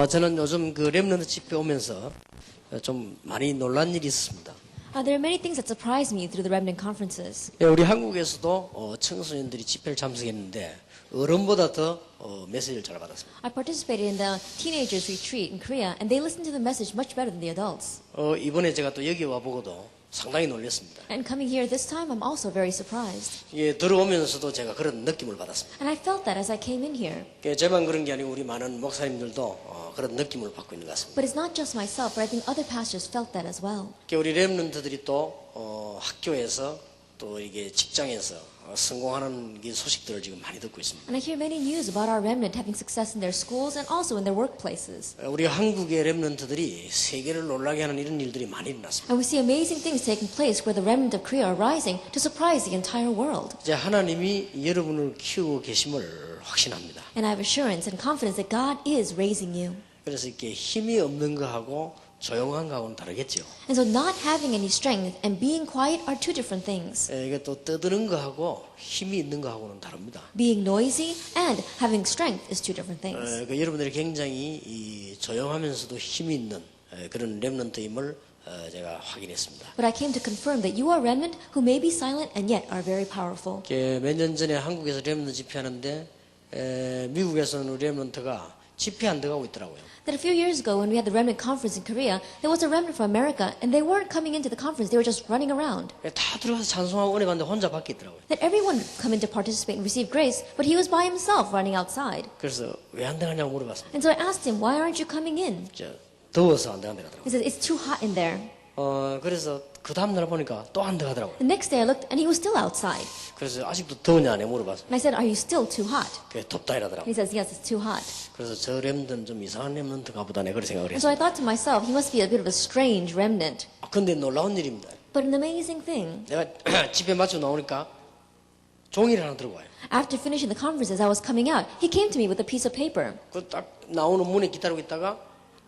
저는 요즘 그 렘넌트 집회 오면서 좀 많이 놀란 일이 있었습니다. There are many things that surprise me through the remnant conferences. 예, 우리 한국에서도 청소년들이 집회를 참석했는데 어른보다 더 메시지를 잘 받았습니다. I participated in the teenagers retreat in Korea, and they listened to the message much better than the adults. 이번에 제가 또 여기 와보고도 상당히 놀랐습니다. And coming here this time, I'm also very surprised. 예, 들어오면서도 제가 그런 느낌을 받았습니다. And I felt that as I came in here. 예, 저만 그런 게 아니고 우리 많은 목사님들도 그런 느낌을 받고 있는 것 같습니다. But it's not just myself, but I think other pastors felt that as well. 우리 렘넌트들이 또 학교에서 또 이게 직장에서 성공하는 게 소식들을 지금 많이 듣고 있습니다. And I hear many news about our remnant having success in their schools and also in their workplaces. 우리 한국의 렘넌트들이 세계를 놀라게 하는 이런 일들이 많이 일어났습니다. And we see amazing things taking place where the remnant of Korea are rising to surprise the entire world. 이제 하나님이 여러분을 키우고 계심을 확신합니다. And I have assurance and confidence that God is raising you. 그래서 이렇게 힘이 없는 거하고 조용한 거하고는 다르겠죠. And so not having any strength and being quiet are two different things. 이게 또 떠드는 거하고 힘이 있는 거하고는 다릅니다. Being noisy and having strength is two different things. 여러분들이 굉장히 이 조용하면서도 힘이 있는 그런 렘넌트임을 제가 확인했습니다. But I came to confirm that you are remnant who may be silent and yet are very powerful. 몇 년 전에 한국에서 렘넌트 집회하는데 미국에서는 렘넌트가 집회 안 들어가고 있더라고요. That a few years ago when we had the remnant conference in Korea, there was a remnant from America and they weren't coming into the conference, they were just running around. 다 들어가서 찬송하고 은혜 받는데 혼자 밖에 있더라고요. That everyone would come in to participate and receive grace, but he was by himself running outside. 그래서 왜 안 들어가냐고 물어봤습니다. And so I asked him, why aren't you coming in? 더워서 안 들어가더라고요. He said, it's too hot in there. 그래서 그 다음날 보니까 또 안 들어가더라고요. The next day I looked and he was still outside. 그래서 아직도 더우냐 안 해 물어봤어요. And I said, are you still too hot? 그게 덥다 이러더라고요. He says, yes, it's too hot. 그래서 저 렘넌트는 좀 이상한 렘넌트가 보다 내 그렇게 생각을 And so I 했어요. thought to myself, he must be a bit of a strange remnant. 근데 놀라운 일입니다. But an amazing thing. 내가 집에 마치고 나오니까 종이를 하나 들고 와요. After finishing the conference, as I was coming out, he came to me with a piece of paper. 그 딱 나오는 문에 기다리고 있다가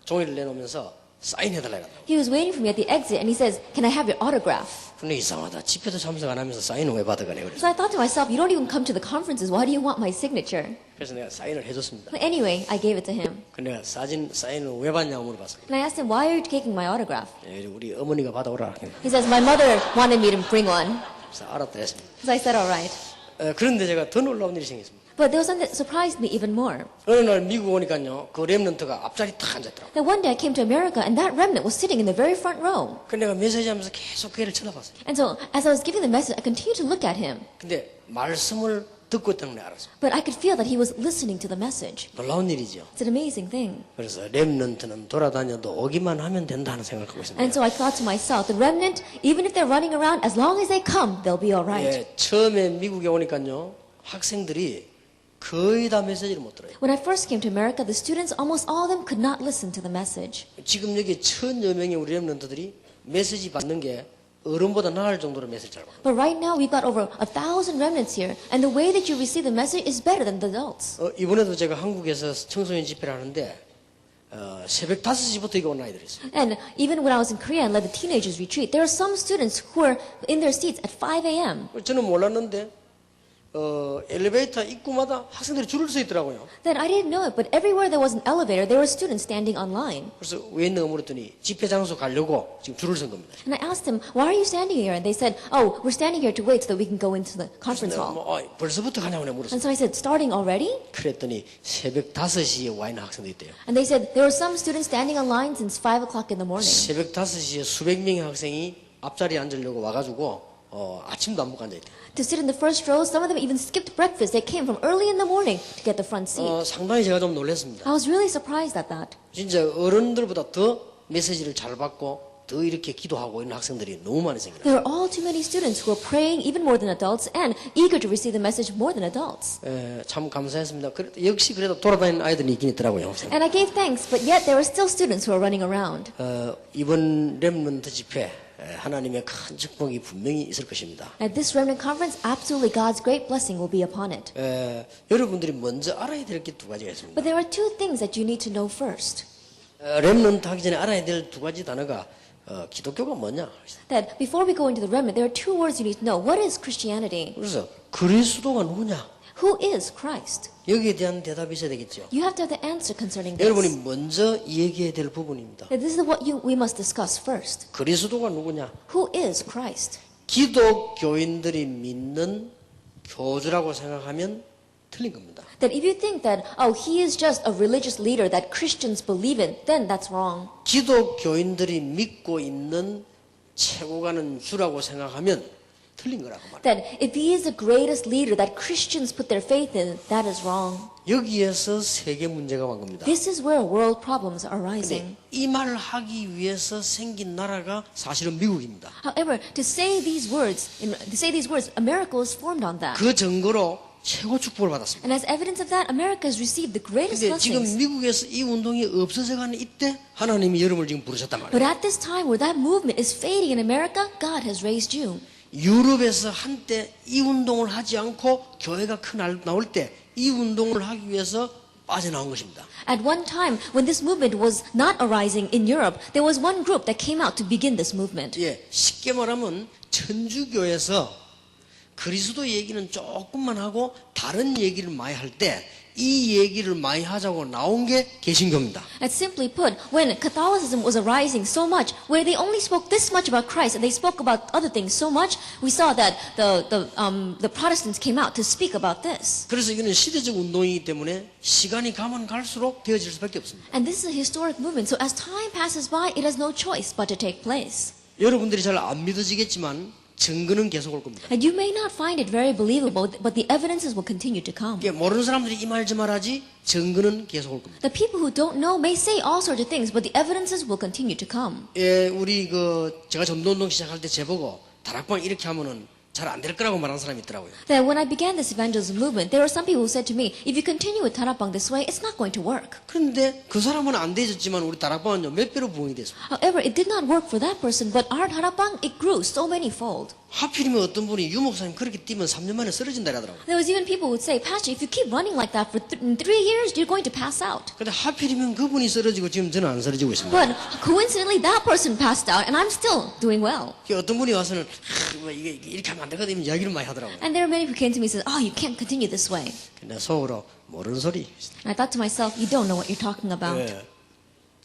종이를 내놓으면서 사인해달라 이러더라고요. He was waiting for me at the exit and he says, can I have your autograph? 근데 이상하다. 집회도 참석 안 하면서 사인을 왜 받아가네 그래서. So I thought to myself, you don't even come to the conferences. Why do you want my signature? 그래서 내가 사인을 해줬습니다. But anyway, I gave it to him. 근데 내가 사인을 왜 받냐고 물어봤어요. And I asked him, why are you taking my autograph? 우리 어머니가 받아오라. He says, my mother wanted me to bring one. 그래서 알았다 했습니다. So I said, all right. 그런데 제가 더 놀라운 일이 생겼습니다. But there was something that surprised me even more. 어느 날 미국 오니까요, 그 렘넌트가 앞자리 딱 앉았더라고요. That one day I came to America and that remnant was sitting in the very front row. 근데 내가 메시지하면서 계속 걔를 쳐다봤어요. And so as I was giving the message, I continued to look at him. 근데 말씀을 듣고 있다는 걸 알았어요. But I could feel that he was listening to the message. 놀라운 일이죠. It's an amazing thing. 그래서 렘넌트는 돌아다녀도 오기만 하면 된다는 생각을 갖고 있습니다. And so I thought to myself, the remnant, even if they're running around, as long as they come, they'll be all right. 처음에 미국에 오니까요, 학생들이 거의 다 메시지를 못 들어요. When I first came to America, the students, almost all of them, could not listen to the message. 지금 여기 1000여 명의 우리 렘넌트들이 메시지 받는 게 어른보다 나을 정도로 메시지 잘 받아요. But right now, we've got over 1,000 remnants here, and the way that you receive the message is better than the adults. 이번에도 제가 한국에서 청소년 집회를 하는데 새벽 5시부터 이거 온 아이들이 있어요. And even when I was in Korea and led the teenagers retreat, there are some students who are in their seats at 5 a.m. 저는 몰랐는데 엘리베이터 입구마다 학생들이 줄을 서 있더라고요. Then I didn't know it, but everywhere there was an elevator, there were students standing online. 그래서 왜 있는가 물었더니 집회 장소 가려고 지금 줄을 선 겁니다. And I asked them, why are you standing here? And they said, oh, we're standing here to wait so that we can go into the conference 내가 hall. 벌써부터 가냐고 내가 물었어요. And so I said, starting already? 그랬더니 새벽 5시에 와 있는 학생도 있대요. And they said, there were some students standing online since 5 o'clock in the morning. 새벽 5시에 수백 명의 학생이 앞자리에 앉으려고 와가지고 아침도 안 먹고 앉아있대요. To sit in the first row, some of them even skipped breakfast. They came from early in the morning to get the front seat. 상당히 제가 좀 놀랐습니다. I was really surprised at that. 진짜 어른들보다 더 메시지를 잘 받고 더 이렇게 기도하고 있는 학생들이 너무 많이 생겨요. There are all too many students who are praying even more than adults and eager to receive the message more than adults. 참 감사했습니다. 역시 그래도 돌아다니는 아이들이 있긴 있더라고요. And I gave thanks, but yet there are still students who are running around. 이번 렘넌트 집회 하나님의 큰 축복이 분명히 있을 것입니다. At this remnant conference, absolutely God's great blessing will be upon it. 여러분들이 먼저 알아야 될 게 두 가지가 있습니다. But there are two things that you need to know first. 렘넌트 하기 전에 알아야 될 두 가지 단어가 기독교가 뭐냐? That before we go into the remnant, there are two words you need to know. What is Christianity? 그래서 그리스도가 누구냐? Who is Christ? 여기에 대한 대답이 있어야 되겠죠. You have to have the answer concerning 여러분이 this. 먼저 얘기해야 될 부분입니다. That this is what we must discuss first. 그리스도가 누구냐? Who is Christ? 기독교인들이 믿는 교주라고 생각하면 틀린 겁니다. That if you think that, oh, he is just a religious leader that Christians believe in, then that's wrong. 기독교인들이 믿고 있는 최고 가는 주라고 생각하면 틀린 거라고 말합니다. That if he is the greatest leader that Christians put their faith in, that is wrong. 여기에서 세계 문제가 온 겁니다. This is where world problems are rising. 이 말을 하기 위해서 생긴 나라가 사실은 미국입니다. However, to say these words, America was formed on that. 그 증거로 최고 축복을 받았습니다. And as evidence of that, America has received the greatest 근데 지금 blessings. 미국에서 이 운동이 없어져가는 이때 하나님이 여러분을 지금 부르셨단 말이에요. But at this time where that movement is fading in America, God has raised you. 유럽에서 한때 이 운동을 하지 않고 교회가 나올 때 이 운동을 하기 위해서 빠져나온 것입니다. At one time, when this movement was not arising in Europe, there was one group that came out to begin this movement. 예, 쉽게 말하면 천주교에서 그리스도 얘기는 조금만 하고 다른 얘기를 많이 할 때 이 얘기를 많이 하자고 나온 게 개신교입니다. And simply put, when Catholicism was arising so much, where they only spoke this much about Christ and they spoke about other things so much, we saw that the Protestants came out to speak about this. 그래서 이거는 시대적 운동이기 때문에 시간이 가면 갈수록 되어질 수밖에 없습니다. And this is a historic movement, so as time passes by, it has no choice but to take place. 여러분들이 잘 안 믿어지겠지만 증거는 계속 올 겁니다. And you may not find it very believable, but the evidences will continue to come. 예, 모르는 사람들이 이 말 저 말하지 증거는 계속 올 겁니다. The people who don't know may say all sorts of things, but the evidences will continue to come. 예, 우리 제가 전도운동 시작할 때 제보고 다락방 이렇게 하면은 잘 안 될 거라고 말하는 사람이 있더라고요. That when I began this evangelism movement, there were some people who said to me, if you continue with Tarapang this way, it's not going to work. 그런데 그 사람은 안 되졌지만 우리 다락방은요 몇 배로 부흥이 됐습니다. However, it did not work for that person, but our Tarapang, it grew so many-fold. 하필이면 어떤 분이 유목사님 그렇게 뛰면 3년 만에 쓰러진다 하더라고요. There was even people who would say, Pastor, if you keep running like that for 3 years, you're going to pass out. 근데 하필이면 그분이 쓰러지고 지금 저는 안 쓰러지고 있습니다. But coincidentally, that person passed out, and I'm still doing well. 어떤 분이 와서는 이게 이렇게 하면 안 되거든 이야기를 많이 하더라고요. And there are many who came to me and said, oh, you can't continue this way. 근데 속으로 모르는 소리. And I thought to myself, you don't know what you're talking about. 예,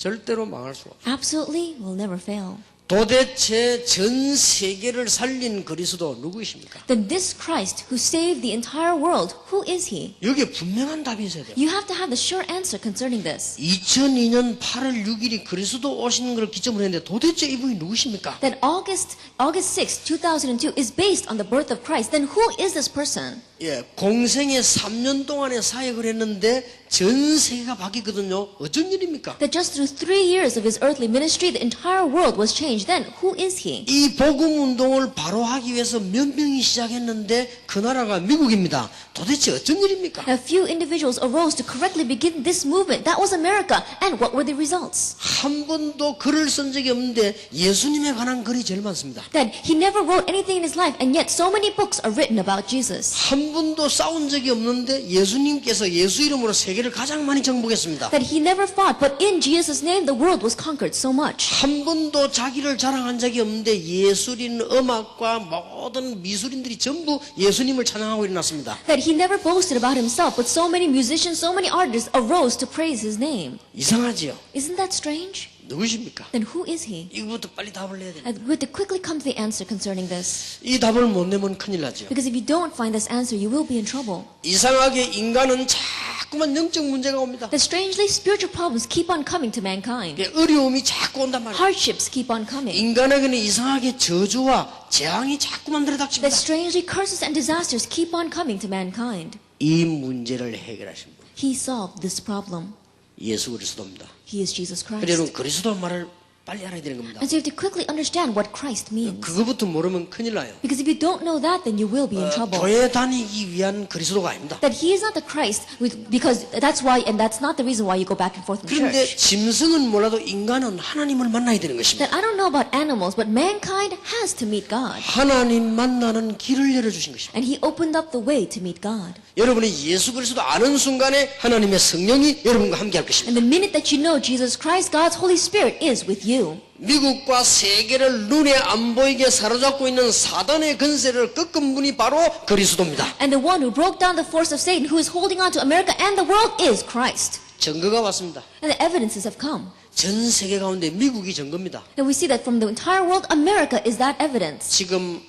절대로 망할 수 없어요. Absolutely will never fail. 도대체 전 세계를 살린 그리스도 누구이십니까? Then this Christ who saved the entire world, who is he? 여기에 분명한 답이 있어야 돼요. You have to have the sure answer concerning this. 2002년 8월 6일이 그리스도 오시는 걸 기점으로 했는데 도대체 이분이 누구십니까? That August 6, 2002 is based on the birth of Christ. Then who is this person? 예, 공생에 3년 동안의 사역을 했는데 전 세계가 바뀌거든요. 어쩐 일입니까? That just through 3 years of his earthly ministry, the entire world was changed. Then who is he? 이 복음 운동을 바로 하기 위해서 몇 명이 시작했는데 그 나라가 미국입니다. 도대체 어쩐 일입니까? A few individuals arose to correctly begin this movement. That was America. And what were the results? 한 번도 글을 쓴 적이 없는데 예수님에 관한 글이 제일 많습니다. That he never wrote anything in his life, and yet so many books are written about Jesus. 한 번도 싸운 적이 없는데 예수님께서 예수 이름으로 세계를 가장 많이 정복했습니다. That he never fought, but in Jesus' name the world was conquered so much. 한 번도 자기를 자랑한 적이 없는데 예술인, 음악과 모든 미술인들이 전부 예수님을 찬양하고 일어났습니다. That he never boasted about himself, but so many musicians, so many artists arose to praise his name. 이상하지요? Isn't that strange? 누구십니까? Then who is he? 이거부터 빨리 답을 내야 됩니다. And we have to quickly come to the answer concerning this. 이 답을 못 내면 큰일 나죠. Because if you don't find this answer, you will be in trouble. 이상하게 인간은 자꾸만 영적 문제가 옵니다. That strangely, spiritual problems keep on coming to mankind. 어려움이 자꾸 온단 말이에요. Hardships keep on coming. 인간에게는 이상하게 저주와 재앙이 자꾸만 That 들이닥칩니다. strangely, curses and disasters keep on coming to mankind. 이 문제를 해결하신 분 He solved this problem. 예수 그리스도입니다. He is Jesus 그래 Christ. 여러분 그리스도 말을 빨리 알아야 되는 겁니다. And so you have to quickly understand what Christ means. 그거부터 모르면 큰일 나요. Because if you don't know that, then you will be in trouble. 교회 다니기 위한 그리스도가 아닙니다. That he is not the Christ, because that's why, and that's not the reason why you go back and forth in 그런데 church. 짐승은 몰라도 인간은 하나님을 만나야 되는 것입니다. That I don't know about animals, but mankind has to meet God. 하나님 만나는 길을 열어주신 것입니다. And he opened up the way to meet God. 여러분이 예수 그리스도 아는 순간에 하나님의 성령이 여러분과 함께 할 것입니다. And the minute that you know Jesus Christ, God's Holy Spirit is with you. 미국과 세계를 눈에 안 보이게 사로잡고 있는 사단의 권세를 꺾은 분이 바로 그리스도입니다. And the one who broke down the force of Satan, who is holding on to America and the world, is Christ. 증거가 왔습니다. And the evidences have come. 전 세계 가운데 미국이 증거입니다. And we see that from the entire world, America is that evidence. 지금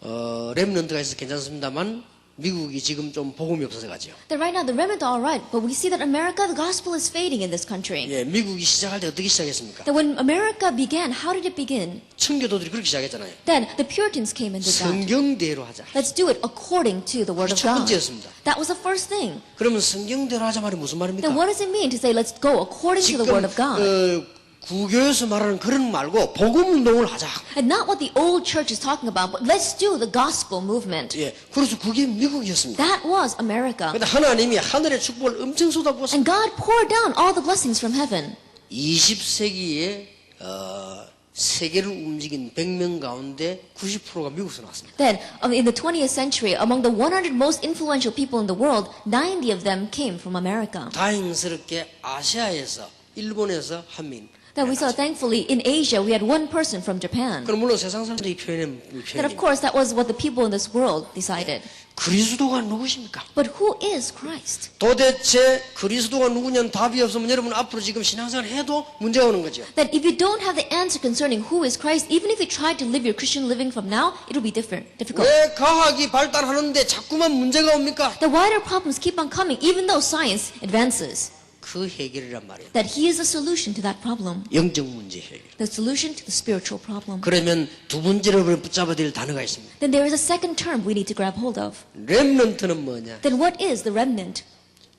렘넌트가 있어서 괜찮습니다만 미국이 지금 좀 복음이 없어서 가죠. That right now the remnant are all right, but we see that America, the gospel is fading in this country. 예, 미국이 시작할 때 어떻게 시작했습니까? That when America began, how did it begin? 청교도들이 그렇게 시작했잖아요. Then the Puritans came and did that. 성경대로 하자. Let's do it according to the word of 첫 God. 번째였습니다. That was the first thing. 그러면 성경대로 하자 말이 무슨 말입니까? Then what does it mean to say let's go according to the 지금 word of God? 구교에서 말하는 그런 말고 복음 운동을 하자. And not what the old church is talking about, but let's do the gospel movement. 예, 그래서 그게 미국이었습니다. That was America. 근데 하나님이 하늘의 축복을 엄청 쏟아부었습니다. And God poured down all the blessings from heaven. 20세기에 세계를 움직인 100명 가운데 90%가 미국에서 나왔습니다. Then, in the 20th century, among the 100 most influential people in the world, 90 of them came from America. 다행스럽게 아시아에서 일본에서 한 명. That we saw, thankfully, in Asia, we had one person from Japan. 그럼 물론 세상 사람들이 표현한 That, of course, that was what the people in this world decided. 그리스도가 누구십니까? But who is Christ? 도대체 그리스도가 누구냐는 답이 없으면 여러분 앞으로 지금 신앙생활 해도 문제가 오는 거죠. That if you don't have the answer concerning who is Christ, even if you try to live your Christian living from now, it'll be difficult. 왜 과학이 발달하는데 자꾸만 문제가 옵니까? The wider problems keep on coming, even though science advances. 그 해결이란 말이에요. That he is the solution to that problem. 영적 문제 해결. The solution to the spiritual problem. 그러면 두 번째로 붙잡아야 될 단어가 있습니다. Then there is a second term we need to grab hold of. 렘넌트는 뭐냐? Then what is the remnant?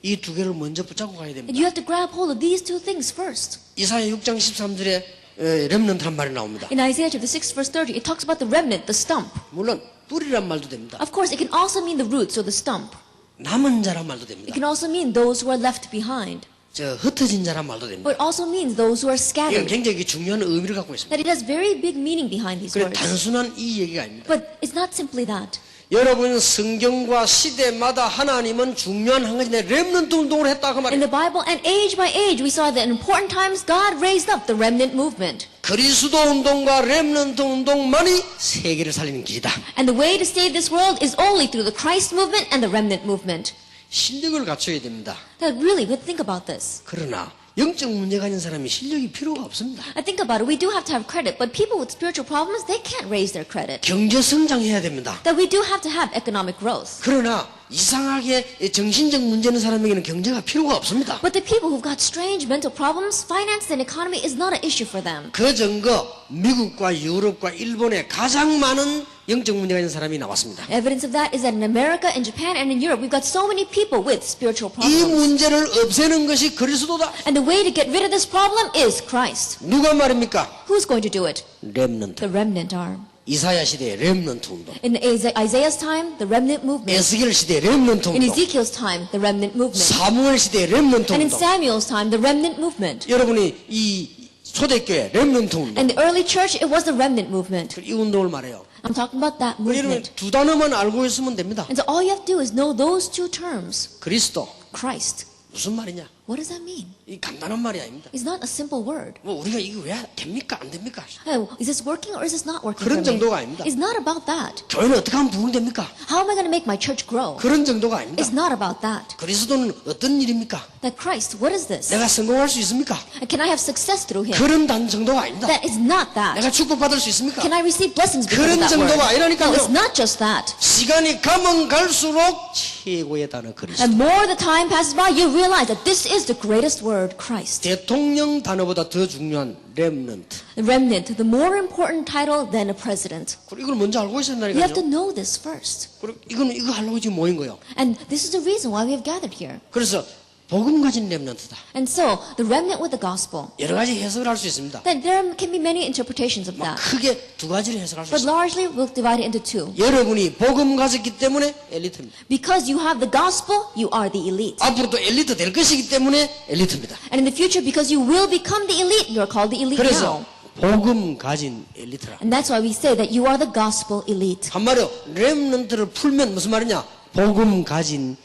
이 두 개를 먼저 붙잡고 가야 And 됩니다. you have to grab hold of these two things first. 이사야 6장 13절에 렘넌트란 말이 나옵니다. In Isaiah chapter 6 verse 30, it talks about the remnant, the stump. 물론 뿌리란 말도 됩니다. Of course, it can also mean the roots or the stump. 남은 자란 말도 It 됩니다. can also mean those who are left behind. 흩어진 자란 말도 됩니다. But it also means those who are 이건 scattered. 굉장히 중요한 의미를 갖고 있습니다. That it has very big meaning behind these 그래 words. 단순한 이 얘기가 아닙니다. But it's not simply that. 여러분 성경과 시대마다 하나님은 중요한 한 가지 렘넌트 운동을 했다 그 In 말이에요. the Bible and age by age, we saw that in important times, God raised up the remnant movement. 그리스도 운동과 렘넌트 운동만이 세계를 살리는 길이다. And the way to save this world is only through the Christ movement and the remnant movement. 실력을 갖춰야 됩니다. That really, we think about this. 그러나 영적 문제 가진 사람이 실력이 필요가 없습니다. I think about it. We do have to have credit, but people with spiritual problems, they can't raise their credit. 경제 성장해야 됩니다. That we do have to have economic growth. 그러나 이상하게 정신적 문제 있는 사람에게는 경제가 필요가 없습니다. But the people who've got strange mental problems, finance and economy is not an issue for them. 그 증거 미국과 유럽과 일본에 가장 많은 영적 문제가 있는 사람이 나왔습니다. Evidence of that is that in America, in Japan, and in Europe, we've got so many people with spiritual 이 problems. 문제를 없애는 것이 그리스도다. And the way to get rid of this problem is Christ. 누가 말입니까? Who's going to do it? 렘넌트. The remnant are. 이사야 시대의 렘넌트 운동. In Isaiah's time, the remnant movement. 에스겔 시대의 렘넌트 In 운동. Ezekiel's time, the remnant movement. 사무엘 시대의 렘넌트 And in 운동. Samuel's time, the remnant movement. 여러분이 이 초대교회 렘넌트 운동. And the early church, it was the remnant movement. 이 운동을 말해요. I'm talking about that 여러분 movement. 두 단어만 알고 있으면 됩니다. And so all you have to do is know those two terms. 그리스도 Christ. 무슨 말이냐? What does that mean? 이 간단한 말이 아닙니다. It's not a simple word. 뭐 우리가 이거 왜 됩니까? 안 됩니까? Oh, is this working or is this not working 그런 for me? 정도가 아닙니다. It's not about that. 교회는 어떻게 하면 부흥됩니까? How am I going to make my church grow? 그런 정도가 아닙니다. It's not about that. 그리스도는 어떤 일입니까? That Christ, what is this? 내가 성공할 수 있습니까? Can I have success through Him? 그런 단 정도가 아닙니다. That is not that. 내가 축복받을 수 있습니까? Can I receive blessings because 그런 of that word? 정도가 아니라니까요. No, it's not just that. 시간이 가면 갈수록 최고의 단어 그리스도. And more the time passes by, you realize that this is the greatest word, Christ. 대통령 단어보다 더 중요한 렘넌트. The remnant, the more important title than a president. 그리고 이걸 먼저 알고 있어야 You have to 된다니까요. know this first. 그리고 이거 하려고 지금 모인 거예요. And this is the reason why we have gathered here. 그래서 복음 가진 렘넌트다. And so, the remnant with the gospel. 여러 가지 해석을 할 수 있습니다. Then there can be many interpretations of 막 that. 크게 두 가지를 해석할 수 But 있습니다. largely, we'll divide it into two. 여러분이 복음 가졌기 때문에 엘리트입니다. Because you have the gospel, you are the elite. 앞으로 또 엘리트 될 것이기 때문에 엘리트입니다. And in the future, because you will become the elite, you are called the elite 그래서 now. 복음 가진 엘리트라. And that's why we say that you are the gospel elite. 한마디로 렘넌트를 풀면 무슨 말이냐? 복음 가진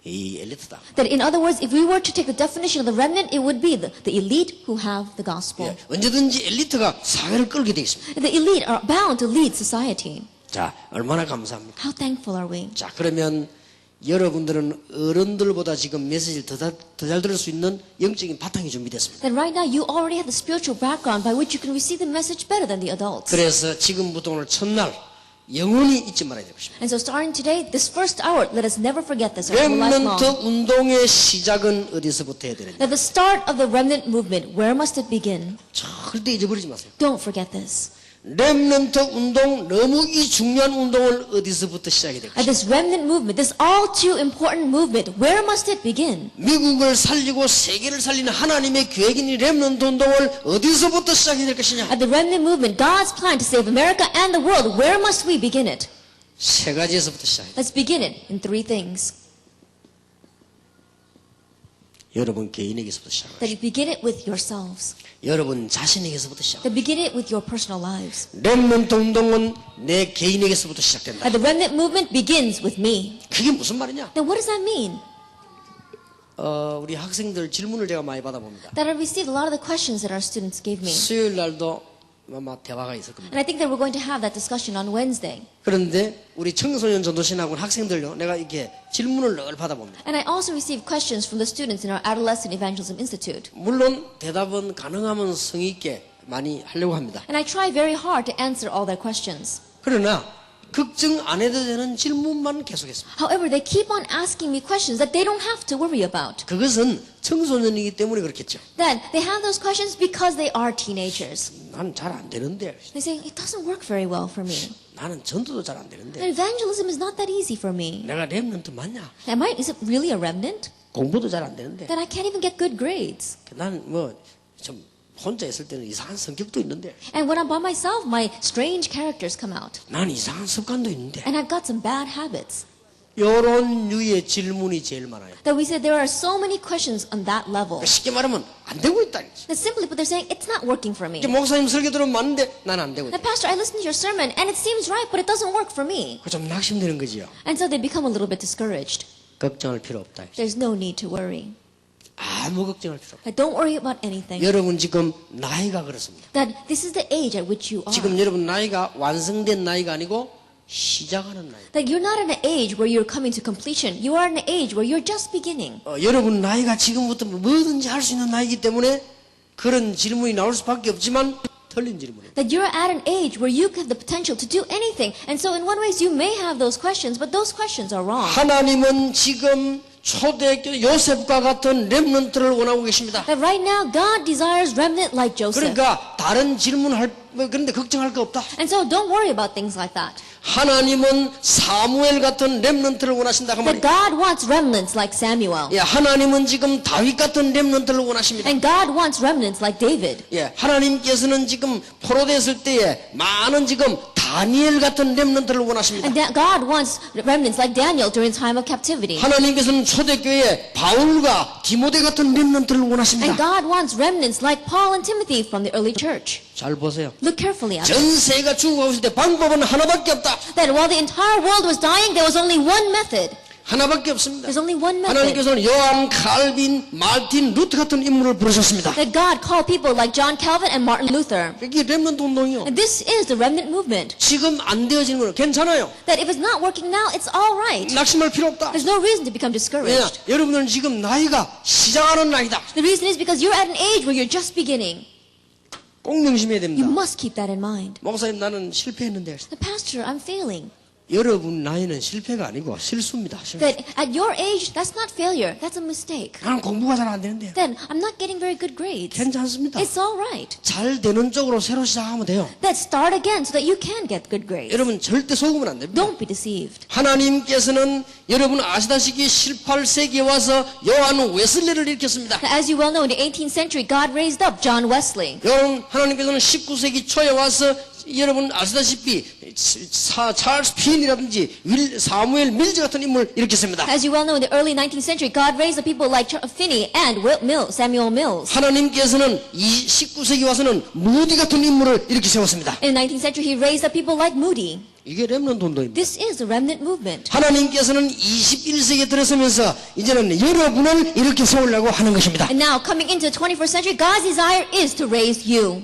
이 엘리트다. That in other words, if we were to take the definition of the remnant, it would be the elite who have the gospel. 예, 언제든지 엘리트가 사회를 끌게 되어 있습니다. The elite are bound to lead society. 자, 얼마나 감사합니까? How thankful are we? 자, 그러면 여러분들은 어른들보다 지금 메시지를 더 잘 들을 수 있는 영적인 바탕이 준비됐습니다. That right now you already have the spiritual background by which you can receive the message better than the adults. 그래서 지금부터 오늘 첫날 영원히 잊지 말아야 될 것입니다. And so starting today, this first hour, let us never forget this our whole 렘넌트 lifelong. 운동의 시작은 어디서부터 해야 되느냐? That the start of the remnant movement, where must it begin? 절대 잊어버리지 마세요. Don't forget this. 렘넌트 운동, 너무 이 중요한 운동을 어디서부터 시작이 될 At 것입니다. this remnant movement, this all too important movement, where must it begin? 미국을 살리고 세계를 살리는 하나님의 계획인 이 렘넌트 운동을 어디서부터 시작이 될 것이냐? At the remnant movement, God's plan to save America and the world, where must we begin it? 세 가지에서부터 시작이 돼요. Let's begin it in three things. 여러분 개인에게서부터 시작해요. That you begin it with yourselves. 여러분 자신에게서부터 시작해요. That begin it with your personal lives. 렘넌트 운동은 내 개인에게서부터 시작된다. That the remnant movement begins with me. 그게 무슨 말이냐? Then what does that mean? 우리 학생들 질문을 제가 많이 받아봅니다. That I received a lot of the questions that our students gave me. 수요일 날도 아마 대화가 있을 겁니다. And I think that we're going to have that discussion on Wednesday. 그런데 우리 청소년 전도신학원 학생들요, 내가 이렇게 질문을 늘 받아봅니다. And I also receive questions from the students in our Adolescent Evangelism Institute. 물론 대답은 가능하면 성의 있게 많이 하려고 합니다. And I try very hard to answer all their questions. 그러나 걱정 안 해도 되는 질문만 계속했습니다. However, they keep on asking me questions that they don't have to worry about. 그것은 청소년이기 때문에 그렇겠죠. That they have those questions because they are teenagers. 난 잘 안 되는데, They say, it doesn't work very well for me. 나는 전도도 잘 안 되는데, And evangelism is not that easy for me. 내가 렘넌트 맞냐? Is it really a remnant? 공부도 잘 안 되는데, Then I can't even get good grades. 나는 뭐 좀 혼자 있을 때는 이상한 성격도 있는데, And when I'm by myself, my strange characters come out. 난 이상한 습관도 있는데, And I've got some bad habits. 이런 류의 질문이 제일 많아요. That we said there are so many questions on that level. 쉽게 말하면 안 되고 있다. That simply put, they're saying, it's not working for me. 목사님 설교 들으면 맞는데 난 안 되고 있다. That pastor, I listened to your sermon and it seems right, but it doesn't work for me. 좀 낙심되는 거지요. And so they become a little bit discouraged. 걱정할 필요 없다. There's no need to worry. 아무 걱정할 필요 없다. Don't worry about anything. 여러분 지금 나이가 그렇습니다. That this is the age at which you are. 지금 여러분 나이가 완성된 나이가 아니고 시작하는 나이. That you're not in an age where you're coming to completion. You are in an age where you're just beginning. 여러분 나이가 지금부터 뭐든지 할 수 있는 나이기 때문에 그런 질문이 나올 수밖에 없지만 틀린 질문이에요. That you're at an age where you have the potential to do anything. And so in one ways you may have those questions, but those questions are wrong. 하나님은 지금 초대교 요셉과 같은 렘넌트를 원하고 계십니다. That right now God desires remnant like Joseph. 그러니까 다른 질문할 그런데 걱정할 거 없다. And so don't worry about things like that. 하나님은 사무엘 같은 렘넌트를 원하신다 그 That 말이에요. God wants remnants like Samuel. 예, 하나님은 지금 다윗 같은 렘넌트를 원하십니다. And God wants remnants like David. 예, 하나님께서는 지금 포로됐을 때에 많은 지금 다니엘 같은 렘넌트를 원하십니다. And God wants remnants like Daniel during time of captivity. 하나님께서는 초대교회에 바울과 디모데 같은 렘넌트를 And 원하십니다. God wants remnants like Paul and Timothy from the early church. 잘 보세요. Look carefully at it. 전 세계가 죽어가고 있을 때 방법은 하나밖에 없다. That while the entire world was dying, there was only one method. 하나밖에 없습니다. There's only one method. 하나님께서는 요한, 칼빈, 마틴, 루트 같은 인물을 부르셨습니다. That God called people like John Calvin and Martin Luther. 이게 렘넌트 운동이요. And this is the remnant movement. 지금 안 되어지는 건 괜찮아요. That if it's not working now, it's all right. 낙심할 필요 없다. There's no reason to become 왜냐? discouraged. 여러분들은 지금 나이가 시작하는 나이다. The reason is because you're at an age where you're just beginning. 꼭 명심해야 You 됩니다. must keep that in mind. 목사님 나는 실패했는데 The pastor, I'm failing. 여러분 나이는 실패가 아니고 실수입니다. 실수. That at your age, that's not failure. That's a mistake. 나는 공부가 잘 안 되는데. Then I'm not getting very good grades. 괜찮습니다. It's all right. 잘 되는 쪽으로 새로 시작하면 돼요. Then start again so that you can get good grades. 여러분 절대 속으면 안 됩니다. Don't be deceived. 하나님께서는 여러분 아시다시피 18세기에 와서 요한 웨슬리를 일으켰습니다. As you well know, in the 18th century, God raised up John Wesley. 여러분 하나님께서는 19세기 초에 와서 여러분 아시다시피 찰스 핀이라든지 사무엘 밀즈 같은 인물을 일으켰습니다. As you well know, in the early 19th century, God raised up people like Finney and Samuel Mills. 하나님께서는 19세기 와서는 무디 같은 인물을 이렇게 세웠습니다. In the 19th century, He raised up people like Moody. 이게 렘넌트 운동입니다. This is the remnant movement. 하나님께서는 21세기에 들어서면서 이제는 여러분을 이렇게 세우려고 하는 것입니다. And now, coming into the 21st century, God's desire is to raise you.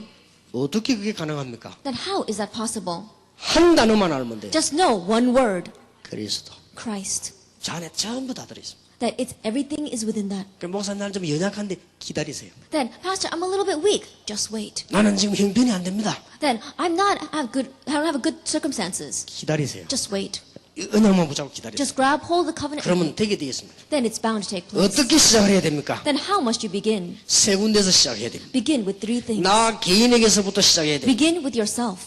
어떻게 그게 가능합니까? Then how is that possible? 한 단어만 알면 돼요. Just know one word, 그리스도. Christ. 저 안에 전부 다 들어있습니다. That everything is within that. 그 목사님 나는 좀 연약한데 기다리세요. Then, Pastor, I'm a little bit weak. Just wait. 나는 지금 형편이 안 됩니다. Then, I don't have good circumstances. 기다리세요. Just wait. 은혜만 붙잡고 기다리세요. Just grab hold of the covenant. 그러면 되게 되겠습니다. Then it's bound to take place. 어떻게 시작을 해야 됩니까? Then how must you begin? 세 군데서 시작해야 됩니다. Begin with three things. 나 개인에게서부터 시작해야 됩니다. Begin with yourself.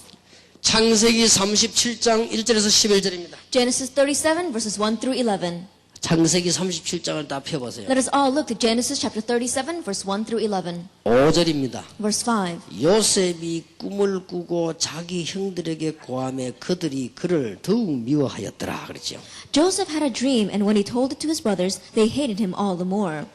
창세기 37장 1절에서 11절입니다. Genesis 37 verses 1 through 11. 창세기 37장을 다 펴보세요. Let us all look to Genesis chapter 37 verse 1 through 11. 5절입니다. Verse 5. 요셉이 꿈을 꾸고 자기 형들에게 고하매 그들이 그를 더욱 미워하였더라 그랬죠. Joseph had a dream, and when he told it to his brothers, they hated him all the more.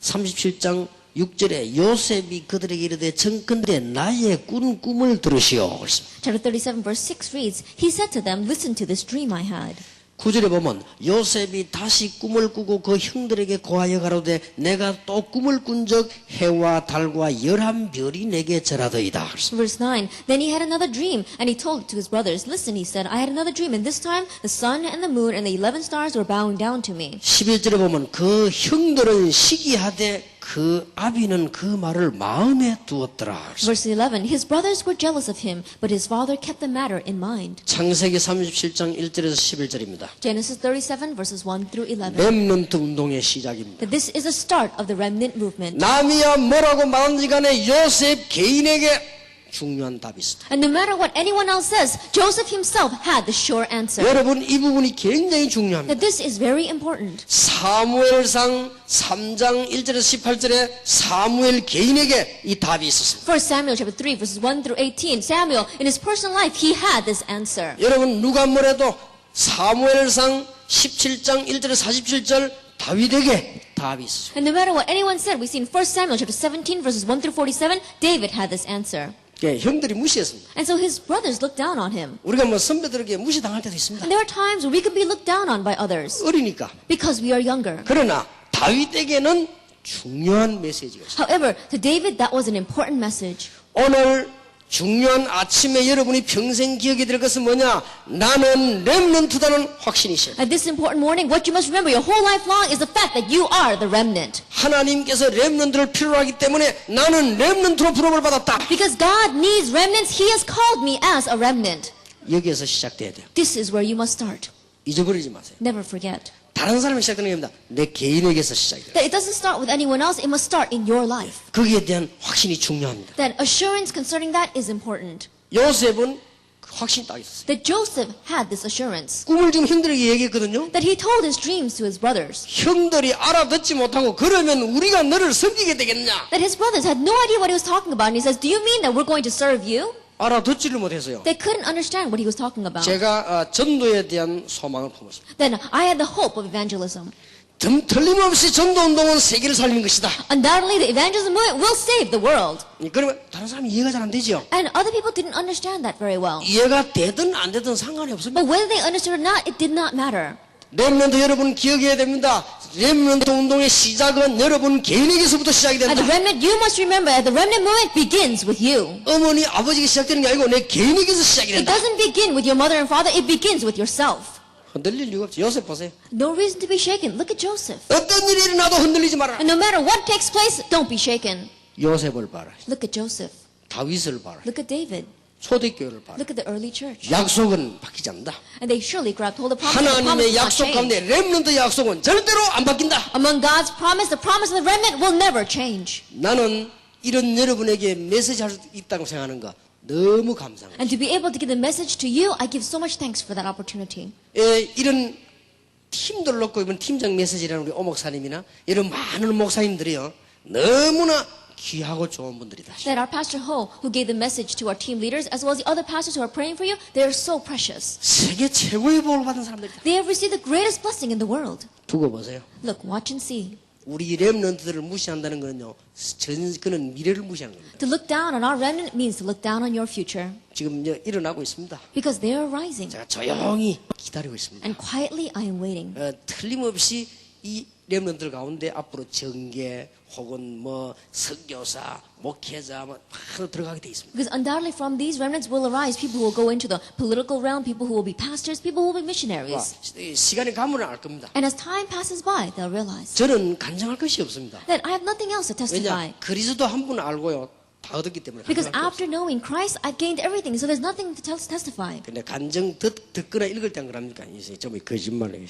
37장 6절에 요셉이 그들에게 이르되 정컨대 나의 꾼 꿈을 들으시오 그랬습니다. Chapter 37 verse 6 reads, He said to them, Listen to this dream I had. 9절에 보면 요셉이 다시 꿈을 꾸고 그 형들에게 고하여 가로되 내가 또 꿈을 꾼 적 해와 달과 11별이 내게 절하더이다. Verse 9, Then he had another dream, and he told it to his brothers. Listen, he said, I had another dream, and this time the sun and the moon and the 11 stars were bowing down to me. 11절에 보면 그 형들은 시기하되 그 아비는 그 말을 마음에 두었더라. Verse 11, His brothers were jealous of him, but his father kept the matter in mind. 창세기 37장 1절에서 11절입니다. Genesis 37 verses 1 through 11. 렘넌트 운동의 시작입니다. That this is the start of the remnant movement. 남이야 뭐라고 말하는지 간에 요셉 개인에게 중요한 답이 있습니다. And no matter what anyone else says, Joseph himself had the sure answer. 여러분 이 부분이 굉장히 중요합니다. That this is very important. 사무엘상 3장 1절에서 18절에 사무엘 개인에게 이 답이 있었습니다. 1 Samuel chapter 3 verses 1 through 18. Samuel, in his personal life, he had this answer. 여러분 누가 뭐래도 사무엘상 17장 1절에서 47절 다윗에게 답이 있었습니다. And no matter what anyone said, we see in 1 Samuel chapter 17 verses 1 through 47, David had this answer. 예, 형들이 무시했습니다. And so his brothers looked down on him. 우리가 뭐 선배들에게 무시당할 때도 있습니다. And there are times where we can be looked down on by others 어리니까. because we are younger. 그러나 다윗에게는 중요한 메시지가 있습니다. However, to David, that was an important message. 오늘 중요한 아침에 여러분이 평생 기억에 될 것은 뭐냐? 나는 렘넌트다는 확신이 있어요. At this important morning, what you must remember your whole life long is the fact that you are the remnant. 하나님께서 렘넌트를 필요로 하기 때문에 나는 렘넌트로 부름을 받았다. Because God needs remnants, He has called me as a remnant. 여기에서 시작돼야 돼요. This is where you must start. 잊어버리지 마세요. Never forget. 다른 사람이 시작되는 게 아닙니다. 내 개인에게서 시작이 돼요. That it doesn't start with anyone else, it must start in your life. 거기에 대한 확신이 중요합니다. That assurance concerning that is important. 요셉은 그 확신이 딱 있었어요. That Joseph had this assurance. 꿈을 지금 형들에게 얘기했거든요. That he told his dreams to his brothers. 형들이 알아듣지 못하고 그러면 우리가 너를 섬기게 되겠냐? That his brothers had no idea what he was talking about. And he says, Do you mean that we're going to serve you? 알아듣지를 못해서요. They couldn't understand what he was talking about. 제가 전도에 대한 소망을 품었습니다. Then I had the hope of evangelism. 틀림없이 전도운동은 세계를 살리는 것이다. Undoubtedly, the evangelism movement will save the world. 그러면 다른 사람이 이해가 잘 안 되죠. And other people didn't understand that very well. 이해가 되든 안 되든 상관이 없습니다. But whether they understood or not, it did not matter. 렘넌트 여러분 기억해야 됩니다. 렘넌트 운동의 시작은 여러분 개인에게서부터 시작이 At the 된다. remnant, you must remember, the remnant movement begins with you. 어머니 아버지가 시작되는 게 아니고 내 개인에게서 시작이 It 된다. doesn't begin with your mother and father, it begins with yourself. 흔들릴 이유가 없죠. 요셉 보세요. No reason to be shaken. Look at Joseph. 어떤 일이 일어나도 흔들리지 마라. And no matter what takes place, don't be shaken. 요셉을 봐라. Look at Joseph. 다윗을 봐라. Look at David. 초대교회를 봐라. Look at the early church. 약속은 바뀌지 않는다. And they surely grabbed hold of the promise. The promise 하나님의 will not 약속 change. 가운데 렘넌트 약속은 절대로 안 바뀐다. Among God's promise, the promise of the remnant will never change. 나는 이런 여러분에게 메시지 할 수 있다고 생각하는 거 너무 감사합니다. And to be able to give the message to you, I give so much thanks for that opportunity. 이런 팀들 놓고 이번 팀장 메시지라는 우리 오목사님이나 이런 많은 목사님들이요 너무나 귀하고 좋은 분들이다. That our Pastor Ho, who gave the message to our team leaders, as well as the other pastors who are praying for you, they are so precious. 세계 최고의 복을 받은 사람들이다. They have received the greatest blessing in the world. 두고 보세요. Look, watch and see. 우리 렘넌트들을 무시한다는 거는요, 그는 미래를 무시하는 겁니다. To look down on our remnant means to look down on your future. 지금 이제 일어나고 있습니다. Because they are rising. 제가 조용히 기다리고 있습니다. And quietly I am waiting. 틀림없이 이 렘넌트들 가운데 앞으로 정계 혹은 뭐 선교사, 목회자 뭐 바로 들어가게 돼 있습니다. Because undoubtedly from these remnants will arise people who will go into the political realm, people who will be pastors, people who will be missionaries. 시간이 가면 알 겁니다. And as time passes by, they'll realize 저는 간증할 것이 없습니다. that I have nothing else to testify. 왜냐? 그리스도 한 분 알고요. 다 얻었기 때문에. Because 간증할 게 after knowing Christ, I've gained everything, so there's nothing to testify. 근데 간증 듣거나 읽을 때 안 그럽니까? 이제 좀 거짓말을 해요.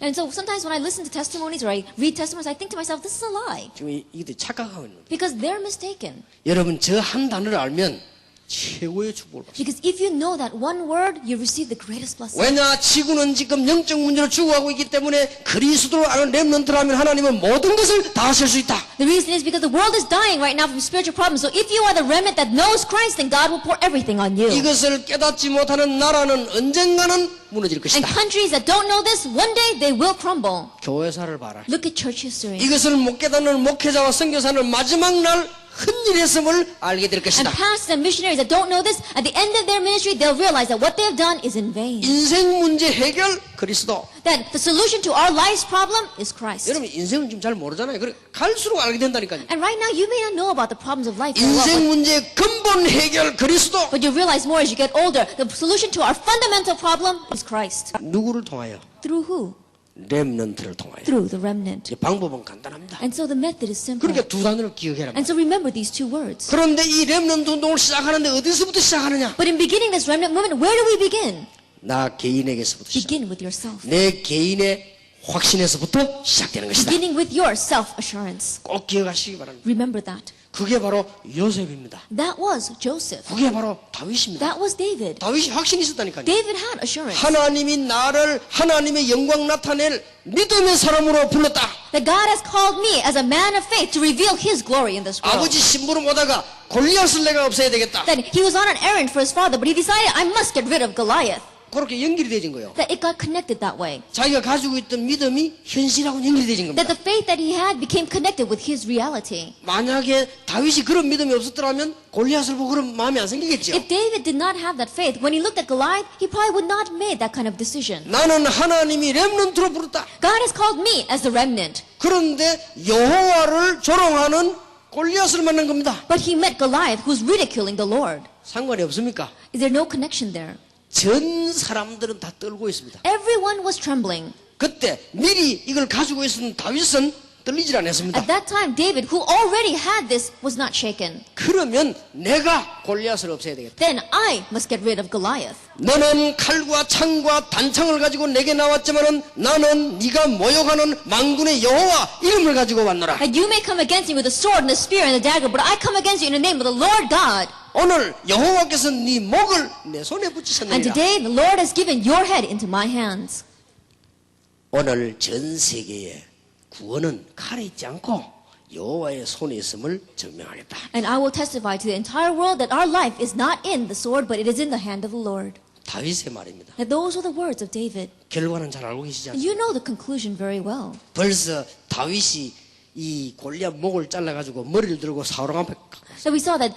And so sometimes when I listen to testimonies or I read testimonies, I think to myself, this is a lie. 지금 이게 착각하고 있는 거예요. Because they're mistaken. 여러분 저 한 단어를 알면 최고의 축복을 받습니다. Because if you know that one word, you receive the greatest blessing. 왜냐? 지구는 지금 영적 문제로 죽어가고 있기 때문에 그리스도를 아는 렘넌트라면 하나님은 모든 것을 다 하실 수 있다. The reason is because the world is dying right now from spiritual problems. So if you are the remnant that knows Christ, then God will pour everything on you. 이것을 깨닫지 못하는 나라는 언젠가는 무너질 And 것이다. countries that don't know this, one day they will crumble. 교회사를 봐라. Look at church history. 이것을 못 깨닫는 목회자와 선교사는 마지막 날 헛일했음을 알게 될 And 것이다. pastors and missionaries that don't know this, at the end of their ministry, they'll realize that what they have done is in vain. 인생 문제 해결 그리스도. That the solution to our life's problem is Christ. 여러분 인생은 지금 잘 모르잖아요. 그래 갈수록 알게 된다니까요. And right now, you may not know about the problems of life very well, 인생 문제 근본 해결 그리스도. but you realize more as you get older, the solution to our fundamental problem is Christ. 누구를 통하여? Through who? 렘넌트를 통하여. Through the remnant. 이 방법은 간단합니다. And so the method is simple. 그러니까 두 단어를 기억해라. And so remember these two words. 그런데 이 렘넌트 운동을 시작하는데 어디서부터 시작하느냐? But in beginning this remnant movement, where do we begin? 나 개인에게서부터 시작. Begin with yourself. 내 개인의 확신에서부터 시작되는 것이다. Beginning with your self-assurance. 꼭 기억하시기 바랍니다. Remember that. 그게 바로 요셉입니다. That was Joseph. 그게 바로 다윗입니다. That was David. 다윗이 확신이 있었다니까요. David had assurance. 하나님이 나를 하나님의 영광 나타낼 믿음의 사람으로 불렀다. That God has called me as a man of faith to reveal His glory in this world. 아버지 심부름 오다가 골리앗을 내가 없애야 되겠다. That he was on an errand for his father, but he decided, I must get rid of Goliath. 그렇게 연결이 되진 거예요. That it got connected that way. 자기가 가지고 있던 믿음이 현실하고 연결이 되진 겁니다. That the faith that he had became connected with his reality. 만약에 다윗이 그런 믿음이 없었더라면 골리앗을 보고 그런 마음이 안 생기겠죠. If David did not have that faith, when he looked at Goliath, he probably would not have made that kind of decision. 나는 하나님이 렘넌트로 부르다. God has called me as the remnant. 그런데 여호와를 조롱하는 골리앗을 만난 겁니다. But he met Goliath, who's ridiculing the Lord. 상관이 없습니까? Is there no connection there? 전 사람들은 다 떨고 있습니다. Everyone was trembling. 그때 미리 이걸 가지고 있었던 다윗은 떨리질 않았습니다. At that time, David, who already had this, was not shaken. 그러면 내가 골리앗을 없애야 되겠다. Then I must get rid of Goliath. 너는 칼과 창과 단창을 가지고 내게 나왔지만은 나는 네가 모욕하는 만군의 여호와 이름을 가지고 왔노라. And you may come against me with the sword and the spear and the dagger, but I come against you in the name of the Lord God. 오늘 여호와께서 네 목을 내 손에 And 붙이셨느니라. today the Lord has given your head into my hands. 오늘 전 세계에 구원은 칼에 있지 않고 여호와의 손에 있음을 증명하겠다. And I will testify to the entire world that our life is not in the sword, but it is in the hand of the Lord. 다윗의 말입니다. And those are the words of David. 결과는 잘 알고 계시지 않습니까? You know the conclusion very well. 벌써 다윗이 이 골리앗 목을 잘라가지고 머리를 들고 사울 앞에 So we saw that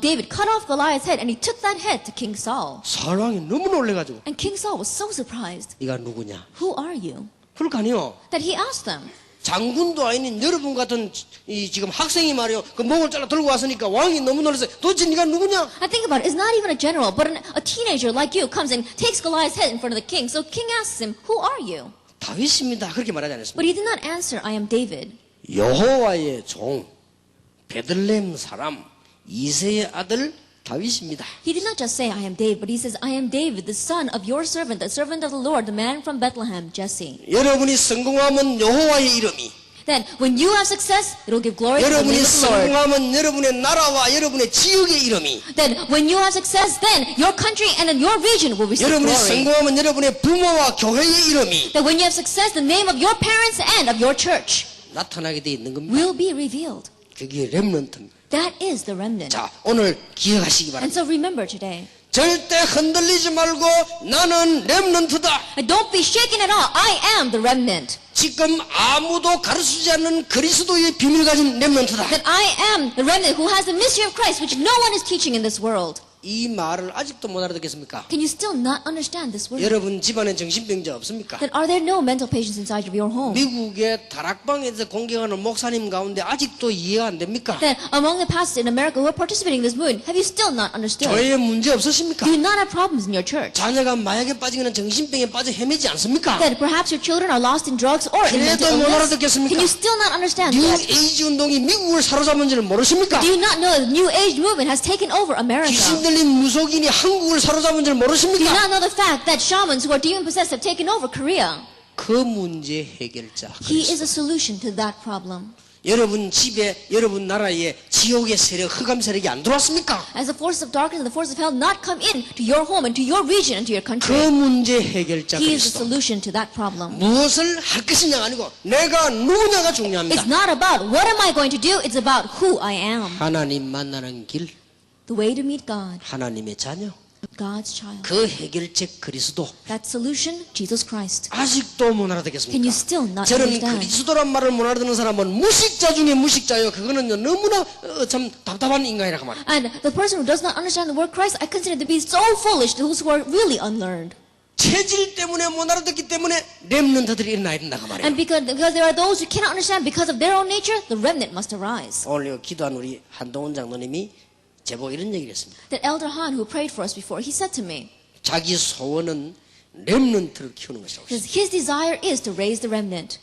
David cut off Goliath's head and he took that head to King Saul. 사울 왕이 너무 놀래가지고 And King Saul was so surprised. 네가 누구냐? Who are you? 그러니까요. That he asked them. 장군도 아닌 여러분 같은 이 지금 학생이 말이요. 그 목을 잘라 들고 왔으니까 왕이 너무 놀랐어요. 도대체 네가 누구냐? I think about it. It's not even a general, but a teenager like you comes and takes Goliath's head in front of the king. So king asks him, who are you? 다윗입니다. 그렇게 말하지 않았습니다. But he did not answer, I am David. 여호와의 종 베들레헴 사람 이새의 아들 다윗입니다. He did not just say, I am David, but he says, I am David, the son of your servant, the servant of the Lord, the man from Bethlehem, Jesse. 여러분이 성공하면 여호와의 이름이, Then, when you have success, it will give glory to the 여러분이 name of the Lord. 성공하면 여러분의 나라와 여러분의 지역의 이름이, Then, when you have success, then your country and then your region will receive 여러분이 glory. 성공하면 여러분의 부모와 교회의 이름이 That when you have success, the name of your parents and of your church 나타나게 돼 있는 겁니다. will be revealed. 그게 렘넌트입니다. That is the remnant. 자, 오늘 기억하시기 And 바랍니다. so remember today, 절대 흔들리지 말고 나는 렘넌트다. don't be shaken at all. I am the remnant. 지금 아무도 가르치지 않는 그리스도의 비밀을 가진 렘넌트다. That I am the remnant who has the mystery of Christ, which no one is teaching in this world. 이 말을 아직도 못 알아듣겠습니까? Can you still not understand this word? 여러분 집안에 정신병자 없습니까? That are there no mental patients inside of your home? 미국의 다락방에서 공경하는 목사님 가운데 아직도 이해가 안 됩니까? That among the pastors in America who are participating in this movement, have you still not understood? 교회에 문제 없으십니까? Do you not have problems in your church? 자녀가 마약에 빠지거나 정신병에 빠져 헤매지 않습니까? That perhaps your children are lost in drugs or in mental 그래도 못 illness? 알아듣겠습니까? Can you still not understand 뉴 that? 에이지 운동이 미국을 사로잡은지를 모르십니까? Do you not know that the New Age movement has taken over America? 귀신 들린 무속인이 한국을 사로잡은 줄 Do you 모르십니까? not know the fact that shamans who are demon-possessed have taken over Korea? 그 문제 해결자 He is 그리스도. a solution to that problem. 여러분 집에 여러분 나라에 지옥의 세력 흑암 세력이 안 들어왔습니까? As the forces of darkness and the forces of hell not come in to your home and to your region and to your 그 country. 문제 해결자 He is the 그리스도. solution to that problem. 무엇을 할 것이냐가 아니고 내가 누구냐가 중요합니다. It's not about what am I going to do, it's about who I am. 하나님 만나는 길, The way to meet God, 하나님의 자녀, God's child. 그 해결책 그리스도. That solution, Jesus Christ. 아직도 못 Can 알아듣겠습니까? you still not 저는 understand? 그리스도란 말을 못 알아듣는 사람은 무식자 중에 무식자요. 그거는요 너무나 참 답답한 인간이라고 말이에요. And the person who does not understand the word Christ, I consider to be so foolish, those who are really unlearned. 체질 때문에 못 알아듣기 때문에 렘넌트들이 일어나야 된다고 말이에요. And because there are those who cannot understand because of their own nature, the remnant must arise. 오늘 기도한 우리 한동훈 장로님이 제보 이런 얘기를 했습니다. That Elder Han, who prayed for us before, he said to me, 자기 소원은 렘넌트를 키우는 것이라고 했어요. his desire is to raise the remnant.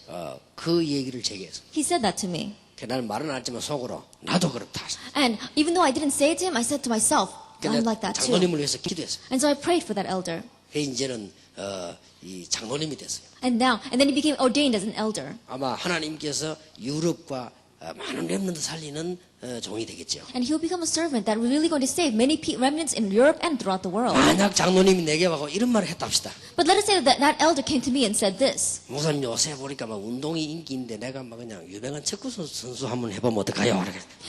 그 얘기를 제게 해서 He said that to me. 나는 말은 안 했지만 속으로 나도 그렇다. And even though I didn't say it to him, I said to myself, I'm like that too. 장로님을 위해서 기도했어요. And so I prayed for that elder. 이제는 이 장로님이 됐어요. And then he became ordained as an elder. 아마 하나님께서 유럽과 많은 렘넌트 살리는 종이 되겠죠. And he'll become a servant that really going to save many remnants in Europe and throughout the world. 만약 장로님이 내게 와서 이런 말을 했답시다. But let us say that that elder came to me and said this. 목사님 요새 보니까 막 운동이 인기인데 내가 막 그냥 유명한 축구 선수 한번 해보면 어떡해요?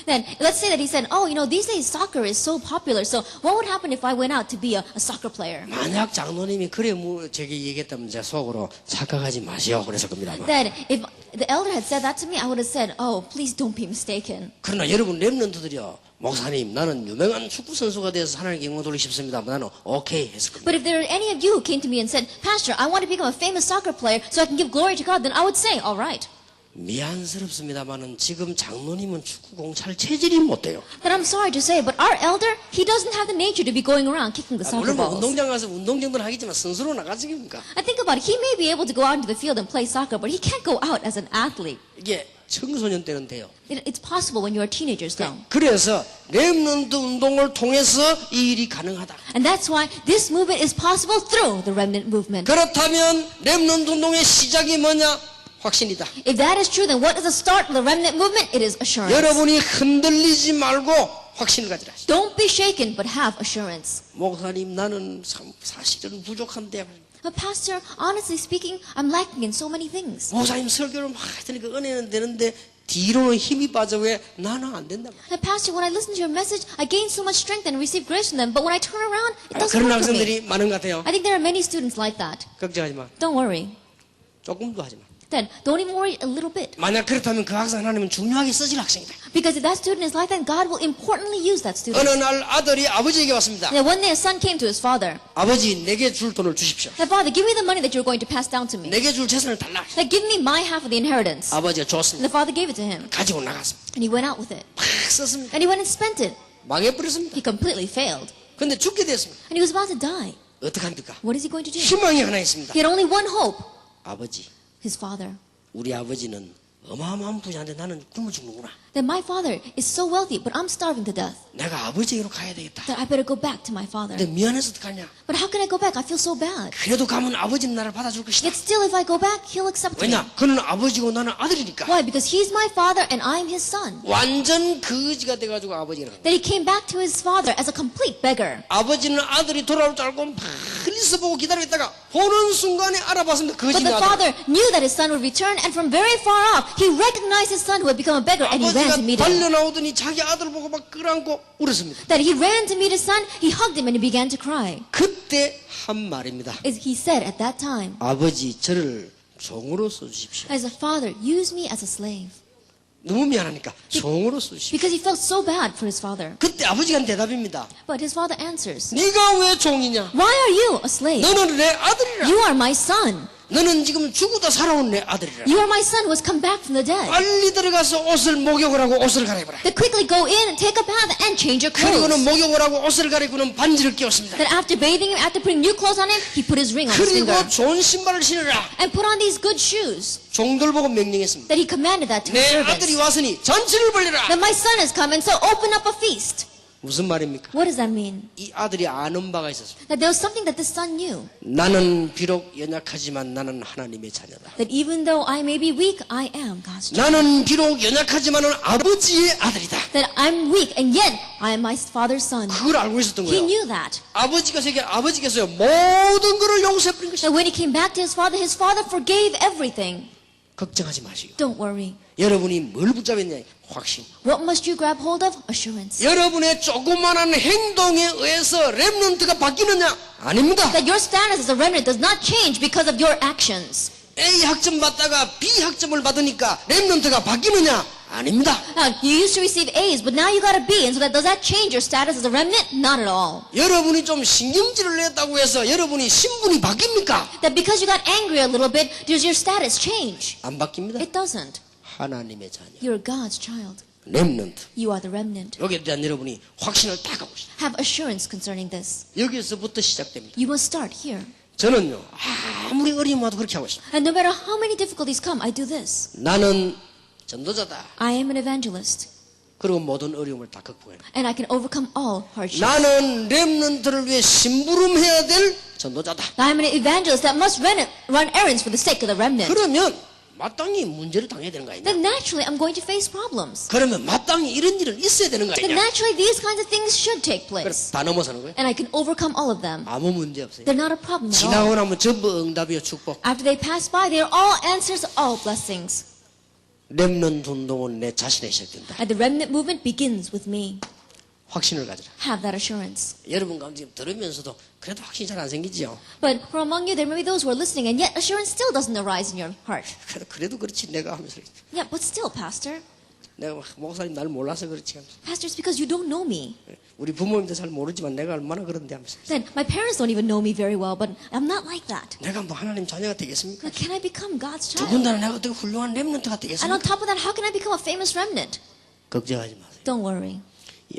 Then let's say that he said, oh, you know, these days soccer is so popular. So what would happen if I went out to be a soccer player? 만약 장로님이 그래 제게 얘기했다면 제 속으로 착각하지 마시오. 그래서 겁니다. That if the elder had said that to me, I would have said, oh, please don't be mistaken. 그러나 여러분 렘넌트들이요. 목사님 나는 유명한 축구 선수가 돼서 하나님께 영광 돌리고 싶습니다. 나는 오케이 했을 겁니다. But if there are any of you who came to me and said, Pastor, I want to become a famous soccer player so I can give glory to God, then I would say, all right. 미안스럽습니다만은 지금 장로님은 축구 공찰 체질이 못 돼요. But I'm sorry to say, but our elder, he doesn't have the nature to be going around kicking the soccer 물론 뭐 balls. 운동장 가서 운동 정도는 하겠지만 선수로 나가지깁니까? I think about it, he may be able to go out into the field and play soccer, but he can't go out as an athlete. 이게 청소년 때는 돼요. It's possible when you are teenagers, though. 그래서 렘넌트 운동을 통해서 이 일이 가능하다. And that's why this movement is possible through the remnant movement. 그렇다면 렘넌트 운동의 시작이 뭐냐? 확신이다. If that is true, then what is the start of the remnant movement? It is assurance. 여러분이 흔들리지 말고 확신을 가지라. Don't be shaken, but have assurance. 목사님 나는 사실은 부족한데. But Pastor, honestly speaking, I'm lacking in so many things. 목사님 설교를 막 하니까 은혜는 되는데 뒤로는 힘이 빠져 왜 나는 안 된다. And Pastor, when I listen to your message, I gain so much strength and receive grace from them. But when I turn around, it doesn't 그런 work for me. 학생들이 많은 것 같아요. I think there are many students like that. 걱정하지 마. Don't worry. 조금도 하지 마. Then don't even worry a little bit. 만약 그렇다면 그 학생 하나님은 중요하게 쓰실 학생이다. Because if that student is like that, God will importantly use that student. 어느 날 아들이 아버지에게 왔습니다. Now, one day a son came to his father. 아버지 내게 줄 돈을 주십시오. Hey, father, give me the money that you're going to pass down to me. 내게 줄 재산을 달라. Like, give me my half of the inheritance. 아버지가 And 줬습니다. the father gave it to him. 가지고 나갔습니다. And he went out with it. 팍 썼습니다. And he went and spent it. 망해버렸습니다. He completely failed. 근데 죽게 됐습니다. And he was about to die. 어떡합니까? What is he going to do? 희망이 하나 있습니다. He had only one hope. 아버지, His father. 우리 아버지는 어마어마한 부자인데 나는 굶어 죽는구나. that my father is so wealthy, but I'm starving to death, 내가 아버지에게로 가야 되겠다. that I better go back to my father. 근데 미안해서 어떡하냐? But how can I go back? I feel so bad. 그래도 가면 아버지는 나를 받아줄 것이다. Yet still, if I go back, he'll accept me. 왜냐? 그는 아버지고 나는 아들이니까. Why? Because he's my father and I'm his son. 완전 거지가 돼가지고 아버지는. That he came back to his father as a complete beggar. 아버지는 아들이 돌아올 줄 알고 멀리서 보고 기다리고 있다가 보는 순간에 알아봤습니다. But 거지가 the 아들. father knew that his son would return, and from very far off, he recognized his son who had become a beggar, and he ran 아버지가 to meet him. 달려나오더니 자기 아들 보고 막 끌어안고 울었습니다. That he ran to meet his son, he hugged him, and he began to cry. 그때 한 말입니다. He said at that time, 아버지 저를 종으로 써주십시오. as a father, use me as a slave. 너무 미안하니까 종으로 써주십시오. Because he felt so bad for his father. 그때 아버지가 한 대답입니다. But his father answers, 네가 왜 종이냐? why are you a slave? 너는 내 아들이라. You are my son. 너는 지금 죽고도 살아온 내 아들이라. You are my son who has come back from the dead. 빨리 들어가서 옷을 목욕을 하고 옷을 갈아입어라. That quickly go in and take a bath and change your 그리고는 clothes. 목욕을 하고 옷을 갈아입고는 반지를 끼웠습니다. That after bathing him, after putting new clothes on him, he put his ring on his 그리고 finger. 좋은 신발을 신으라. And put on these good shoes. 종들 보고 명령했습니다. That he commanded that to his 내 아들이 servants. 왔으니 잔치를 벌리라. That my son has come, and so open up a feast. 무슨 말입니까? What does that mean? 이 아들이 아는 바가 있었습니다. That there was something that this son knew. 나는 비록 연약하지만 나는 하나님의 자녀다. That even though I may be weak, I am God's child. 나는 비록 연약하지만은 아버지의 아들이다. That I'm weak, and yet I am my father's son. 그걸 알고 있었던 He 거예요. knew that. 아버지께서요 모든 것을 용서해버린 것이다. That when he came back to his father forgave everything. 걱정하지 마시고. Don't worry. 여러분이 뭘 붙잡았냐? 확신. What must you grab hold of? Assurance. 여러분의 조그만한 행동에 의해서 렘넌트가 바뀌느냐? 아닙니다. That your status as a remnant does not change because of your actions. A 학점 받다가 B 학점을 받으니까 렘넌트가 바뀌느냐? 아닙니다. Now, you used to receive A's, but now you got a B, and so does that change your status as a remnant? Not at all. 여러분이 좀 신경질을 냈다고 해서 여러분이 신분이 바뀝니까? That because you got angry a little bit, does your status change? 안 바뀝니다. It doesn't. 하나님의 자녀. You're God's child. 렘넌트. You are the remnant. 여기에 대한 여러분이 확신을 딱 갖고 있어요. Have assurance concerning this. 여기서부터 시작됩니다. You must start here. 저는요 아무리 어려움 와도 그렇게 하고 있습니다. And no matter how many difficulties come, I do this. 나는 전도자다. I am an evangelist, 그리고 모든 어려움을 다 극복해. and I can overcome all hardships. 나는 렘넌트를 위해 심부름해야 될 전도자다. I am an evangelist that must run errands for the sake of the remnant. 그러면 마땅히 문제를 당해야 되는 거 아니냐? Then naturally, I'm going to face problems. 그러면 마땅히 이런 일은 있어야 되는 거 Then 아니냐? naturally, these kinds of things should take place. 그래서 다 넘어서는 거예요. And I can overcome all of them. 아무 문제 없어요. They're not a problem at all. 지나고 나면 전부 응답이요 축복. After they pass by, they are all answers, all blessings. 렘넌트 운동은 내 자신에 시작된다. And the remnant movement begins with me. 확신을 가지라. Have that assurance. 여러분 가운데 지금 들으면서도 그래도 확신이 잘 안 생기지요. But for among you, there may be those who are listening, and yet assurance still doesn't arise in your heart. 그래도 그렇지 내가 하면서 Yeah, but still, Pastor. 내가 목사님 날 몰라서 그렇지 하면서. Pastor, it's because you don't know me. 우리 부모님도 잘 모르지만 내가 얼마나 그런데 하면서. Then my parents don't even know me very well, but I'm not like that. 내가 뭐 하나님 자녀가 되겠습니까? Now, can I become God's child? 더군다나 내가 어떻게 훌륭한 렘넌트가 And 되겠습니까? on top of that, how can I become a famous remnant? 걱정하지 마세요. Don't worry.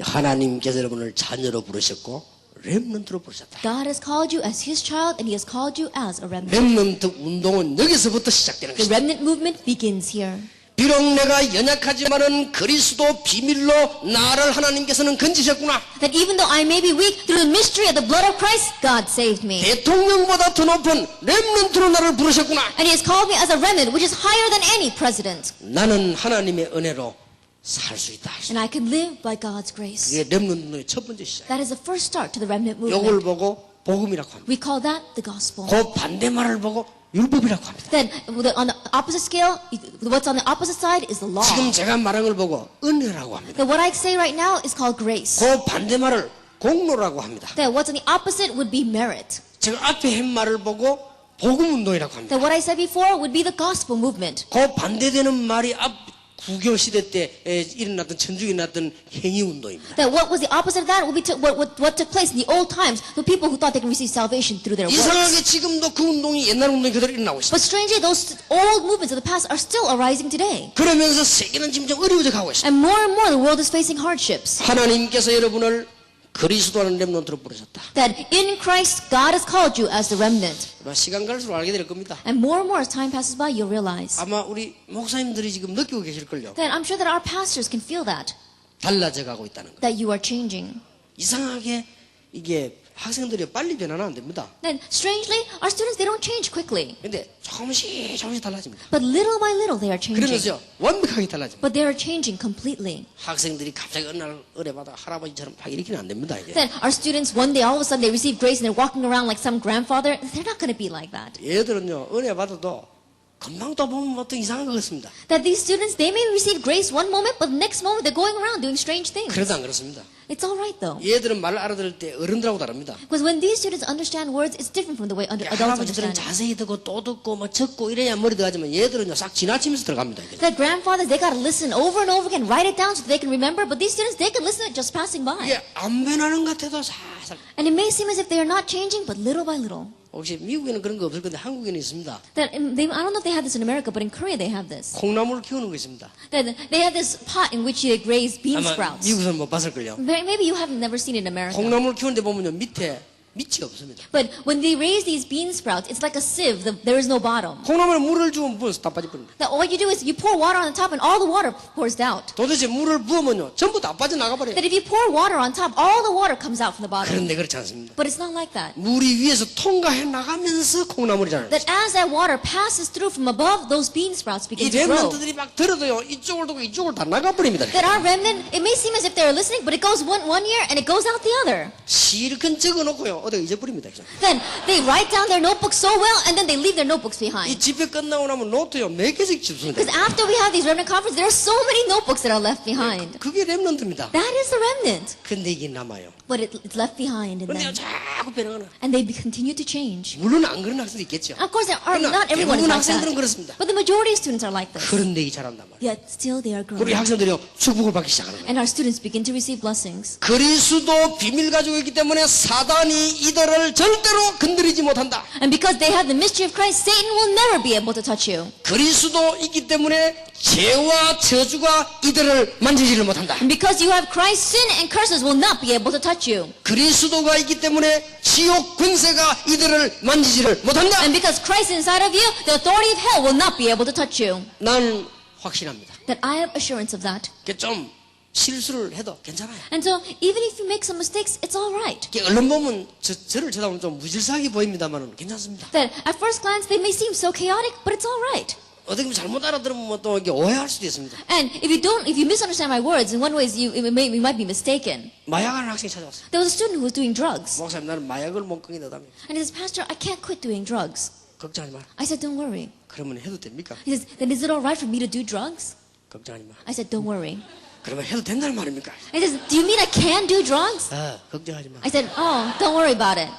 하나님께서 여러분을 자녀로 부르셨고 렘넌트로 부르셨다. God has called you as His child, and He has called you as a remnant. 렘넌트 운동은 여기서부터 시작되는 The 것이다. remnant movement begins here. 비록 내가 연약하지만은 그리스도 비밀로 나를 하나님께서는 건지셨구나. That even though I may be weak, through the mystery of the blood of Christ, God saved me. 대통령보다 더 높은 렘넌트로 나를 부르셨구나. And He has called me as a remnant, which is higher than any president. 나는 하나님의 은혜로 살 수 있다. And I can live by God's grace. 이게 렘넌트 운동의 첫 번째 시작. That is the first start to the remnant 요걸 movement. 보고 복음이라고 합니다. We call that the gospel. 그 반대말을 보고 율법이라고 합니다. Then, on the opposite scale, what's on the opposite side is the law. 지금 제가 말한 걸 보고 은혜라고 합니다. That what I say right now is called grace. 그 반대말을 공로라고 합니다. That what's on the opposite would be merit. 제가 앞에 한 말을 보고 복음 운동이라고 합니다. That what I said before would be the gospel movement. 그 반대되는 말이 앞 구교 시대 때 일어났던 천주교 일어났던 행위 운동입니다. That what was the opposite of that would be what took place in the old times, the people who thought they could receive salvation through their 이상하게 works. 지금도 그 운동이 옛날 운동이 그대로 일어나고 있습니다. But strangely, those old movements of the past are still arising today. 그러면서 세계는 지금 좀 어려워져 가고 있습니다. And more the world is facing hardships. 하나님께서 여러분을 그리스도라는 렘넌트로 부르셨다. That in Christ, God has called you as the remnant. 아마 시간 갈수록 알게 될 겁니다. And more as time passes by, you'll realize 아마 우리 목사님들이 지금 느끼고 계실걸요. that I'm sure that our pastors can feel that 달라져 가고 있다는 거. you are changing. 이상하게 이게 학생들이 빨리 변화는 안 됩니다. Then, strangely, our students, they don't change quickly. 근데 조금씩 달라집니다. But little by little, they are changing. 그러면서요, 완벽하게 달라집니다. But they are changing completely. 학생들이 갑자기 어느 날 은혜받아 할아버지처럼 막 이렇게는 안 됩니다, 이게. Then, our students, one day, all of a sudden, they receive grace and they're walking around like some grandfather. They're not going to be like that. 얘들은요, 은혜받아도 금방 또 보면 어떤 이상한 것 같습니다. That these students, they may receive grace one moment, but the next moment, they're going around doing strange things. 그래도 안 그렇습니다. It's all right, though. 얘들은 말을 알아들을 때 어른들하고 다릅니다. Because when these students understand words, it's different from the way adults 할아버지들은 understand it. 자세히 듣고 또 듣고 막 적고 이래야 머리 들어가지만 얘들은요, 싹 지나치면서 들어갑니다. 이게. That grandfathers, they got to listen over and over again, write it down so they can remember. But these students, they can listen to it just passing by. 이게 안 변하는 것 같아도 살살. And it may seem as if they are not changing, but little by little. 혹시 미국에는 그런 거 없을 건데 한국에는 있습니다. That I don't know if they have this in America, but in Korea they have this. 콩나물을 키우는 거 있습니다. That they have this pot in which they raise bean 아마 sprouts. 미국에서는 못 봤을걸요. Maybe you haven't never seen it in America. 콩나물 키우는데 보면요, 밑에 밑이 없습니다. But when they raise these bean sprouts, it's like a sieve. There is no bottom. 콩나물에 물을 주면 부어서 다 빠져버립니다. That what you do is you pour water on the top, and all the water pours out. 도대체 물을 부으면요, 전부 다 빠져나가 버려요. That if you pour water on top, all the water comes out from the bottom. 그런데 그렇지 않습니다. But it's not like that. 물이 위에서 통과해 나가면서 콩나물이 자라요. That as that water passes through from above, those bean sprouts 이 begin to grow. 렘넌트들이 막 들어도요, 이쪽을 두고 이쪽을 다 나가버립니다. That our remnant, it may seem as if they're listening, but it goes one ear and it goes out the other. 실컷 적어놓고요, 어디 잊어버립니다. Then they write down their notebooks so well, and then they leave their notebooks 이 behind. 집회 끝나고 나면 노트요, 몇 개씩 집습니다. Because after we have these remnant conferences, there are so many notebooks that are left behind. 그게 렘넌트입니다. That is the remnant. 근데 이게 남아요. But it's left behind in 그런데요, them. 자꾸 변하거나. And they continue to change. 물론 안 그런 학생도 있겠죠. Of course, 그러나 not everyone is 대부분 like 학생들은 that. 그렇습니다. But the majority of students are like this. 그런데 이 잘한단 말이에요. Yet still they are 우리 growing. 학생들이요, 축복을 받기 시작하는 거예요. And our students begin to receive blessings. 그리스도 비밀 가지고 있기 때문에 사단이 이들을 절대로 건드리지 못한다. And because they have the mystery of Christ, Satan will never be able to touch you. 그리스도 있기 때문에 죄와 저주가 이들을 만지지를 못한다. And because you have Christ, sin and curses will not be able to touch you. 그리스도가 있기 때문에 지옥 권세가 이들을 만지지를 못한다. And because Christ is inside of you, the authority of hell will not be able to touch you. 난 확신합니다. That I have assurance of that. 이게 좀 실수를 해도 괜찮아요. And so, even if you make some mistakes, it's all right. 이게 얼른 보면 저를 쳐다보면 좀 무질서하게 보입니다만 괜찮습니다. That at first glance, they may seem so chaotic, but it's all right. 어떻게 보면 잘못 알아들으면 또 이게 오해할 수도 있습니다. And if you misunderstand my words, in one way, you might be mistaken. 마약하는 학생이 찾아왔어요. There was a student who was doing drugs. 목사님, 나는 마약을 못 끊겠다며. And he says, Pastor, I can't quit doing drugs. 걱정하지 마라. I said, don't worry. 그러면 해도 됩니까? He says, then is it all right for me to do drugs? 걱정하지 마. I said, don't worry. 그러면 해도 된다는 말입니까? He says, do you mean I can do drugs? 걱정하지 마. I said, oh, don't worry about it.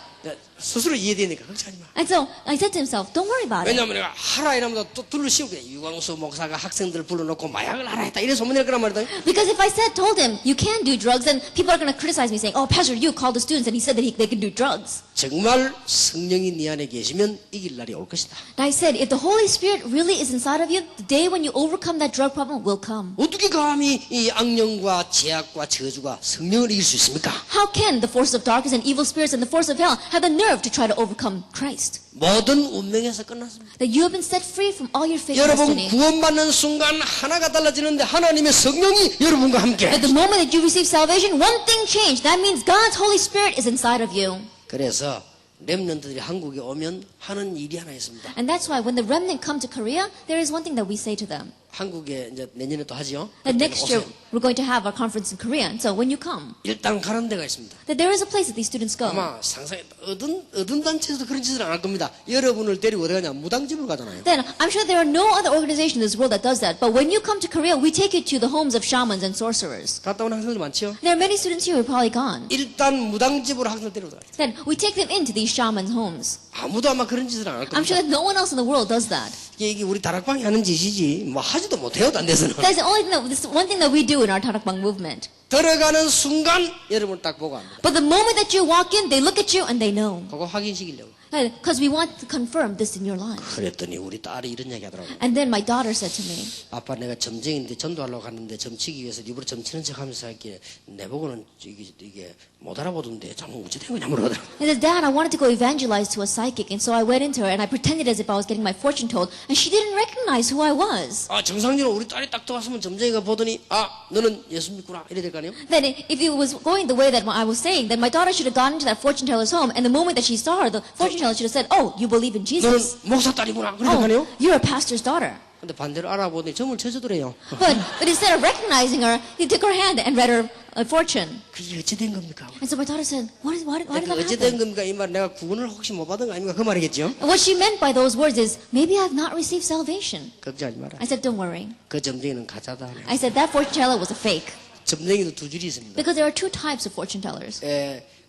스스로 이해되니까 걱정하지 마. And so I said to himself, don't worry about it. 왜냐하면 내가 하라 이러면 또 둘러 씌우고 유광수 목사가 학생들을 불러놓고 마약을 하라 했다 이래 소문낼 거란 말이다. Because if I told him, you can do drugs, then people are going to criticize me saying, oh, Pastor, you called the students and he said that they can do drugs. 정말 성령이 네 안에 계시면 이길 날이 올 것이다. And I said, if the Holy Spirit really is inside of you, the day when you overcome that drug problem will come. 어떻게 감히 이 악령과 제약과 저주가 성령을 이길 수 있습니까? How can the force of darkness and evil spirits and the force of hell have the nerve to try to overcome Christ? 모든 운명에서 끝났습니다. That you have been set free from all your fate 여러분 destiny. 구원받는 순간 하나가 달라지는데 하나님의 성령이 여러분과 함께. At the moment that you receive salvation, one thing changed. That means God's Holy Spirit is inside of you. 그래서 렘넌트들이 한국에 오면 하는 일이 하나 있습니다. And that's why when the remnant come to Korea, there is one thing that we say to them. 한국에 이제 내년에 또 하지요. That 그때는 next year 오세요. we're going to have our conference in Korea. And so when you come, 일단 가는 데가 있습니다. that there is a place that these students go. 아마 상상해 어떤 단체에서도 그런 짓을 안 할 겁니다. 여러분을 데리고 어디 가냐 무당집을 가잖아요. Then I'm sure there are no other organization in this world that does that. But when you come to Korea, we take you to the homes of shamans and sorcerers. 갔다 온 학생들 많지요. There are many students here who are probably gone. 일단 무당집으로 학생들 데리고 가요. Then we take them into these shamans' homes. 아무도 아마 그런 짓을 안 할 I'm sure 겁니다. that no one else in the world does that. 이게 우리 다락방이 하는 짓이지 뭐 하지도 못해요 딴 데서는. That's the only thing this one thing that we do in our Tarakbang movement. 들어가는 순간 여러분을 딱 보고 합니다. But the moment that you walk in, they look at you and they know. 그거 확인시키려고. Because we want to confirm this in your life. 그랬더니 우리 딸이 이런 얘기 하더라고요. And then my daughter said to me, 아빠 내가 점쟁인데 전도하려고 갔는데 점치기 위해서 일부러 점치는 척 하면서 할게 내보고는 이게 못 알아보던데 참 어찌 된 거냐 물어보더라고요. he said, Dad, I wanted to go evangelize to a psychic. And so I went into her and I pretended as if I was getting my fortune told. And she didn't recognize who I was. 아 정상적으로 우리 딸이 딱 들어왔으면 점쟁이가 보더니 아 너는 예수 믿구나 이래 될 거 아니에요? Then if it was going the way that I was saying, then my daughter should have gone into that fortune teller's home. And the moment that she saw her, the fortune teller should have said, oh, you believe in 너는 Jesus. 목사 딸이구나 그래 될 거 아니에요? Oh, you're a pastor's daughter. 근데 반대로 알아보더니 점을 쳐주더래요. But instead of recognizing her, he took her hand and read her fortune. 그게 어찌 된 겁니까? And so my daughter said, why did 그 that 어찌 된 happen? 겁니까? 이 말 내가 구원을 혹시 못 받은 거 아닙니까? 그 말이겠죠? And what she meant by those words is, maybe I've not received salvation. 걱정하지 마라. I said, don't worry. 그 점쟁이는 가짜다. I said, that fortune teller was a fake. 점쟁이도 두 줄이 있습니다. Because there are two types of fortune tellers.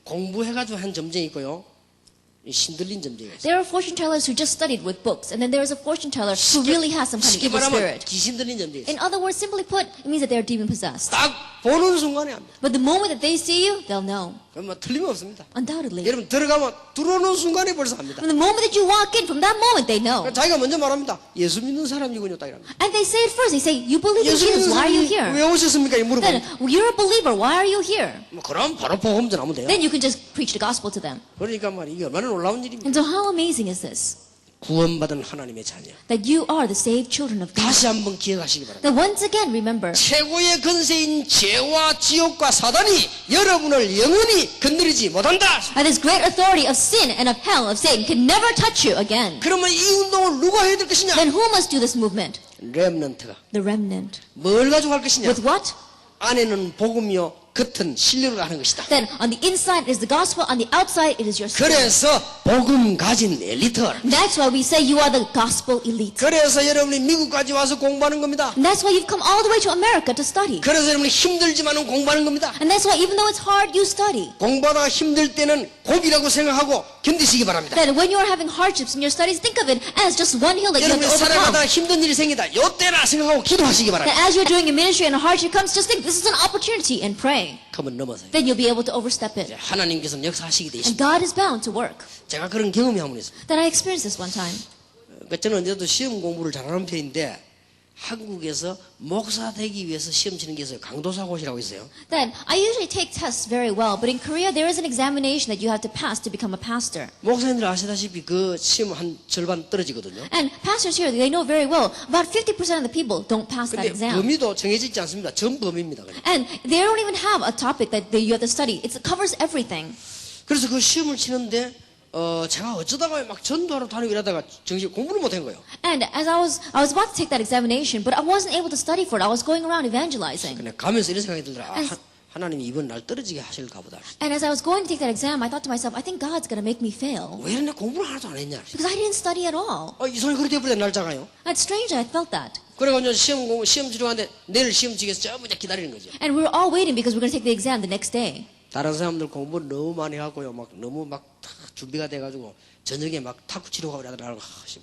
공부해가지고 한 점쟁이 있고요. 신들린 점쟁이가 있어요. There are fortune tellers who just studied with books. And then there is a fortune teller who really has some kind of 쉽게 evil 말하면 spirit. 귀신 들린 점쟁이 있어요. In other words, simply put, it means that they are demon possessed. 딱 보는 순간에 압니다. But the moment that they see you, they'll know. 그럼 뭐 틀림없습니다. Undoubtedly. 여러분 들어오는 순간에 벌써 압니다. From the moment that you walk in, from that moment they know. 자기가 먼저 말합니다. 예수 믿는 사람이군요. 딱 이랍니다. And they say it first. They say, you believe in 예수 믿는 Jesus. Why are you 사람이 왜 here? 오셨습니까? 이 Then, 물어봅니다. you're a believer. Why are you here? 뭐 그럼 바로 복음 전하면 돼요. Then you can just preach the gospel to them. 그러니까 말이야 이게 얼마나 놀라운 일입니까? And so how amazing is this? 구원받은 하나님의 자녀. That you are the saved children of God. 다시 한번 기억하시기 바랍니다. That once again, remember, 최고의 근세인 죄와 지옥과 사단이 여러분을 영원히 건드리지 못한다. that this great authority of sin and of hell, of Satan, can never touch you again. 그러면 이 운동을 누가 해야 될 것이냐? Then who must do this movement? 렘넌트가 The remnant. 뭘 가지고 할 것이냐? With what? 안에는 복음이요 겉은 신뢰로 하는 것이다. Then on the inside is the gospel, on the outside it is your spirit. 그래서 복음 가진 엘리트. That's why we say you are the gospel elite. 그래서 여러분이 미국까지 와서 공부하는 겁니다. And that's why you've come all the way to America to study. 그래서 여러분이 힘들지만은 공부하는 겁니다. And that's why even though it's hard, you study. 공부하다가 힘들 때는 고비라고 생각하고 견디시기 바랍니다. That when you're having hardships in your studies, think of it as just one hill that you have 여러분이 to overcome. 살아가다가 힘든 일이 생기다. 요때라 생각하고 기도하시기 That 바랍니다. as you're doing a ministry and a hardship comes, just think this is an opportunity and pray. 그러면 넘어서요. Then you'll be able to overstep it. 하나님께서는 역사하시게 돼 And 있습니다. God is bound to work. 제가 그런 경험이 한 번 있습니다. That I experienced this one time. 저는 언제도 시험 공부를 잘하는 편인데 한국에서 목사 되기 위해서 시험 치는 게 있어요. 강도사고시라고 있어요. That I usually take tests very well, but in Korea there is an examination that you have to pass to become a pastor. 목사님들 아시다시피 그 시험 한 절반 떨어지거든요. And pastors here, they know very well, about 50% of the people don't pass that 근데 exam. 범위도 정해져 있지 않습니다. 전 범위입니다. 그냥. And they don't even have a topic that you have to study. It covers everything. 그래서 그 시험을 치는데 제가 어쩌다가 막 전도하러 다니고 이러다가 정신 공부를 못한 거예요. And as I was about to take that examination, but I wasn't able to study for it. I was going around evangelizing. 그냥 가면서 이런 생각이 들더라. 하나님이 이번 날 떨어지게 하실까 보다. And as I was going to take that exam, I thought to myself, I think God's going to make me fail. 왜 이래 공부를 하나도 안 했냐. Because I didn't study at all. 이상하게 그렇게 해버린 날짜가요. That's strange, I felt that. 그래가지고 시험 치러 가는데 내일 시험 치겠어 전부 다 기다리는 거죠. And we were all waiting because we were going to take the exam the next day. 다른 사람들 공부를 너무 많이 하고요. 막 너무 막 준비가 돼가지고 저녁에 막 탁구 치러 가고 이러더라고.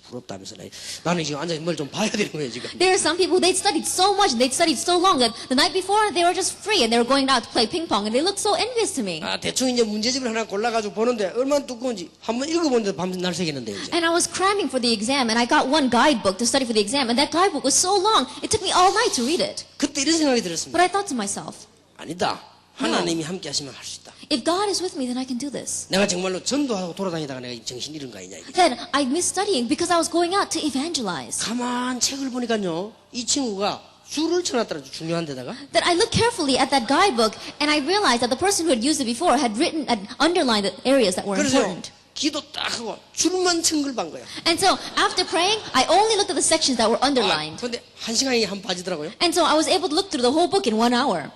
부럽다면서 나는 지금 앉아서 뭘 좀 봐야 되는 거예요 지금. There are some people, they'd studied so much, they'd studied so long that the night before they were just free and they were going out to play ping pong and they looked so envious to me. 대충 이제 문제집을 하나 골라가지고 보는데 얼마나 두꺼운지 한번 읽어보는데 밤날 새겠는데요. 이제. And I was cramming for the exam and I got one guidebook to study for the exam and that guidebook was so long, it took me all night to read it. 그때 이런 생각이 들었습니다. But I thought to myself, 아니다. 하나님이 함께 하시면 할 수 있다. if God is with me, then I can do this. 내가 정말로 전도하고 돌아다니다가 내가 정신 잃은 거 아니냐 이게. Then I missed studying because I was going out to evangelize. 가만 책을 보니까요. 이 친구가 줄을 쳐놨더라 중요한 데다가. That I looked carefully at that guidebook and I realized that the person who had used it before had written and underlined the areas that were 그래서 important. 기도 딱 하고 줄만 층글반 거야. And so after praying, I only looked at the sections that were underlined. 근데 한 시간이 한 빠지더라고요. And so I was able to look through the whole book in 1 hour.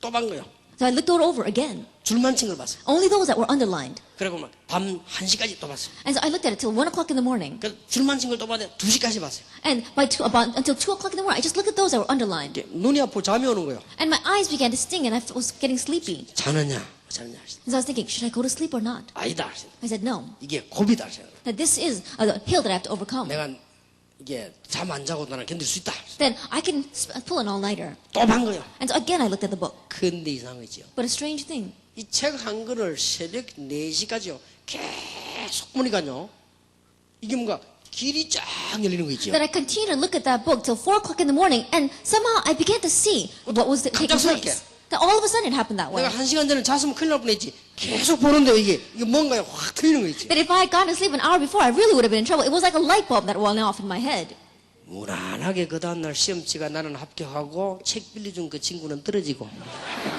또 반 거야. So I looked it over again. 줄만 층글 봤어요. Only those that were underlined. 그리고 막 밤 1시까지 또 봤어요. And so I looked at it till 1 o'clock in the morning. 그 줄만 층글 또 봤는데 2시까지 봤어요. And until 2 o'clock in the morning, I just looked at those that were underlined. 이게 눈이 아프고 잠이 오는 거예요. And my eyes began to sting and I was getting sleepy. 자느냐 못 자느냐. And so I was thinking, should I go to sleep or not? 아니다. I said, no. 이게 고비다. That this is a hill that I have to overcome. 내가 이게 잠 안 자고 나는 견딜 수 있다. Then I can pull an all-nighter. 또 반 거예요. And so again, I looked at the book. 근데 이상한 거지요. But a strange thing. 이 책 한 권을 새벽 4시까지요. 계속 보니까요. 이게 뭔가 길이 쫙 열리는 거 있죠. That I continued to look at that book till 4 o'clock in the morning, and somehow I began to see what was taking 갑작스럽게. place. That all of a sudden it happened that way. 내가 1시간 전에 잤으면 큰일 날 뻔했지. 계속 보는데 이게 뭔가 확 틀리는 거 있지. That if I had gone to sleep an hour before, I really would have been in trouble. It was like a light bulb that went off in my head. 무난하게 그 다음날 시험치가 나는 합격하고 책 빌려준 그 친구는 떨어지고.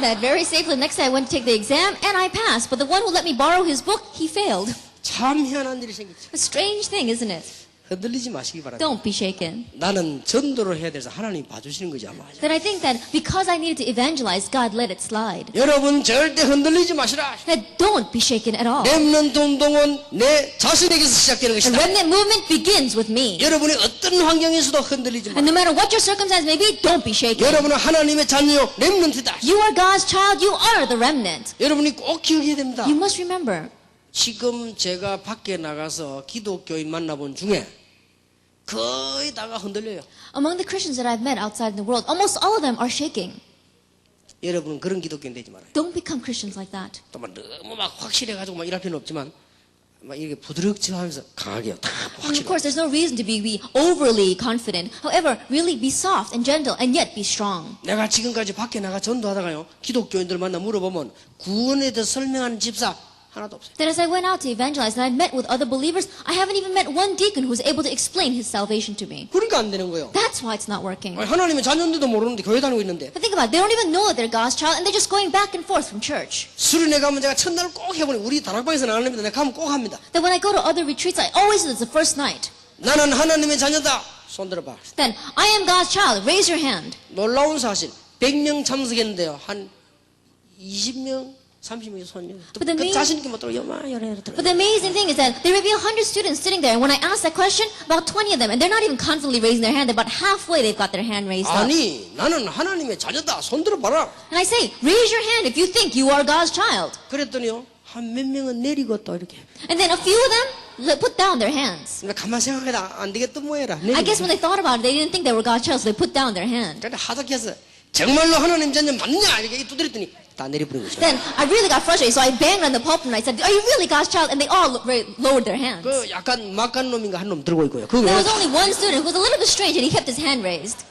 That very safely, next day I went to take the exam, and I passed. But the one who let me borrow his book, he failed. 참 희한한 일이 생겼지. A strange thing, isn't it? 흔들리지 마시기 바랍니다. Don't be shaken. 나는 전도를 해야 돼서 하나님이 봐주시는 거지 아마. That I think that because I needed to evangelize, God let it slide. 여러분 절대 흔들리지 마시라. That don't be shaken at all. 렘넌트 운동은 내 자신에게서 시작되는 The 것이다. remnant movement begins with me. 여러분이 어떤 환경에서도 흔들리지 마. And no matter what your circumstance may be, don't be shaken. 여러분은 하나님의 자녀요 렘넌트다. You are God's child. You are the remnant. 여러분이 꼭 기억해야 됩니다. You must remember. 지금 제가 밖에 나가서 기독교인 만나본 중에 거의 다가 흔들려요. Among the Christians that I've met outside in the world, almost all of them are shaking. 여러분은 그런 기독교인 되지 말아요. Don't become Christians like that. 또 막 너무 막 확실해가지고 막 이럴 필요는 없지만 막 이렇게 부드럽지하면서 강하게 다 And of 확실해. course, there's no reason to be overly confident. However, really be soft and gentle and yet be strong. 내가 지금까지 밖에 나가 전도하다가요 기독교인들 만나 물어보면 구원에 대해 설명하는 집사 하나도 없어요. Then as I went out to evangelize and I met with other believers, I haven't even met one deacon who was able to explain his salvation to me. 그러니까 안 되는 거예요. That's why it's not working. 아니, 하나님의 자녀인데도 모르는데 교회 다니고 있는데 But think about it. They don't even know that they're God's child and they're just going back and forth from church. 수련회 가면 제가 첫날 꼭 해보니 우리 다락방에서는 안 합니다. 내가 가면 꼭 합니다. Then when I go to other retreats, I always do this the first night. 나는 하나님의 자녀다. 손 들어봐. Then, I am God's child. Raise your hand. 놀라운 사실 100명 참석했는데요. 한 20명 30명이 손이요. But the main- 자신 있게 못 들어. 요만요래 But the amazing thing is that there may be 100 students sitting there, and when I ask that question, about 20 of them, and they're not even confidently raising their hand, about halfway they've got their hand raised up. 아니 나는 하나님의 자녀다. 손 들어봐라. And I say, raise your hand if you think you are God's child. 그랬더니요. 한 몇 명은 내리고 또 이렇게. And then a few of them put down their hands. 나 가만 생각해라. 안 되겠다 뭐해라. I guess when they thought about it, they didn't think they were God's child, so they put down their hand. 그런데 하덕해서 정말로 하나님 자녀 맞냐 이렇게 두드렸더니 다 내려버린 거죠. Then I really got frustrated, so I banged on the pulpit and I said, are you really God's child? And they all lowered their hands. 그 약간 막간 놈인가 한 놈 들고 있고요. 그 There 외에 was only one student who was a little bit strange, and he kept his hand raised.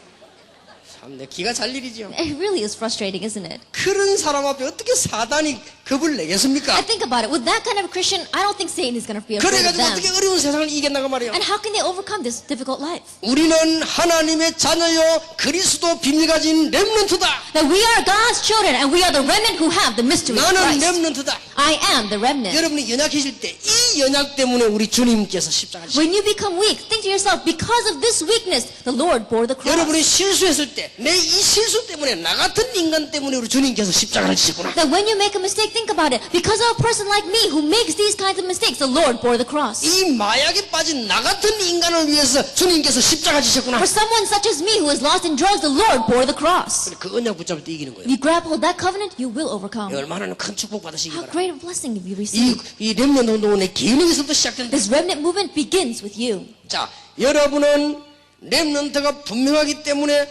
참 내 기가 잘 일이죠. It really is frustrating, isn't it? 그런 사람 앞에 어떻게 사단이 겁을 내겠습니까? I think about it. With that kind of a Christian, I don't think Satan is going to be afraid of 그래가지고 them. 어떻게 어려운 세상을 이겨나가 말이에요. And how can they overcome this difficult life? 우리는 하나님의 자녀요 그리스도 비밀 가진 렘넌트다. That we are God's children, and we are the remnant who have the mystery of 나는 Christ. 렘넌트다. I am the remnant. 여러분이 연약해질 때 이 연약 때문에 우리 주님께서 십자가를 When you become weak, think to yourself, because of this weakness, the Lord bore the cross. 여러분이 실수했을 때 내 이 실수 때문에 나 같은 인간 때문에 우리 주님께서 십자가를 지셨구나. That when you make a mistake, think about it. Because of a person like me who makes these kinds of mistakes, the Lord bore the cross. 이 마약에 빠진 나 같은 인간을 위해서 주님께서 십자가 지셨구나. For someone such as me who is lost in drugs, the Lord bore the cross. 그 언약 붙잡을 때 이기는 거예요. If you grab hold of that covenant, you will overcome. 얼마나 큰 축복 받으시기 How 바랍니다. great a blessing have you received. 이 렘넌트 운동은 내 개인에서부터 시작된다. This remnant movement begins with you. 자, 여러분은 렘넌트가 분명하기 때문에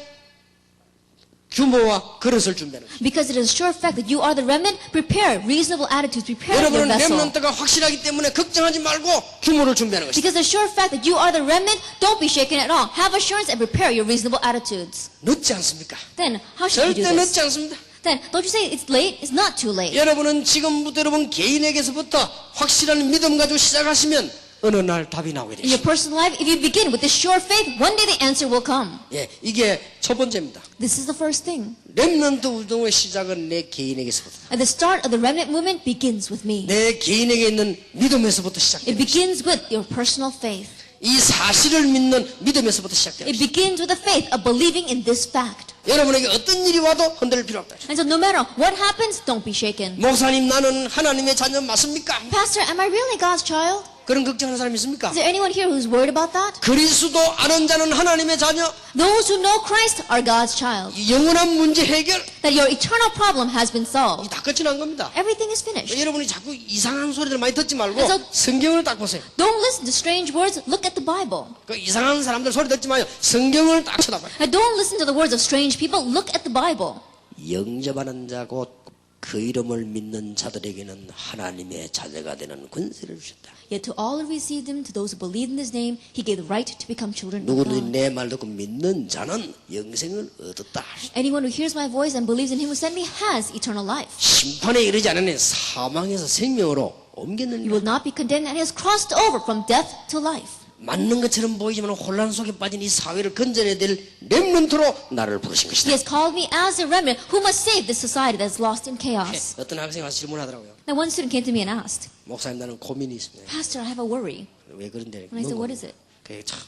규모와 그릇을 준비하는 거예요. Because it is a sure fact that you are the remnant, prepare reasonable attitudes, prepare your 여러분은 vessel. 렘넌트가 확실하기 때문에 걱정하지 말고 규모를 준비하는 것이다. Because the sure fact that you are the remnant, don't be shaken at all. Have assurance and prepare your reasonable attitudes. 늦지 않습니까? Then, how should you do 절대 this? 늦지 않습니다. Then, don't you say it's late? It's not too late. 여러분은 지금부터 여러분 개인에게서부터 확실한 믿음 가지고 시작하시면 어느 날 답이 나오게 In your 되죠. personal life, if you begin with this sure faith, one day the answer will come. 예, 이게 첫 번째입니다. This is the first thing. 렘넌트 운동의 시작은 내 개인에게서부터. At the start of the remnant movement begins with me. 내 개인에게 있는 믿음에서부터 It 시작됩니다. begins with your personal faith. 이 사실을 믿는 믿음에서부터 시작됩니다. It begins with the faith of believing in this fact. 여러분에게 어떤 일이 와도 흔들릴 필요 없다. And so no matter what happens, don't be shaken. 목사님 나는 하나님의 자녀 맞습니까? Pastor, am I really God's child? 그런 걱정하는 사람이 있습니까? Is there anyone here who's worried about that? 그리스도 아는 자는 하나님의 자녀. Those who know Christ are God's child. 영원한 문제 해결. That your eternal problem has been solved. 다 끝이 난 겁니다. Everything is finished. 여러분이 자꾸 이상한 소리들 많이 듣지 말고 그래서- 성경을 딱 보세요. Don't listen to strange words. Look at the Bible. 그 이상한 사람들 소리 듣지 마요. 성경을 딱 쳐다봐요. Now don't listen to the words of strange people. Look at the Bible. 영접하는 자 곧 그 이름을 믿는 자들에게는 하나님의 자녀가 되는 권세를 주셨다. Yet to all who received him, to those who believed in his name, he gave the right to become children of 누구든지 God. 내 말 듣고 믿는 자는 영생을 얻었다. Anyone who hears my voice and believes in him who sent me has eternal life. 심판에 이르지 않으니 사망에서 생명으로 옮겼느니라. You will not be condemned and has crossed over from death to life. 맞는 것처럼 보이지만 혼란 속에 빠진 이 사회를 건져내야 될 렘넌트로 나를 부르신 He 것이다. has called me as a remnant who must save this society that's lost in chaos. 어떤 학생이 와서 질문하더라고요. Now one student came to me and asked, 목사님 나는 고민이 있습니다. Pastor, I have a worry. 왜 그런데? And I said, what is it? 참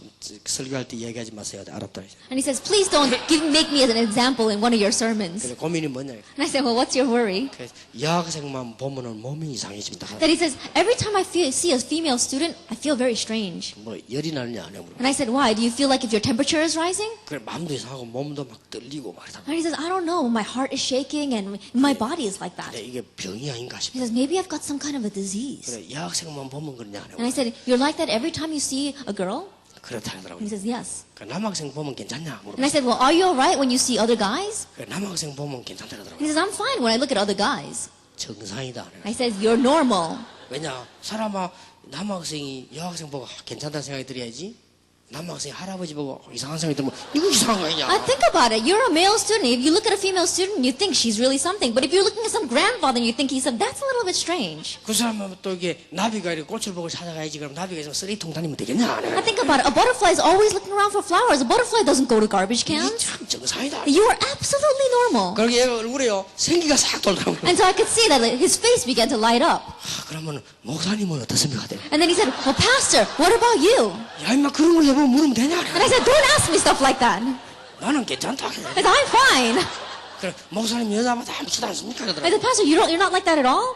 설교할 때 얘기하지 마세요. 알았다. And he says, please don't make me as an example in one of your sermons. 그래, 고민이 뭐냐? And I said, well, what's your worry? 여학생만 보면은 몸이 이상해집니다. That he says, every time I see a female student, I feel very strange. 뭐 열이 나느냐 안 해요. And I said, why? Do you feel like if your temperature is rising? 그래 마음도 이상하고 몸도 막 떨리고 말이다. And he says, I don't know. My heart is shaking and my body is like that. 그래 이게 병이 아닌가 싶어. He says, maybe I've got some kind of a disease. 그래 여학생만 보면 그러냐 안 And I 해요. said, you're like that every time you see a girl? 그렇다 And 하더라고요. he says, yes. 그 남학생 보면 괜찮냐 And I 물어봤어요. said, well, are you alright when you see other guys? 그래 남학생 보면 괜찮다 And 하더라고요. he says, I'm fine when I look at other guys. 정상이다. 안 해요. I said, you're normal. 왜냐 사람아 남학생이 여학생 보고 괜찮다는 생각이 들어야지. 남학생이 할아버지 보고 이상한 생각이 들면 이거 이상한 거 아니냐. Think about it. You're a male student. If you look at a female student, you think she's really something. But if you're looking at some grandfather and you think he's some, that's a little bit strange. 그 사람은 또 이게 나비가 이렇게 꽃을 보고 찾아가야지. 그럼 나비가 있으면 쓰레기통 다니면 되겠냐 안 해요. Think about it. A butterfly is always looking around for flowers. A butterfly doesn't go to garbage 이게 cans. 참 정상이다. You are absolutely normal. 그러게 얘가 얼굴에요 생기가 싹 돌더라고요. And so I could see that his face began to light up. 그러면 목사님은 어떻습니까? And then he said, well, Pastor, what about you? 야 임마 그런 걸 여보 물으면 되냐? And I said, don't ask me stuff like that. 나는 괜찮다. I said, I'm fine. 그래 목사님 여자마다 아무지도 않습니까? I 그러더라고. said, Pastor, you're not like that at all?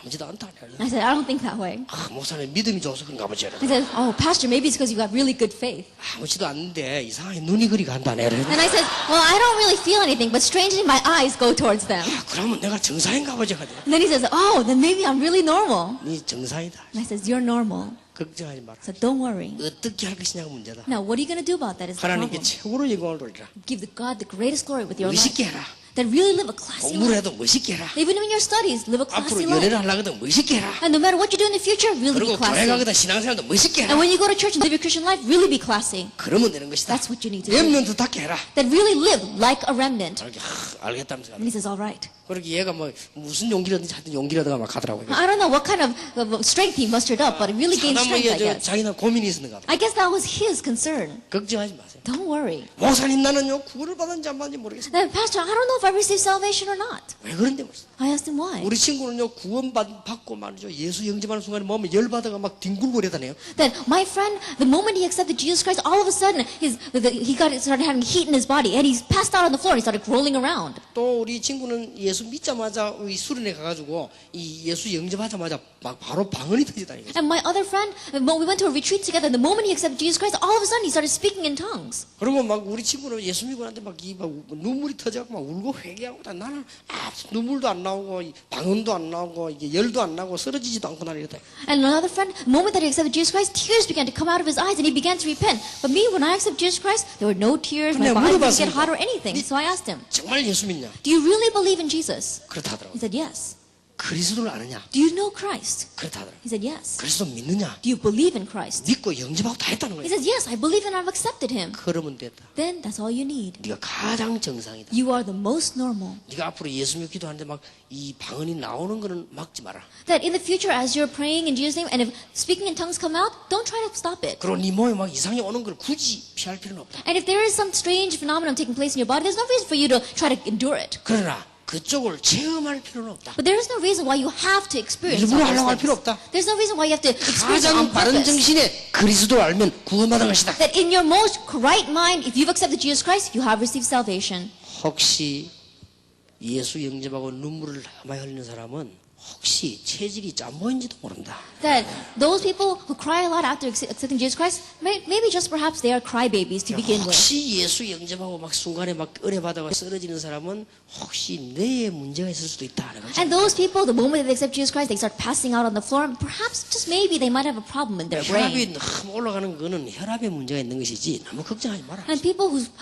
아무지도 않다. I said, I don't think that way. 목사님 믿음이 좋아서 그런가 보지. I said, oh, Pastor, maybe it's because you got really good faith. 아무지도 않는데 이상하게 눈이 그리 간다네. And I said, well, I don't really feel anything, but strangely my eyes go towards them. 그러면 내가 정상인가 보지. And then he says, oh, then maybe I'm really normal. 네 정상이다. And I says, you're normal. 걱정하지 마라. So don't worry. 어떻게 할 것이냐가 문제다. Now, what are you going to do about that is the 하나님께 problem. 최고로 영광을 돌리라. Give God the greatest glory with your life. 멋있게 해라. That really live a classy 공부를 life. 해도 멋있게 해라. Even in your studies, live a classy 앞으로 연애를 life. 하려거든 멋있게 해라. And no matter what you do in the future, really be 그리고 교회 classy. 가거든 신앙생활도 멋있게 And 해라. when you go to church and live your Christian life, really be classy. 그러면 되는 것이다. That's what you need to do. 렘넌트답게 해라. That really live like a remnant. 이렇게 알겠다면서. And he says, all right. 그렇게 얘가 뭐 무슨 용기라든지 하여튼 용기를 얻어가 막 가더라고요. I don't know what kind of strength he mustered up, but it really gained 사람 strength, I 이게 guess. 자기는 고민이 있었는가 봐. I guess that was his concern. 걱정하지 마세요. Don't worry. 목사님 나는요 구원을 받았는지 안 받았는지 모르겠어요. Then, Pastor, I don't know if I received salvation or not. 왜 그런데 말이야. I asked him why. 우리 친구는요 구원 받고 말이죠 예수 영접하는 순간에 몸에 열 받아가 막 뒹굴거리다네요. Then my friend, the moment he accepted Jesus Christ, all of a sudden started having heat in his body, and he passed out on the floor. And he started rolling around. 또 우리 친구는 예수 믿자마자 우리 수련회 가가지고 이 예수 영접하자마자 막 바로 방언이 터지다니까. And my other friend, when we went to a retreat together, the moment he accepted Jesus Christ, all of a sudden he started speaking in tongues. 그리고 막 우리 친구는 예수 믿고 나한테 막 눈물이 터져갖고 막 울고 회개하고 나는 눈물도 안 나오고 방언도 안 나오고 이게 열도 안 나고 쓰러지지도 않고 나는 이랬다. And another friend, the moment that he accepted Jesus Christ, tears began to come out of his eyes, and he began to repent. But me, when I accepted Jesus Christ, there were no tears, my body didn't get hot or anything. So I asked him, 정말 예수 믿냐? do you really believe in Jesus? 그렇다 하더라고. He said, yes. 그리스도를 아느냐? Do you know Christ? 그렇다 하더라고. He said, yes. 그리스도 믿느냐? Do you believe in Christ? 믿고 영접하고 다 했다는 He 거야. says, yes, I believe and I've accepted him. 그러면 됐다. Then that's all you need. 네가 가장 정상이다. You are the most normal. 네가 앞으로 예수 믿기도 하는데 막 이 방언이 나오는 거는 막지 마라. That in the future, as you're praying in Jesus' name, and if speaking in tongues come out, don't try to stop it. 그리고 네 몸에 막 이상이 오는 걸 굳이 피할 필요는 없다. And if there is some strange phenomenon taking place in your body, there's no reason for you to try to endure it. 그러나 그쪽을 체험할 필요는 없다. But there is no reason why you have to experience 일부러 all 하려고 할 those 필요 things. 없다. There's no reason why you have to experience it 가장 on 바른 purpose. 정신에 그리스도를 알면 구원받은 것이다. That in your most right mind, if you've accepted Jesus Christ, you have received salvation. 혹시 예수 영접하고 눈물을 많이 흘리는 사람은 혹시 체질이 짬보인지도 모른다. That those people who cry a lot after accepting Jesus Christ, maybe just perhaps they are crybabies to begin with. 혹시 예수 영접하고 막 순간에 막 은혜받아가 쓰러지는 사람은 혹시 뇌에 문제가 있을 수도 있다. And those people, the moment they accept Jesus Christ, they start passing out on the floor. Perhaps, just maybe, they might have a problem in their brain. 혈압이 너무 올라가는 거는 혈압에 문제가 있는 것이지 너무 걱정하지 마라. And people whose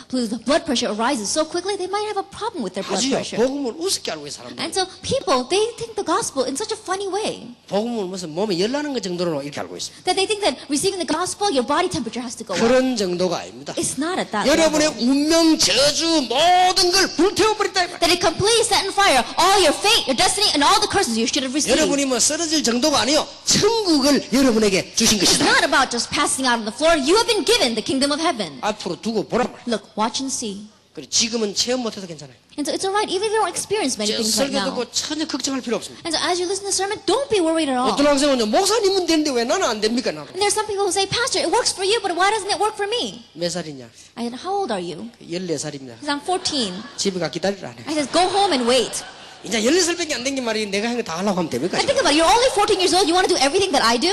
blood pressure arises so quickly, they might have a problem with their blood 아주요. pressure. 복음을 우습게 알고 있는 사람들. And so people, they think the gospel in such a funny way. 복음을 무슨 몸에 열 나는 것 정도로 이렇게 알고 있습니다. That they think that receiving the gospel, your body temperature has to go up. 그런 정도가 아닙니다. It's not at that 여러분의 level. 운명, 저주, 모든 걸 불태워버렸다. 이 말이에요. That it completely set on fire all your fate, your destiny, and all the curses you should have received. 여러분이 뭐 쓰러질 정도가 아니요. 천국을 여러분에게 주신 It's 것이다. not about just passing out on the floor. You have been given the kingdom of heaven. 앞으로 두고 보라 말이에요. Look, watch and see. 그리고 지금은 체험 못해도 괜찮아요. And so it's alright, even if you don't experience many things right 설교 now. 듣고 전혀 걱정할 필요 없습니다. And so as you listen to the sermon, don't be worried at all. 어떤 학생은 목사님은 되는데 왜 나는 안 됩니까? 나는. And there are some people who say, Pastor, it works for you, but why doesn't it work for me? 몇 살이냐? I said, how old are you? 14살입니다. He said, I'm 14. 집에 가 기다리라. I said, go home and wait. 이제 14살밖에 안 된 게 말이 내가 한 거 다 하려고 하면 됩니까? And think about it, you're only 14 years old, you want to do everything that I do?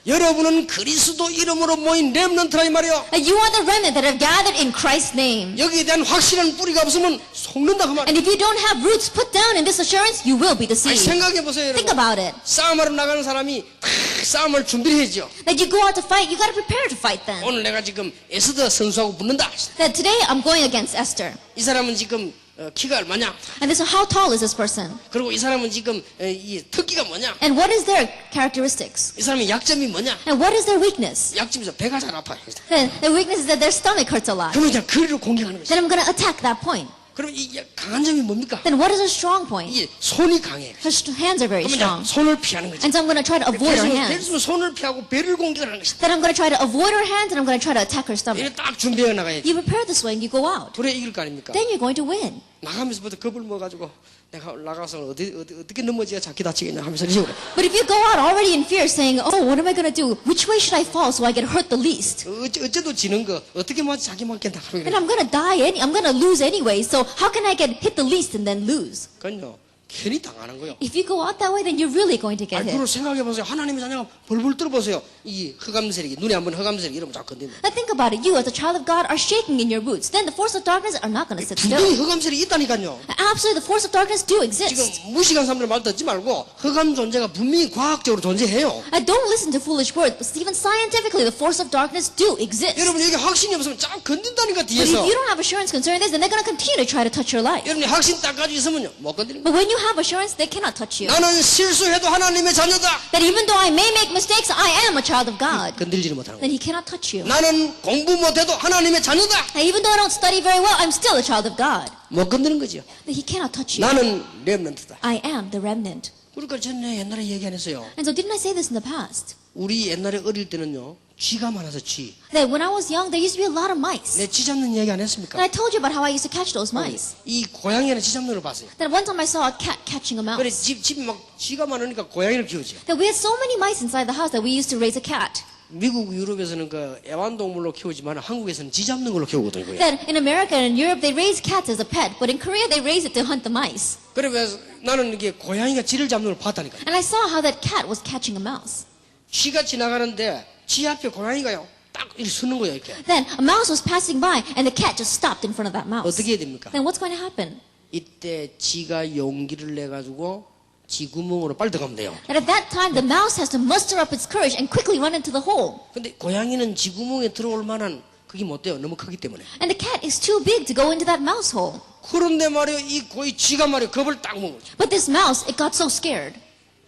여러분은 그리스도 이름으로 모인 렘넌트라 이 말이요. And you are the remnant that have gathered in Christ's name. 여기에 대한 확실한 뿌리가 없으면 속는다 그 말. And if you don't have roots put down in this assurance, you will be 아니, deceived. 생각해 보세요, Think 여러분. about it. 싸움하러 나가는 사람이 다 싸움을 준비를 해야죠. That you go out to fight, you got to prepare to fight then. 오늘 내가 지금 에스더 선수하고 붙는다. That today I'm going against Esther. 이 사람은 지금 키가 얼마냐? And so how tall is this person? 그리고 이 사람은 지금 이 특기가 뭐냐? And what is their characteristics? 이 사람의 약점이 뭐냐? And what is their weakness? 약점에서 배가 잘 아파요. Then the weakness is that their stomach hurts a lot. 그러면 그냥 거리를 공격하는 거죠. Then I'm going to attack that point. 그럼 이 강한 점이 뭡니까? Then what is a strong point? 이게 손이 강해. Her hands are very 그러면 strong. 그냥 손을 피하는 거죠. And so I'm going to try to avoid her hands. 계속 손을 피하고 배를 공격하는 것이다. Then I'm going to try to avoid her hands and I'm going to try to attack her stomach. 이렇게 딱 준비해 나가야지. You prepare this way and you go out. 그래 이길 거 아닙니까? Then you're going to win. 나가면서부터 겁을 먹어가지고 내가 나가서 어떻게 넘어져야 잡기 다치겠냐 하면서 이러고 But if you go out already in fear saying, oh, what am I going to do? Which way should I fall so I get hurt the least? 어째도 지는 거 어떻게 맞지 자기 맞겠다 Then I'm going to die, I'm going to lose anyway. So how can I get hit the least and then lose? 그건요 괜히 당하는 거요. If you go out that way, then you're really going to get 아니 그걸 hit. 생각해 보세요. 하나님의 자녀가 벌벌 떨어보세요. 이 흑암세력이 눈에 한번 흑암세력이 이러면 자꾸 건든다. Now think about it. You as a child of God are shaking in your boots. Then the force of darkness are not going to sit 분명히 still. 흑암세력이 있다니까요. Absolutely, the force of darkness do exist. 지금 무식한 사람들 말 듣지 말고 흑암 존재가 분명히 과학적으로 존재해요. Don't listen to foolish words, but even scientifically, the force of darkness do exist. 여러분 여기 확신이 없으면 쫙 건든다니까 But if 뒤에서. you don't have assurance concerning this, then they're going to continue to try to touch your life. 여러분이 확신 딱 가지고 있으면요 못 건드립니다. But when you have assurance, they cannot touch you. 나는 실수해도 하나님의 자녀다. That even though I may make mistakes, I am a child of God. 건들지를 못하는 Then 거예요. he cannot touch you. 나는 공부 못해도 하나님의 자녀다. And even though I don't study very well, I'm still a child of God. 못 건드는 거죠. That he cannot touch you. 나는 렘넌트다. I am the remnant. 그러니까 전에 옛날에 얘기 안 했어요. And so didn't I say this in the past? 우리 옛날에 어릴 때는요 쥐가 많아서 쥐. That when I was young, there used to be a lot of mice. 내 쥐 잡는 얘기 안 And 했습니까? I told you about how I used to catch those mice. 이 고양이는 쥐 잡는 걸 봤어요. That one time I saw a cat catching a 그래 mouse. 집에 막 쥐가 많으니까 고양이를 키우지. That we had so many mice inside the house that we used to raise a cat. 미국 유럽에서는 그 애완동물로 키우지만 한국에서는 쥐 잡는 걸로 키우거든요. 그게. That in America and Europe they raise cats as a pet, but in Korea they raise it to hunt the mice. 그래서 나는 이게 고양이가 쥐를 잡는 걸 봤다니까. And I saw how that cat was catching a mouse. 쥐가 지나가는데 쥐 앞에 고양이가요 딱 이렇게 서는 거예요 이렇게. Then a mouse was passing by and the cat just stopped in front of that mouse. 어떻게 해야 됩니까? Then what's going to happen? 이때 쥐가 용기를 내 가지고 쥐 구멍으로 빨리 들어가면 돼요. And at that time the mouse has to muster up its courage and quickly run into the hole. 근데 고양이는 쥐 구멍에 들어올 만한 그게 못 돼요. 너무 크기 때문에. And the cat is too big to go into that mouse hole. 그런데 말이요 이 거의 쥐가 말이요 겁을 딱 먹어. But this mouse, it got so scared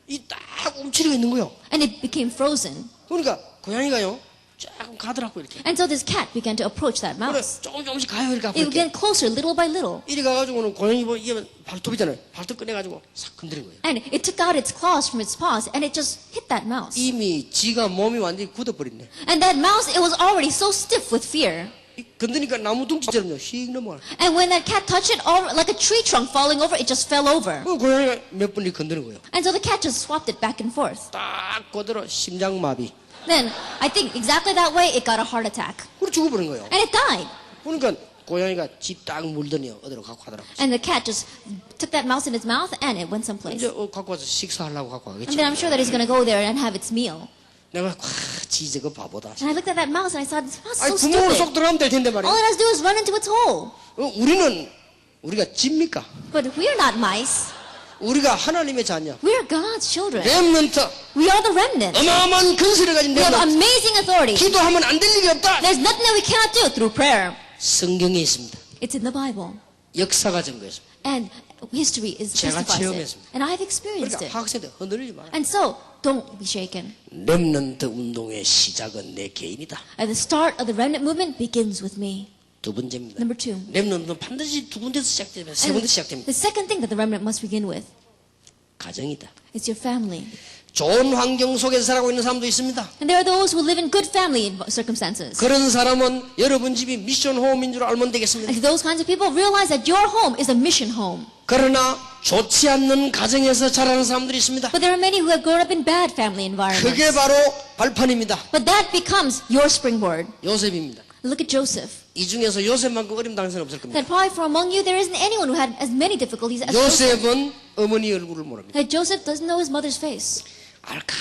이 딱 움츠리고 있는 거요. and it became frozen. 그러니까 고양이가요 조금 가더라고 이렇게. And so this cat began to approach that 그래 mouse. 조금씩 가요 이렇게 앞으로 It 이렇게. began closer little by little. 이리 가가지고는 고양이 뭐 이게 발톱이잖아요. 발톱 꺼내가지고 싹 건드린 거예요. And it took out its claws from its paws and it just hit that mouse. 이미 쥐가 몸이 완전히 굳어버렸네. And that mouse, it was already so stiff with fear. 이 건드니까 나무 둥지처럼요 휙 넘어가. And when that cat touched it, all like a tree trunk falling over, it just fell over. 그 고양이가 몇 번 이렇게 건드는 거예요. And so the cat just swapped it back and forth. 딱 그대로 심장마비. Then, I think exactly that way, it got a heart attack. 그리고 죽어버린 거예요. And it died. 그러니까 고양이가 집 딱 물더니 어디로 갖고 가더라고요. And the cat just took that mouse in its mouth and it went someplace. 이제 갖고 와서 식사하려고 갖고 And 가겠지. then I'm sure that he's going to go there and have its meal. 내가 지 저거 바보다. And I looked at that mouse and I thought, this mouse 아니 is so 구멍으로 stupid. 쏙 들어가면 될 텐데 All 말이야. it has to do is run into its hole. 우리가 집니까? But we're not mice. 우리가 하나님의 자녀. We're God's children. 렘넌트. We are the remnant. 어마어마한 근세를 가진 We have 렘넌트. amazing authority. 기도하면 안 될 일이 없다. There's nothing that we cannot do through prayer. 성경에 있습니다. It's in the Bible. 역사가 증거했습니다. And history is 제가 testifies it. 체험했습니다. And I've experienced 그러니까 it. 학생들 흔들리지 마라. And so, don't be shaken. 렘넌트 운동의 시작은 내 개인이다. And the start of the remnant movement begins with me. 두 번째입니다. Number 2. 렘넌트는 반드시 두 군데서 시작됩니다. 세 And 군데 시작됩니다. the second thing that the remnant must begin with 가정이다. is your family. 좋은 환경 속에서 살아가고 있는 사람도 있습니다. And there are those who live in good family circumstances. 그런 사람은 여러분 집이 미션 홈인 줄 알면 되겠습니다. And those kinds of people realize that your home is a mission home. 그러나 좋지 않는 가정에서 자라는 사람들이 있습니다. But there are many who have grown up in bad family environments. 그게 바로 발판입니다. But that becomes your springboard. 요셉입니다. Look at Joseph. 이 중에서 요셉만큼 어려움 당한 사람은 없을 겁니다. That probably from among you there isn't anyone who had as many difficulties as Joseph. 요셉은 어머니 얼굴을 모릅니다. That Joseph doesn't know his mother's face. 알까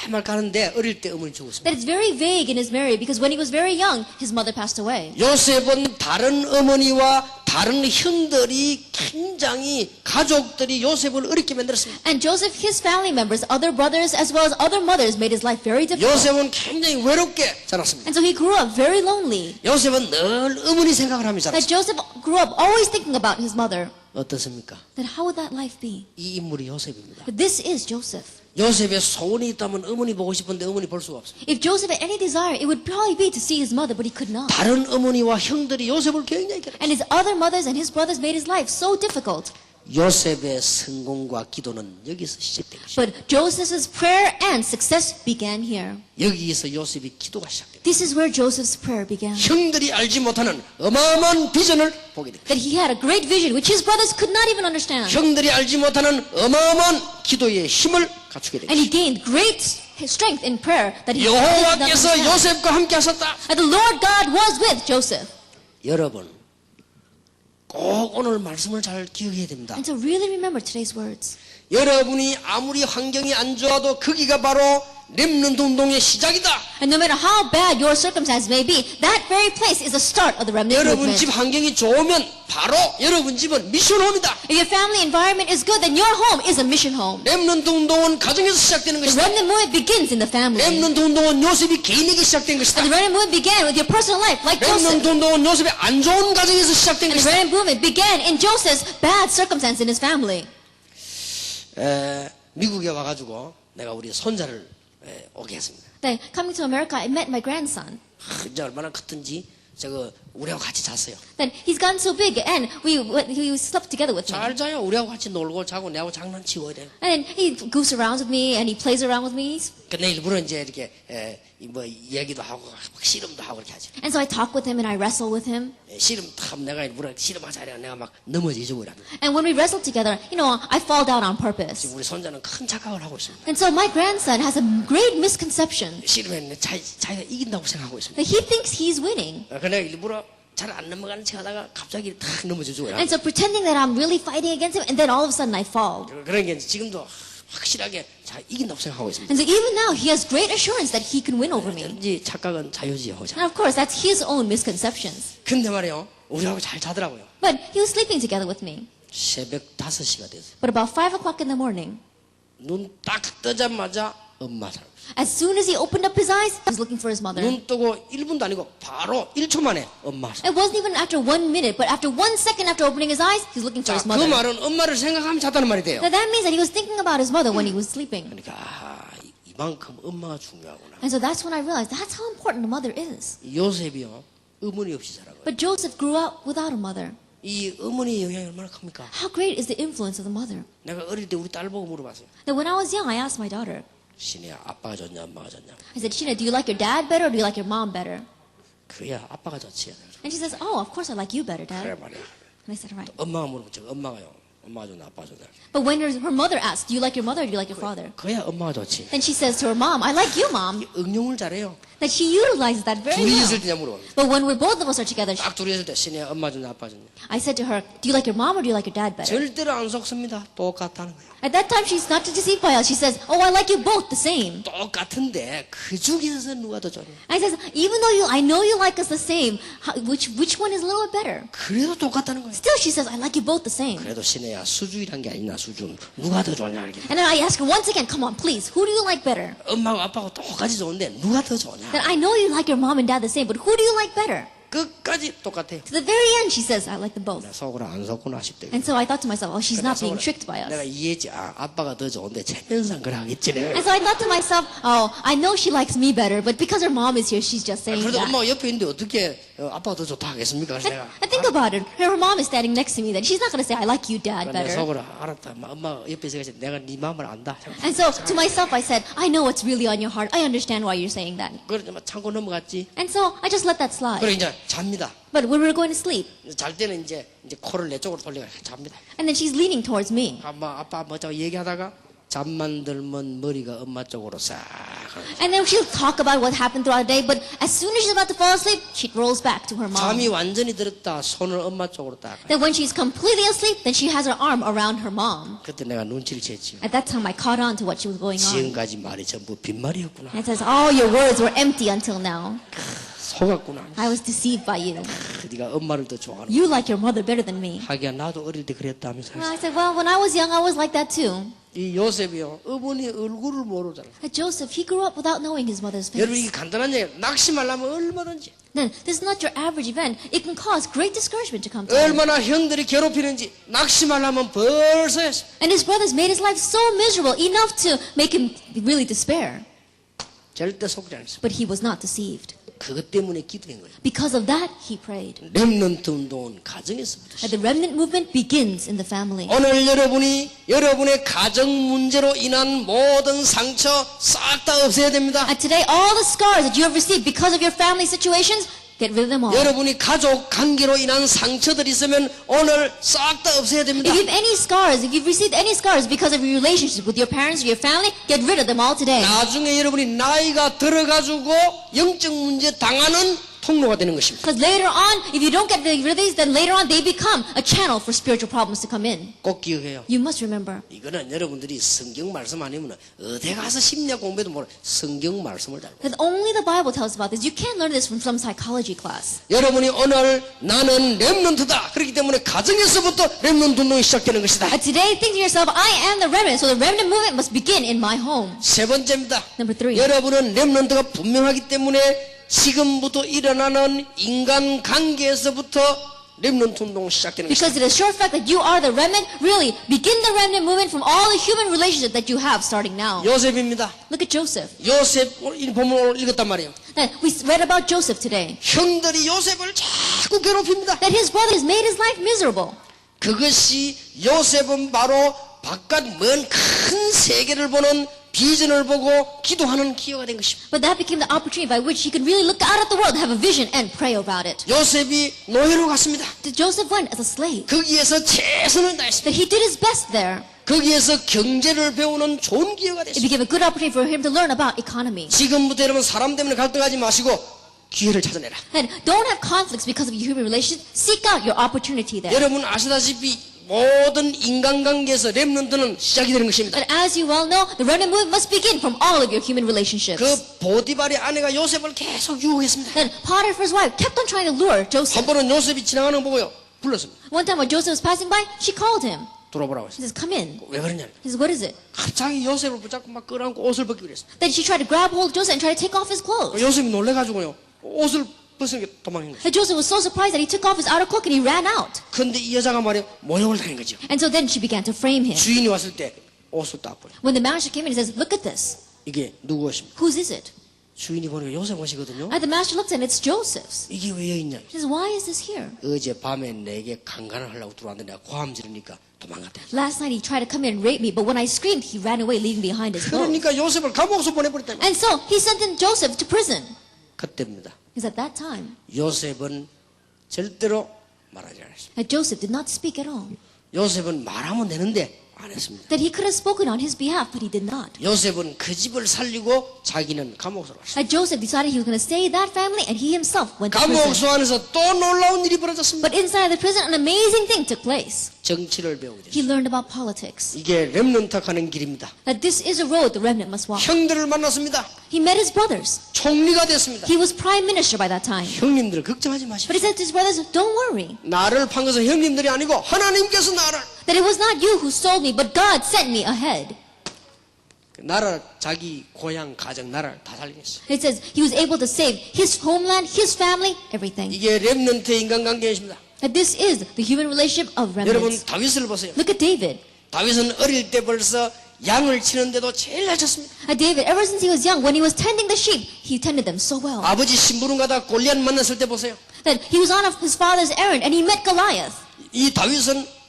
말까 하는데 어릴 때 어머니 죽었습니다. That it's very vague in his memory because when he was very young, his mother passed away. 요셉은 다른 어머니와 다른 형들이 굉장히 가족들이 요셉을 어렵게 만들었습니다. And Joseph, his family members, other brothers as well as other mothers made his life very difficult. 요셉은 굉장히 외롭게 자랐습니다. And so he grew up very lonely. 요셉은 늘 어머니 생각을 하면서 That 자랐습니다. Joseph grew up always thinking about his mother. 어떻습니까? That how would that life be? 이 인물이 요셉입니다. But this is Joseph. 요셉의 소원이 있다면 어머니 보고 싶은데 어머니 볼 수가 없습니다. If Joseph had any desire, it would probably be to see his mother, but he could not. 다른 어머니와 형들이 요셉을 굉장히 괴롭혔습니다. And his other mothers and his brothers made his life so difficult. 요셉의 성공과 기도는 여기서 시작된 것입니다. But Joseph's prayer and success began here. 여기에서 요셉이 기도가 시작됩니다. This is where Joseph's prayer began. 형들이 알지 못하는 어마어마한 비전을 보게 됩니다. That he had a great vision which his brothers could not even understand. 형들이 알지 못하는 어마어마한 기도의 힘을 갖추게 됩니다. And he gained great strength in prayer that he did not 여호와께서 understand. 요셉과 함께 하셨다. And the Lord God was with Joseph. 여러분 꼭 오늘 말씀을 잘 기억해야 됩니다. And so really remember today's words. 여러분이 아무리 환경이 안 좋아도 거기가 바로 렘넌트 운동의 시작이다. And no matter how bad your circumstances may be, that very place is the start of the remnant 여러분 movement. 집 환경이 좋으면 바로 여러분 집은 미션홈이다. If your family environment is good, then your home is a mission home. 렘넌트 운동은 가정에서 시작되는 The 것이다. remnant movement begins in the family. 렘넌트 운동은 요셉이 개인에게 시작된 것이다. And the remnant movement began with your personal life, like Joseph. 렘넌트 운동은 요셉의 안 좋은 가정에서 시작된 And the 것이다. remnant movement began in Joseph's bad circumstance in his family. 미국에 와가지고 내가 우리 손자를 오게 했습니다. Then coming to America, I met my grandson. 이제 얼마나 컸든지 저거 우리하고 같이 잤어요. Then he's gotten so big, and he slept together with me. 잘 자요. 우리하고 같이 놀고 자고 내하고 장난치고 이래. And he goofs around with me, and he plays around with me. 근데 일부러 이제 이렇게 뭐 얘기도 하고 씨름도 하고 이렇게 하죠. And so I talk with him, and I wrestle with him. 씨름 참 내가 일부러 씨름하자 이래 내가 막 넘어지고 이래. And when we wrestle together, I fall down on purpose. 지금 우리 손자는 큰 착각을 하고 있습니다. And so my grandson has a great misconception 씨름했는데 자기가 이긴다고 생각하고 있습니다. that he thinks he's winning. 그래 일부러 잘 안 넘어가는 척 하다가 갑자기 탁 넘어지고 이래. And so pretending that I'm really fighting against him, and then all of a sudden I fall. 그런 게 지금도 확실하게 자 이긴다고 생각하고 있습니다. And so even now, he has great assurance that he can win over me. 이 착각은 자유지요. And of course, that's his own misconceptions. 근데 말이요, 우리하고 잘 자더라고요. But he was sleeping together with me. 새벽 5시가 됐어요. But about 5 o'clock in the morning, 눈 딱 뜨자마자 엄마 사람. as soon as he opened up his eyes, he was looking for his mother. 눈 뜨고 1분도 아니고 바로 1초 만에 엄마 사람. It wasn't even after 1 minute, but after 1 second after opening his eyes, he's looking for 자, his 그 mother. 말은 엄마를 생각하면 잤다는 말이 돼요. Now that means that he was thinking about his mother when he was sleeping. 그러니까 이만큼 엄마가 중요하구나. And so that's when I realized that's how important a mother is. 요셉이요, 어머니 없이 자라고요. But Joseph grew up without a mother. 이 어머니의 영향이 얼마나 큽니까? How great is the influence of the mother? 내가 어릴 때 우리 딸 보고 물어봤어요. Now when I was young, I asked my daughter, 신이야, 아빠가 좋냐, 엄마가 좋냐? I said, Sheena, do you like your dad better or do you like your mom better? 그야 아빠가 좋지. And she says, oh, of course I like you better, 그래 Dad. 말이야. And I said, right. 엄마가 물어보죠. 엄마가요. 엄마가 좋나 아빠가 좋나. But when her mother asks, do you like your mother or do you like your father? 그야 엄마가 좋지. Then she says to her mom, I like you, mom. 응용을 잘해요. That she utilizes that very 둘이 well. 있을 때냐 물어봅니다. But when we're both of us are together, 딱 둘이 있을 때 신혜야 엄마 좋나 아빠 좋나. I said to her, do you like your mom or do you like your dad better? 절대로 안 속습니다. 똑같다는 거예요. At that time, she's not deceived by us. She says, oh, I like you both the same. 똑같은데 그 중에서 누가 더 좋냐. I says, even though I know you like us the same, which one is a little bit better? 그래도 똑같다는 거예요. Still, she says, I like you both the same. 그래도 신혜야 수주이란 게 아니나 수준. 누가 더 좋냐 이렇게. And then I ask her once again, come on, please, who do you like better? 엄마하고 아빠하고 똑같이 좋은데 누가 더 좋냐. Then I know you like your mom and dad the same, but who do you like better? 끝까지 똑같아요. To the very end, she says, I like them both. 속으로 안 속구나 싶대. And so I thought to myself, oh, she's not being tricked by 내가 us. 이해했지. 아, 아빠가 더 좋은데 체면상 그래 하겠지. And so I thought to myself, oh, I know she likes me better, but because her mom is here, she's just saying 그래도 that. 엄마가 옆에 있는데 어떻게 아빠가 더 좋다 하겠습니까? 그래서 내가 And think about it. Her mom is standing next to me. Then she's not going to say, I like you, dad, 내 better. 속으로 알았다. 엄마 옆에 있어서 내가 네 마음을 안다. And so to myself, I said, I know what's really on your heart. I understand why you're saying that. 그래서 참고 넘어갔지. And so I just let that slide. 그래 이제 잡니다. But when we were going to sleep, 잘 때는 이제 코를 내 쪽으로 돌리고 잡니다. and then she's leaning towards me. 아빠 뭐자고 얘기하다가 잠만 들면 머리가 엄마 쪽으로 싹. And then she'll talk about what happened throughout the day, but as soon as she's about to fall asleep, she rolls back to her mom. 잠이 완전히 들었다. 손을 엄마 쪽으로 딱. Then when she's completely asleep, then she has her arm around her mom. 그때 내가 눈치를 챘지. At that time, I caught on to what she was going on. 지금까지 말이 전부 빈말이었구나. And it says, all your words were empty until now. 속았구나. I was deceived by you. 네가 엄마를 더 좋아하는. You like your mother better than me. 하기야 나도 어릴 때 그랬다면서. And I said, well, when I was young, I was like that too. 이 요셉이요. 어머니 얼굴을 모르잖아. Joseph, he grew up without knowing his mother's 여러분 face. 이게 간단한 얘기. 낙심하려면 얼마든지. Then, this is not your average event. It can cause great discouragement to come to him. 얼마나 형들이 괴롭히는지 낙심하려면 벌써 했어. And his brothers made his life so miserable, enough to make him really despair. 절대 속지 않았어. But he was not deceived. 그것 때문에 기도한 거예요. Because of that, he prayed. 렘넌트 운동은 가정에서부터 That the remnant movement begins in the family. 오늘 여러분의 가정 문제로 인한 모든 상처 싹 다 없애야 됩니다. And today, all the scars that you have received because of your family situations, get rid of them all. 여러분이 가족 관계로 인한 상처들이 있으면 오늘 싹 다 없애야 됩니다. If you have any scars, if you've received any scars because of your relationship with your parents or your family, get rid of them all today. 나중에 여러분이 나이가 들어가지고 영적 문제 당하는 통로가 되는 것입니다. Because later on, if you don't get rid of these, then later on they become a channel for spiritual problems to come in. 꼭 기억해요. You must remember. 이거는 여러분들이 성경 말씀 아니면 어디 가서 심리학 공부해도 모르 성경 말씀을 잘. That only the Bible tells about this. You can't learn this from some psychology class. 여러분이 오늘 나는 렘넌트다. 그렇기 때문에 가정에서부터 렘넌트 운동이 시작되는 것이다. But today, think to yourself, I am the remnant, so the remnant movement must begin in my home. 세 번째입니다. Number 3. 여러분은 렘넌트가 분명하기 때문에 지금부터 일어나는 인간 관계에서부터 렘넌트 운동 시작되는 것이다. Because it is sure fact that you are the remnant, really, begin the remnant movement from all the human relationships that you have starting now. 요셉입니다. Look at Joseph. 요셉 이 본문을 읽었단 말이에요. Then we read about Joseph today. 형들이 요셉을 자꾸 괴롭힙니다. That his brothers made his life miserable. 그것이 요셉은 바로 바깥 먼 큰 세계를 보는 비전을 보고 기도하는 기회가 된 것입니다. But that became the opportunity by which he could really look out at the world, have a vision, and pray about it. 요셉이 노예로 갔습니다. Joseph went as a slave. 거기에서 최선을 다했습니다. That he did his best there. 거기에서 경제를 배우는 좋은 기회가 It 됐습니다. became a good opportunity for him to learn about economy. 지금부터 여러분 사람 때문에 갈등하지 마시고 기회를 찾아내라. And don't have conflicts because of your human relations. Seek out your opportunity there. 여러분 아시다시피 모든 인간관계에서 렘넌트는 시작이 되는 것입니다. But as you well know, the remnant movement must begin from all of your human relationships. 그 보디발의 아내가 요셉을 계속 유혹했습니다. Then Potiphar's wife kept on trying to lure Joseph. 한 번은 요셉이 지나가는 거 보고요 불렀습니다. One time when Joseph was passing by, she called him. 들어보라고 She 했어요. says, come in. 왜 그러냐? He says, what is it? 갑자기 요셉을 붙잡고 막 끌어안고 옷을 벗기고 그랬어요. Then she tried to grab hold of Joseph and try to take off his clothes. 요셉이 놀래가지고요 옷을 벗으니까 도망간 거예요. And Joseph was so surprised that he took off his outer cloak and he ran out. 근데 이 여자가 말이야 모욕을 당한 거죠. And so then she began to frame him. 주인이 왔을 때 옷을 딱 보여. When the master came in, he says, look at this. 이게 누구 옷입니까? Whose is it? 주인이 보니까 요셉 옷이거든요. And the master looked and it's Joseph's. 이게 왜 여기 있냐? He says, why is this here? 어제 밤에 내게 강간을 하려고 들어왔는데 내가 고함 지르니까 도망갔다. Last night he tried to come in and rape me, but when I screamed, he ran away, leaving behind his clothes. 그러니까 요셉을 감옥에서 보내버렸다. And so he sent in Joseph to prison. 그때입니다. Because at that time, 요셉은 절대로 말하지 않았습니다. Joseph did not speak at all. 요셉은 말하면 되는데 안 했습니다. That he could have spoken on his behalf, but he did not. 요셉은 그 집을 살리고 자기는 감옥으로 갔습니다. And Joseph decided he was going to save that family, and he himself went to 감옥 prison. 소환에서 또 놀라운 일이 벌어졌습니다. But inside the prison, an amazing thing took place. 정치를 배우게 He 됐어요. learned about politics. 이게 렘넌트 가는 길입니다. That this is a road the remnant must walk. 형들을 만났습니다. He met his brothers. 총리가 됐습니다. He was prime minister by that time. 형님들 걱정하지 But 마십시오. he said to his brothers, don't worry. 나를 판 것은 형님들이 아니고 하나님께서 나를 That it was not you who sold me, but God sent me ahead. 나라 자기 고향 가정 나라를 다 살리겠어. It says he was able to save his homeland, his family, everything. 이게 렘넌트의 인간관계입니다. That this is the human relationship of 여러분 remnants. 다윗을 보세요. Look at David. 다윗은 어릴 때 벌써 양을 치는데도 제일 잘 쳤습니다. David, ever since he was young, when he was tending the sheep, he tended them so well. 아버지 심부름 가다 골리앗 만났을 때 보세요. That he was on his father's errand and he met Goliath. 이 다윗은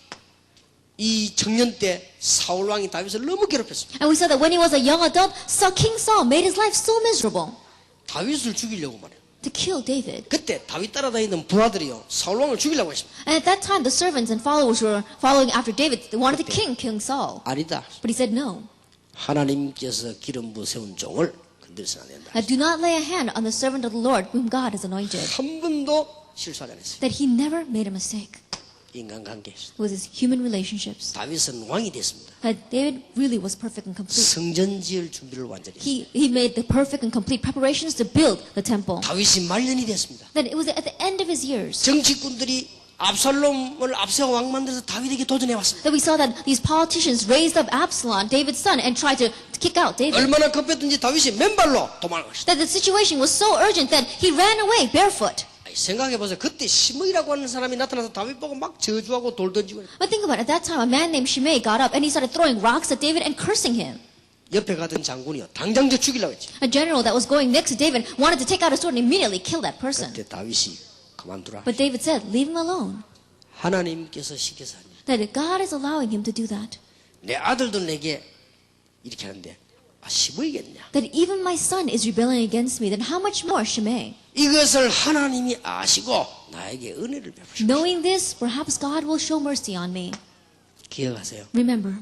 이 청년 때 사울 왕이 다윗을 너무 괴롭혔습니다. And we saw that when he was a young adult, King Saul made his life so miserable 다윗을 죽이려고 말해요. to kill David. 그때 다윗 따라다니던 부하들이요 사울 왕을 죽이려고 했습니다. And at that time, the servants and followers were following after David. They wanted to King Saul. 아니다. But he said no. 하나님께서 기름 부어 세운 종을 건드려서는 안 된다. Do not lay a hand on the servant of the Lord whom God has anointed. 한 번도 실수하지 않았어요. That he never made a mistake. 인간관계. It was his human relationships. 다윗은 왕이 됐습니다. That David really was perfect and complete. 성전 지을 준비를 완전히 했어요. He made the perfect and complete preparations to build the temple. 다윗이 말년이 됐습니다. That it was at the end of his years 정치꾼들이 압살롬을 앞세워 왕 만들어서 다윗에게 도전해 왔습니다. that we saw that these politicians raised up Absalom, David's son, and tried to kick out David. 얼마나 급했든지 다윗이 맨발로 도망을 갔어요. That the situation was so urgent that he ran away barefoot. 생각해보세요. 그때 시므이라고 하는 사람이 나타나서 다윗 보고 막 저주하고 돌 던지고 But think about it. At that time, a man named Shimei got up and he started throwing rocks at David and cursing him. 옆에 가던 장군이요 당장 저 죽이려고 했지. A general that was going next to David wanted to take out a sword and immediately kill that person. 그때 다윗이 그만두라. But David said, leave him alone. 하나님께서 시켜서 하니 That God is allowing him to do that. 내 아들도 내게 이렇게 하는데 시므이겠냐. That even my son is rebelling against me, then how much more Shimei? 이것을 하나님이 아시고 나에게 은혜를 베푸시고 Knowing this, perhaps God will show mercy on me. 기억하세요. Remember,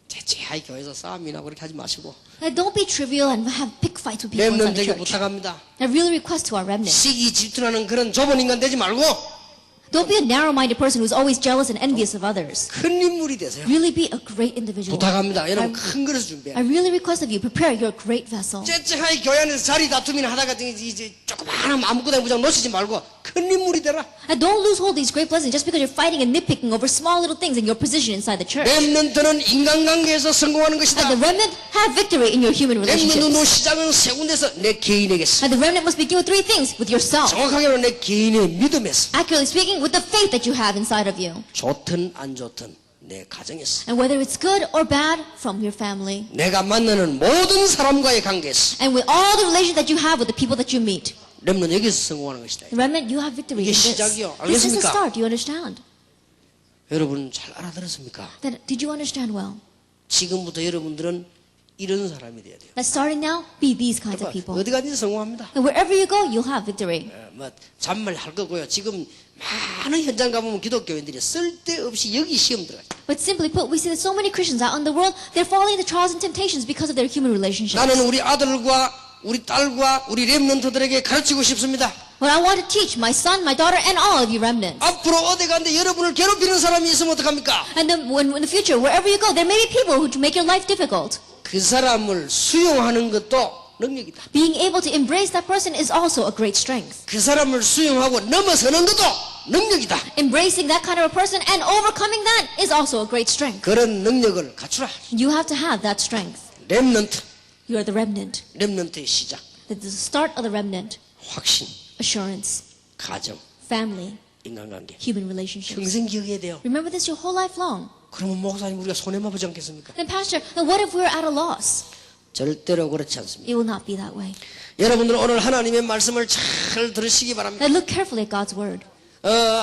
대체하게 교회에서 싸움이나 그렇게 하지 마시고 don't be trivial and have pick fights with people inside the 렘넌트에게 church. 부탁합니다. I really request to our remnant. 시기 질투나는 그런 좁은 인간 되지 말고 Don't be a narrow-minded person who's always jealous and envious of others. 큰 인물이 되세요. Really be a great individual. 부탁합니다. 여러분 큰 그릇을 준비해. I really request of you, prepare your great vessel. 째째하게 교회 안에서 자리 다툼이나 하다가 이제 조그마한 아무거나 무장 놓치지 말고 큰 인물이 되라. And don't lose hold of these great blessings just because you're fighting and nitpicking over small little things in your position inside the church. 렘넌트는 인간관계에서 성공하는 것이다. And the remnant have victory in your human 렘넌트 relationships. 노 시작은 세 군데서 내 개인에게서 And the remnant must begin with three things: with yourself, 정확하게는 내 개인의 믿음에서 accurately speaking, with the faith that you have inside of you. 좋든 안 좋든 내 가정에서 And whether it's good or bad, from your family. 내가 만나는 모든 사람과의 관계에서 And with all the relations that you have with the people that you meet. 렘넌트 여기서 성공하는 것이다. Remnant, you have victory 이게 in this. 시작이요. This is the 알겠습니까? start. Do you understand? 여러분 잘 알아들었습니까? Then, did you understand well? 지금부터 여러분들은 이런 사람이 돼야 돼요. That starting now, be these kinds of people. 어디 가든지 성공합니다. And wherever you go, you'll have victory. 뭐 잔말 할 거고요. 지금 많은 현장 가보면 기독교인들이 쓸데없이 여기 시험 들어가요. But simply put, we see that so many Christians out in the world, they're falling into trials and temptations because of their human relationships. 나는 우리 아들과 우리 딸과 우리 렘넌트들에게 가르치고 싶습니다. What I want to teach my son, my daughter, and all of you remnants. 앞으로 어디 가는데 여러분을 괴롭히는 사람이 있으면 어떡합니까? And then when in the future, wherever you go, there may be people who make your life difficult. 그 사람을 수용하는 것도 능력이다. Being able to embrace that person is also a great strength. 그 사람을 수용하고 넘어서는 것도 능력이다. Embracing that kind of a person and overcoming that is also a great strength. 그런 능력을 갖추라. You have to have that strength. 렘넌트, You are the remnant. 렘넌트의 시작, That is the start of the remnant. 확신, Assurance, 가정, family, 인간관계. human relationships. 평생 기억해야 돼요. Remember this your whole life long. 그러면 목사님 우리가 손해만 보지 않겠습니까? Then pastor, then what if we're at a loss? 절대로 그렇지 않습니다. It will not be that way. 여러분들 오늘 하나님의 말씀을 잘 들으시기 바랍니다. Now look carefully at God's word.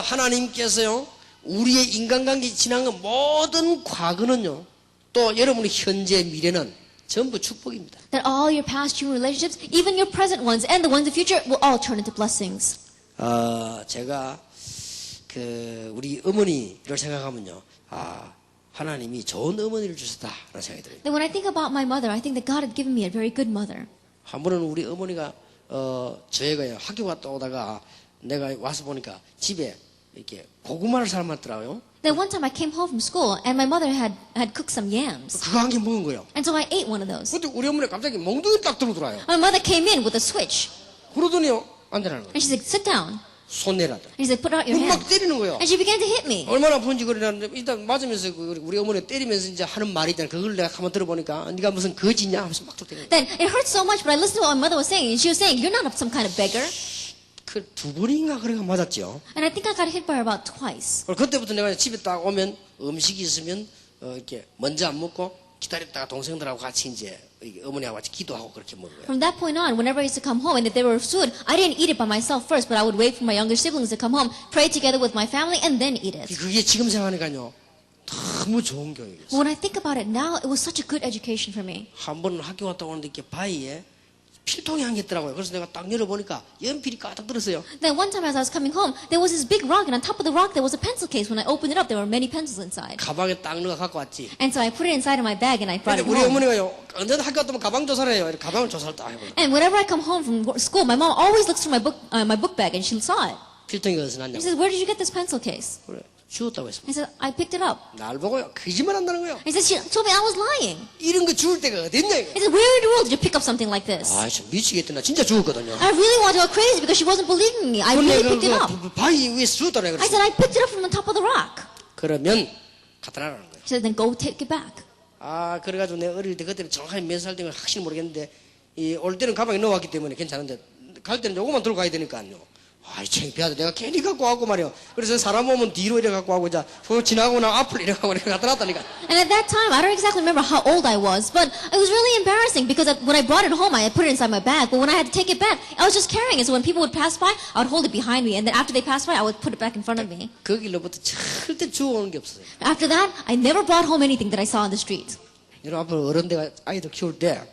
하나님께서요 우리의 인간관계 지난 것 모든 과거는요 또 여러분의 현재 미래는 전부 축복입니다. That all your past human relationships, even your present ones and the ones of the future, will all turn into blessings. 제가 그 우리 어머니를 생각하면요 아, 하나님이 좋은 어머니를 주셨다라는 생각이 들어요. Then when I think about my mother, I think that God had given me a very good mother. 한 번은 우리 어머니가 저희가 학교 갔다 오다가 내가 와서 보니까 집에 이렇게 고구마를 삶았더라고요. Then one time I came home from school and my mother had cooked some yams. 그거 한 개 먹은 거예요. And so I ate one of those. 그때 우리 어머니가 갑자기 몽둥이 딱 들어오더라고요. My mother came in with a switch. 그러더니요, 앉으라는 거예요. And she said, sit down. 손 내라더라. And she said, put out your 막 hand. 때리는 거예요. And she began to hit me. 얼마나 아픈지 그러는데 일단 맞으면서 우리 어머니 때리면서 이제 하는 말이 있잖아. 그걸 내가 한번 들어보니까 네가 무슨 거지냐 하면서 막 또 때리는 거예요. Then it hurt so much, but I listened to what my mother was saying. And she was saying, you're not some kind of beggar. 그 두 번인가 그래가 맞았죠. And I think I got hit by her about twice. 그때부터 내가 집에 딱 오면 음식이 있으면 이렇게 먼저 안 먹고 기다렸다가 동생들하고 같이 이제 어머니하고 같이 기도하고 그렇게 먹어요. From that point on, whenever I used to come home and if there were food, I didn't eat it by myself first, but I would wait for my younger siblings to come home, pray together with my family, and then eat it. 그게 지금 생각하니까요 너무 좋은 교육이었어요. When I think about it now, it was such a good education for me. 한 번은 학교 갔다 오는데 이렇게 바위에 필통이 한 개 있더라고요. 그래서 내가 딱 열어보니까 연필이 가득 들었어요. Then one time as I was coming home, there was this big rock, and on top of the rock there was a pencil case. When I opened it up, there were many pencils inside. 가방에 딱 넣어 갖고 왔지. And so I put it inside of my bag and I brought 근데 it 우리 home. 어머니가요 언제나 학교 갔다 오면 가방 조사를 해요. 이렇게 가방을 조사를 딱 해봐요. And whenever I come home from school, my mom always looks through my book bag, and she saw it. 필통이 어디서 She 났냐고. says, "Where did you get this pencil case?" 그래 주웠다고 했습니다. I said, "I picked it up." 날 보고요 거짓말 한다는 거예요. He said, "She told me I was lying." 이런 거 주울 데가 어딨냐 이거. He said, "Where in the world did you pick up something like this?" 아, 참 미치겠다. 나 진짜 죽었거든요. I really wanted to go crazy because she wasn't believing me. I really picked it up. 바위 위에서 주웠다고 I 그랬어. said, "I picked it up from the top of the rock." 그러면 갖다 놔라는 거예요. She said, "Then go take it back." 아, 그래가지고 내가 어릴 때 그때는 정확하게 몇 살 된 걸 확실히 모르겠는데 올 때는 가방에 넣어왔기 때문에 괜찮은데 갈 때는 요거만 들고 가야 되니까요. 아이 창피하다. 내가 괜히 갖고 와고 말이야. 그래서 사람 오면 뒤로 이래 갖고 와고 이제 지나가고 나 앞을 이래 갖고 이렇게 갖다 놨다니까. And at that time, I don't exactly remember how old I was, but it was really embarrassing because when I brought it home, I had put it inside my bag. But when I had to take it back, I was just carrying it. So when people would pass by, I would hold it behind me, and then after they passed by, I would put it back in front of me. 그 길로부터 절대 주워오는 게 없어요. After that, I never brought home anything that I saw on the street. 여러분 앞으로 어른들 아이들 키울 때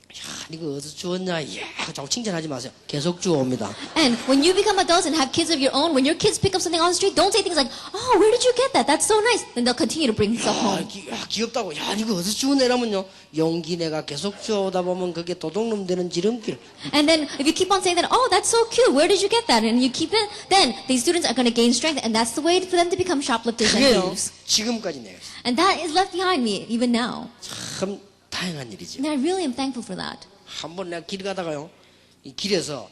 야, 이거 어디서 주웠냐? 야, 자꾸 칭찬하지 마세요. 계속 주워옵니다. And when you become adults and have kids of your own, when your kids pick up something on the street, don't say things like, "Oh, where did you get that? That's so nice." Then they'll continue to bring stuff 아, home. 귀엽다고. 야, 이거 어디서 주웠냐? 이러면요. 용기 내가 계속 주워오다 보면 그게 도둑놈 되는 지름길. And then if you keep on saying that, "Oh, that's so cute. Where did you get that?" and you keep it, then these students are going to gain strength, and that's the way for them to become shoplifters and 그게요. thieves. 지금까지 내가 And that is left behind me even now. 참 다행한 일이죠. And I really am thankful for that. 한 번 내가 길 가다가요. 이 길에서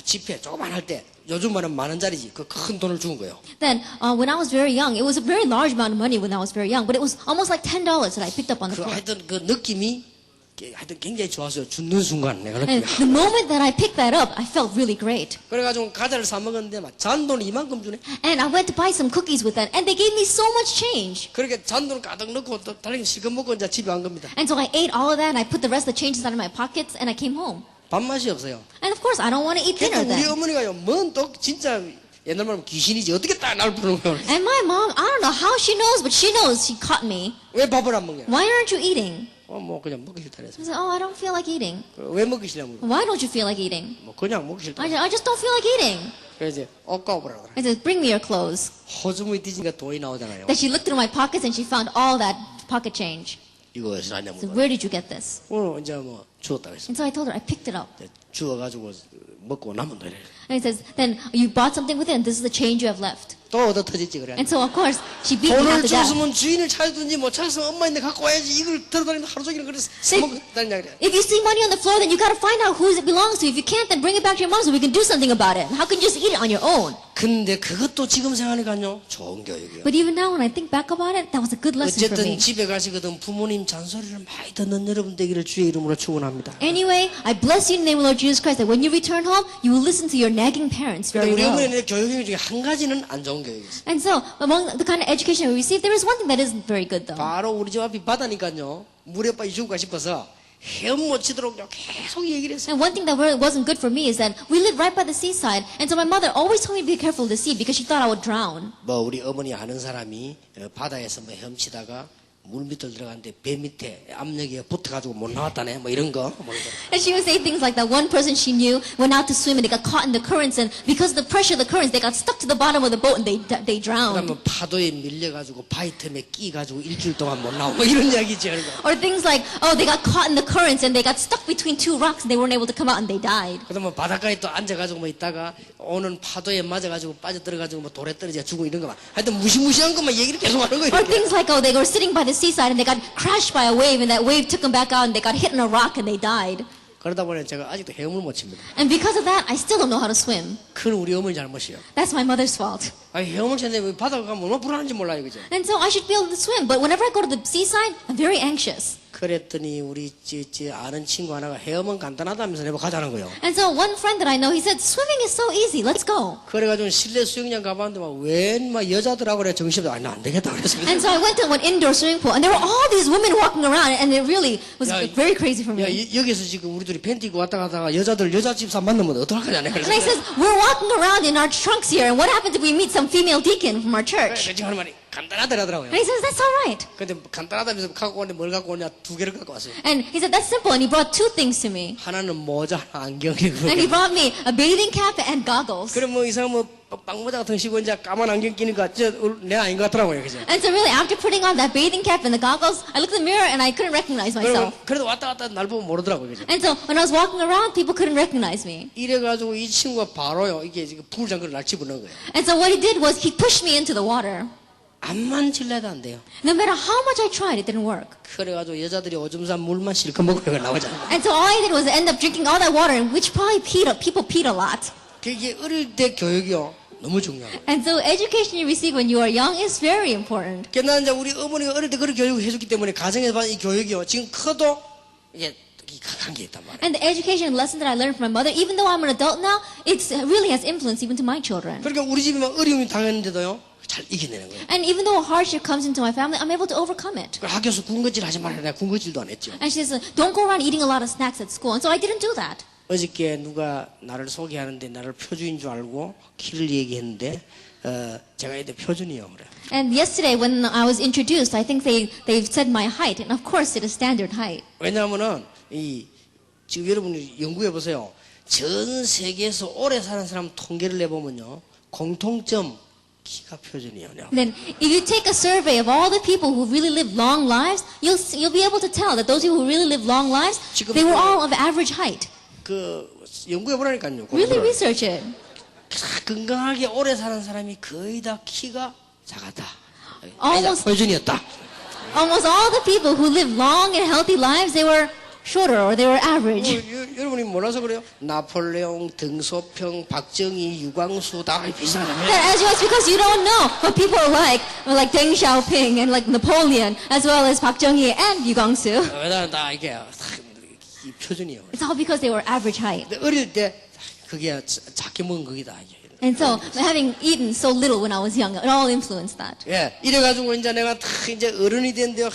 지폐 조그만 할 때 요즘 말은 10,000원짜리지. 그 큰 돈을 주는 거예요. Then, when I was very young, it was a very large amount of money when I was very young, but it was almost like $10 that I picked up on the 그 floor. 하여튼 그 느낌이 하여튼 굉장히 좋았어요. 줍는 순간 내가 And 느낌이. the moment that I picked that up, I felt really great. 그래가지고 과자를 사 먹었는데 막 잔돈을 이만큼 주네. And I went to buy some cookies with that, and they gave me so much change. 그렇게 잔돈을 가득 넣고 또 달리기 실컷 먹고 이제 집에 간 겁니다. And so I ate all of that, and I put the rest of the changes out of my pockets, and I came home. 밥맛이 없어요. And of course, I don't want to eat dinner 그러니까 우리 then. 어머니가요, 뭔 또 진짜 옛날 말하면 귀신이지 어떻게 딱 날 부르는 거야. And my mom, I don't know how she knows, but she knows she caught me. 왜 밥을 안 먹냐? Why aren't you eating? 뭐 그냥 먹기 싫다 그래서. I said, "Oh, I don't feel like eating." 왜 먹기 싫냐고. "Why don't you feel like eating?" 뭐 그냥 먹기 싫다. I just don't feel like eating. 그래서 이제 옷가오버라 그래. I said, "Bring me your clothes." 호주머니 뒤지니까 돈이 나오잖아요. Then she looked through my pockets and she found all that pocket change. 이거 어디서 났냐고. I said, "Where did you get this?" 오늘 이제 뭐 주웠다고 했어. And so I told her, I picked it up. 주워가지고 먹고 남은 돈을. And he says, "Then you bought something with it, and this is the change you have left." 또 얻어 터졌지 그래. And so of course she beat me 돈을 after that. 줬으면 주인을 찾든지 못 찾았으면 엄마인데 갖고 와야지. 이걸 들어다니면 하루 종일 그래서 먹다니냐 그래. If you see money on the floor, then you gotta find out who it belongs to. If you can't, then bring it back to your mom so we can do something about it. How can you just eat it on your own? 근데 그것도 지금 생각하니까요 좋은 교육이에요. But even now, when I think back about it, that was a good lesson for 어쨌든 me. 집에 가시거든 부모님 잔소리를 많이 듣는 여러분 되기를 주의 이름으로 축원합니다. Anyway, I bless you in the name of Lord Jesus Christ that when you return home, you will listen to your nagging parents very 우리 well. 어머니의 교육 중에 한 가지는 안 좋은 교육이었어요. And so, among the kind of education we receive, there is one thing that isn't very good though. 바로 우리 집 앞이 바다니까요 물에 빠져 죽을까 싶어서 헤엄 못 치도록 계속 얘기를 했어요. And one thing that wasn't good for me is that we live right by the seaside, and so my mother always told me to be careful of the sea because she thought I would drown. 뭐 우리 어머니 아는 사람이 바다에서 뭐 헤엄치다가 물 밑을 들어갔는데 배 밑에 압력이 붙어가지고 못 나왔다네. 뭐 이런 거. 뭐 이런 거. And she would say things like that. One person she knew went out to swim and they got caught in the currents, and because of the pressure of the currents, they got stuck to the bottom of the boat and they drowned. 그러면 파도에 밀려가지고 바위틈에 끼가지고 일주일 동안 못 나오고 뭐 이런 이야기죠. 그런 거. Or things like, oh, they got caught in the currents and they got stuck between two rocks and they weren't able to come out and they died. 그러면 바닷가에 또 앉아가지고 뭐 있다가 오는 파도에 맞아가지고 빠져들어가지고 뭐 돌에 떨어져 죽고 이런 거 봐. 하여튼 무시무시한 것만 얘기를 계속 하는 거예요. Or things like, oh, they were sitting by the seaside and they got crashed by a wave and that wave took them back out and they got hit in a rock and they died. 그러다 보니 제가 아직도 헤엄을 못 칩니다. And because of that, I still don't know how to swim. 그건 우리 어머니 잘못이에요. That's my mother's fault. 아니 헤엄을 쳤는데 바다가 가면 얼마나 불안한지 몰라요, 그죠? And so I should be able to swim, but whenever I go to the seaside, I'm very anxious. 그랬더니 우리 아는 친구 하나가 헤엄은 간단하다면서 내가 가자는 거예요. And so one friend that I know, he said, swimming is so easy, let's go. 그래가지고 실내 수영장 가봤는데 막 여자들하고 그래 정신이 아니 안 되겠다 그래서. And so I went to an indoor swimming pool, and there were all these women walking around, and it really was 야, very crazy for 야, me. 여기서 지금 우리 둘이 팬티 입고 왔다 갔다가 여자 집사 만나면 어떡할 거냐 내가. And I says, we're walking around in our trunks here, and what happens if we meet some female deacon from our church? 지금 하는 말이 간단하더라고요. And he says, that's all right. 근데 간단하다면서 갖고 오는데 뭘 갖고 오냐 2개를 갖고 왔어요. And he said, that's simple, and he brought two things to me. 하나는 모자, 하나 안경이고. And he brought me a bathing cap and goggles. 그럼 뭐 이상 뭐 빵모자 같은 거 쓰고 이제 까만 안경 끼니까 내 아닌 것 같더라고요, 그죠? And so really, after putting on that bathing cap and the goggles, I looked in the mirror and I couldn't recognize myself. 그래도 왔다 갔다 날 보면 모르더라고요, 그죠? And so when I was walking around, people couldn't recognize me. 이래가지고 이 친구가 바로요, 이게 지금 풀장구를 날 집어넣은 거예요. And so what he did was he pushed me into the water. 안 만질래도 안 돼요. No matter how much I tried, it didn't work. 그래가지고 여자들이 오줌 싼 물만 실컷 먹으려고 나오잖아요. And so all I did was end up drinking all that water, which probably people peed a lot. 그게 어릴 때 교육이요, 너무 중요해요. And so education you receive when you are young is very important. 그러나 이제 우리 어머니가 어릴 때 그런 교육을 해줬기 때문에 가정에서 받은 이 교육이요, 지금 커도 이게 강한 게 있단 말이에요. And the education lesson that I learned from my mother, even though I'm an adult now, it really has influence even to my children. 그러니까 우리 집이 막 어려움이 당했는데도요, 잘 이겨내는 거예요. And even though a hardship comes into my family, I'm able to overcome it. 학교에서 군것질 하지 말라. 내가 군것질도 안 했죠. And she says, don't go around eating a lot of snacks at school. And so I didn't do that. 어저께 누가 나를 소개하는데 나를 표준인 줄 알고 키를 얘기했는데 제가 이때 표준이요 그래. And yesterday when I was introduced, I think they said my height. And of course it is standard height. 왜냐하면은 지금 여러분이 연구해 보세요. 전 세계에서 오래 사는 사람 통계를 내보면요, 공통점 키가 표준이에요. Then if you take a survey of all the people who really live long lives, you'll be able to tell that those people who really live long lives, they were all of average height. 그 연구해 보라니까요. Really research it. 건강하게 오래 사는 사람이 거의 다 키가 작았다. Almost- 표준이었다. Almost all the people who live long and healthy lives, they were shorter or they were average. 여러분이 몰라서 그래요. 나폴레옹, 등소평, 박정희, 유광수 다 비슷하잖아요. That as because you don't know what people are like Deng Xiaoping and like Napoleon, as well as Park Chung-hee and Yu Guangsu. 왜냐면 다 이게 이 표준이에요. It's all because they were average height. 근데 어릴 때 그게 작게 먹은 거기다. And so, having eaten so little when I was young, it all influenced that. 예, 이래가지고 이제 내가 이제 어른이 됐는데요.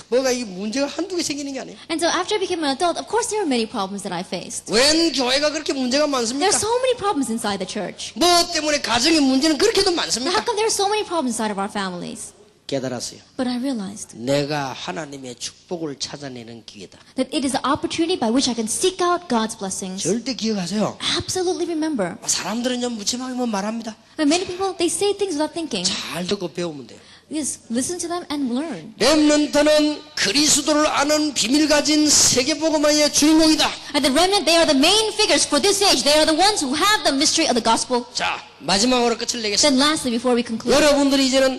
뭐가 이 문제가 한두 개 생기는 게 아니에요. And so, after I became an adult, of course there were many problems that I faced. 웬 교회가 그렇게 문제가 There 많습니까? are so many problems inside the church. 뭐 때문에 가정의 문제는 그렇게도 Now, 많습니까? how come there are so many problems inside of our families? 깨달았어요. But I realized 내가 하나님의 축복을 찾아내는 기회다. that it is the opportunity by which I can seek out God's blessings. 절대 기억하세요. Absolutely remember. 사람들은 좀 무침하게 뭐 말합니다. But many people, they say things without thinking. 잘 듣고 배우면 돼요. Just listen to them and learn. 렘넌트는 그리스도를 아는 비밀 가진 세계복음화의 주인공이다. And the remnant, they are the main figures for this age. They are the ones who have the mystery of the gospel. 자, 마지막으로 끝을 내겠습니다. Then lastly, before we conclude, 여러분들이 이제는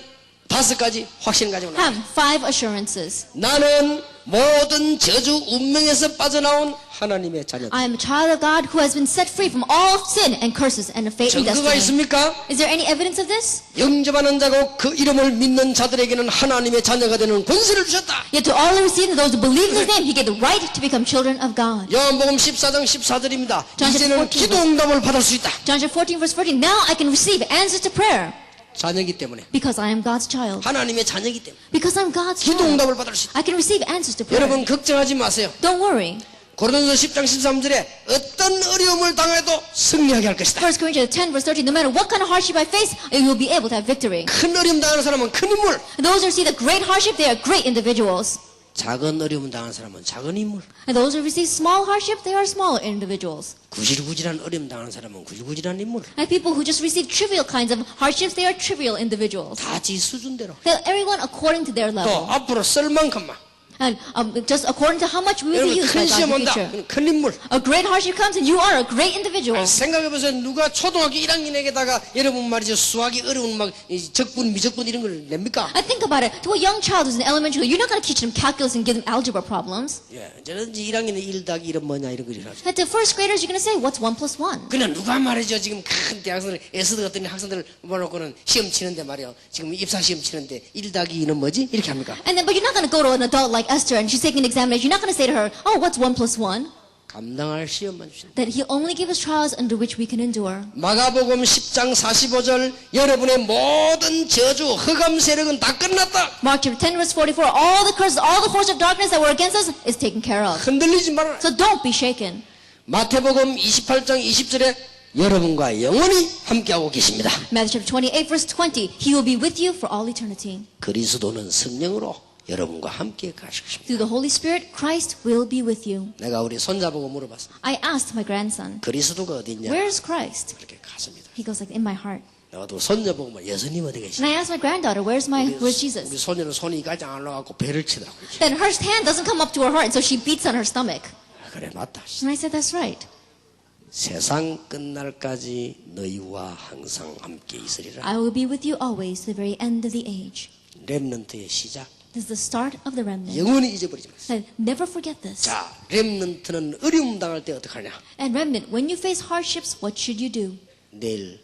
5가지 확신 가지고 나와요. have 5 assurances. 나는 모든 저주 운명에서 빠져나온 하나님의 자녀다. I am a child of God who has been set free from all sin and curses and fate and 증거가 destiny. 있습니까? Is there any evidence of this? 영접하는 자고 그 이름을 믿는 자들에게는 하나님의 자녀가 되는 권세를 주셨다. Yet to all who receive those who believe in His name, He gave the right to become children of God. 요한복음 14장 14절입니다. John 이제는 14. 기도 응답을 받을 수 있다. John chapter 14 verse 14. Now I can receive answers to prayer 자녀이기 때문에, because I am God's child. 하나님의 자녀이기 때문에 Because I'm God's 기도 child. 응답을 받을 수 있다. I can receive answers to prayer. 여러분 걱정하지 마세요. Don't worry. 고린도서 10장 13절에 어떤 어려움을 당해도 승리하게 할 것이다. 1 Corinthians 10 verse 13, no matter what kind of hardship I face, I will be able to have victory. 큰 어려움 당하는 사람은 큰 인물, And those who receive the great hardship, they are great individuals. 작은 어려움 당하는 사람은 작은 인물, And those who receive small hardship, they are smaller individuals. 구질구질한 어려움 당하는 사람은 구질구질한 인물. And people who just receive trivial kinds of hardships, they are trivial individuals. 다 지 수준대로. They're everyone according to their 또 level. 앞으로 쓸 만큼만. And just according to how much we will be 여러분 used by 큰 God 시험 in the 온다. future. 큰 인물. A great hardship comes and you are a great individual. 생각해보세요. 누가 초등학교 1학년에게다가 여러분 말이죠. 수학이 어려운 막 적분, 미적분 이런 걸 냅니까? I think about it. To a young child who's in elementary school, you're not going to teach them calculus and give them algebra problems. 예, 저는 이제 1학년에 1 더하기 1은 뭐냐 이런 걸 하죠. And to first graders, you're going to say, what's 1 plus 1? 그냥 누가 말이죠. 지금 큰 대학생들, 에스드 같은 학생들 모아놓고는 시험 치는데 말이요. 지금 입사 시험 치는데 1 더하기 2는 뭐지? 이렇게 합니까? And then, but you're not going to go to an adult like Esther and she's taking an examination. You're not going to say to her, oh, what's 1 plus 1? 감당할 시험만 주신다. That he'll only give us trials under which we can endure. 마가복음 10장 45절 여러분의 모든 저주, 흑암 세력은 다 끝났다. Mark chapter 10 verse 44, all the curses, all the forces of darkness that were against us is taken care of. 흔들리지 말아라. So don't be shaken. 마태복음 28장 20절에 여러분과 영원히 함께하고 계십니다. Matthew chapter 28 verse 20, he will be with you for all eternity. 그리스도는 성령으로 여러분과 함께 가실 것입니다. Through the Holy Spirit, Christ will be with you. 내가 우리 손자보고 물어봤어. I asked my grandson, 그리스도가 어디 있냐? where's Christ? 그렇게 갔습니다. He goes like, in my heart. 내가 또 손자보고 뭐 예수님 어디 계시냐? And I asked my granddaughter, where's 우리 Jesus? 손녀는 손이 가지 안 올라가고 배를 치더라고. Then her hand doesn't come up to her heart, and so she beats on her stomach. 그래 맞다. And I said, that's right. 세상 끝날까지 너희와 항상 함께 있으리라. I will be with you always to the very end of the age. 렘넌트의 시작. This is the start of the remnant. 영원히 잊어버리지 마세요. And never forget this. 자, 렘넌트는 어려움 당할 때 어떡하냐? And remnant, when you face hardships, what should you do? 내일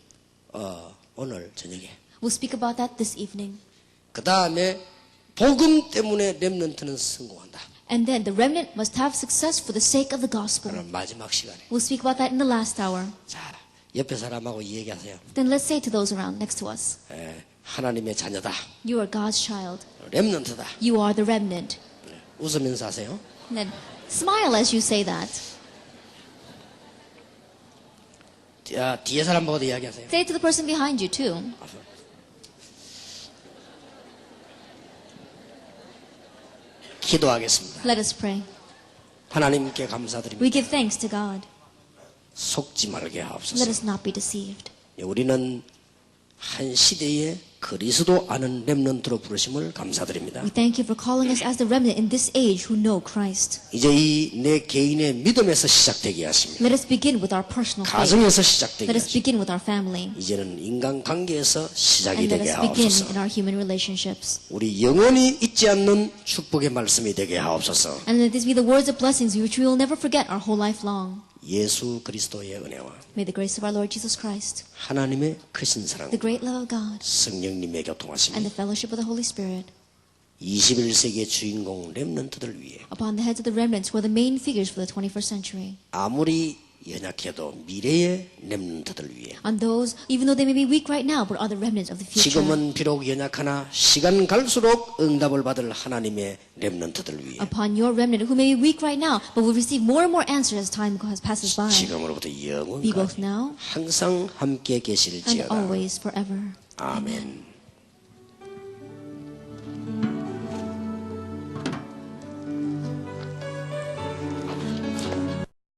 오늘 저녁에. We'll speak about that this evening. 그 다음에 복음 때문에 렘넌트는 성공한다. And then the remnant must have success for the sake of the gospel. 그럼 마지막 시간에. We'll speak about that in the last hour. 자, 옆에 사람하고 얘기하세요. Then let's say to those around next to us, 하나님의 자녀다. you are God's child. 렘넌트다. You are the remnant. 웃으면서 하세요. And then smile as you say that. 뒤에 사람하고도 이야기하세요. Say it to the person behind you too. 기도하겠습니다. Let us pray. 하나님께 감사드립니다. We give thanks to God. 속지 말게 Let 하옵소서. us not be deceived. 우리는 한 시대에 그리스도 아는 렘넌트로 부르심을 감사드립니다. We thank you for calling us as the remnant in this age who know Christ. 이제 이 내 개인의 믿음에서 시작되게 하십니다. Let us begin with our personal faith. 가정에서 시작되게 Let us 하십니다. begin with our family. 이제는 인간관계에서 시작이 And let 되게 us begin 하옵소서. in our human relationships. 우리 영원히 잊지 않는 축복의 말씀이 되게 하옵소서. And let these be the words of blessings which we will never forget our whole life long. 예수 그리스도의 은혜와 May the grace of our Lord Jesus Christ, 하나님의 크신 사랑, the great love of God, 성령님의 and 교통하심이 the fellowship of the Holy Spirit 21세기의 주인공 렘넌트들 위해 upon the heads of the remnants who are the main figures for the 21st century. 아무리 연약해도 미래의 렘넌트들 위해 On those, even though they may be weak right now, but are the remnants of the future. 지금은 비록 연약하나 시간 갈수록 응답을 받을 하나님의 렘넌트들 위해 Upon your remnant who may be weak right now, but will receive more and more answers as time passes by. 지금으로부터 Be both 영원까지 now 항상 함께 and 계실지어다. always forever. 아멘.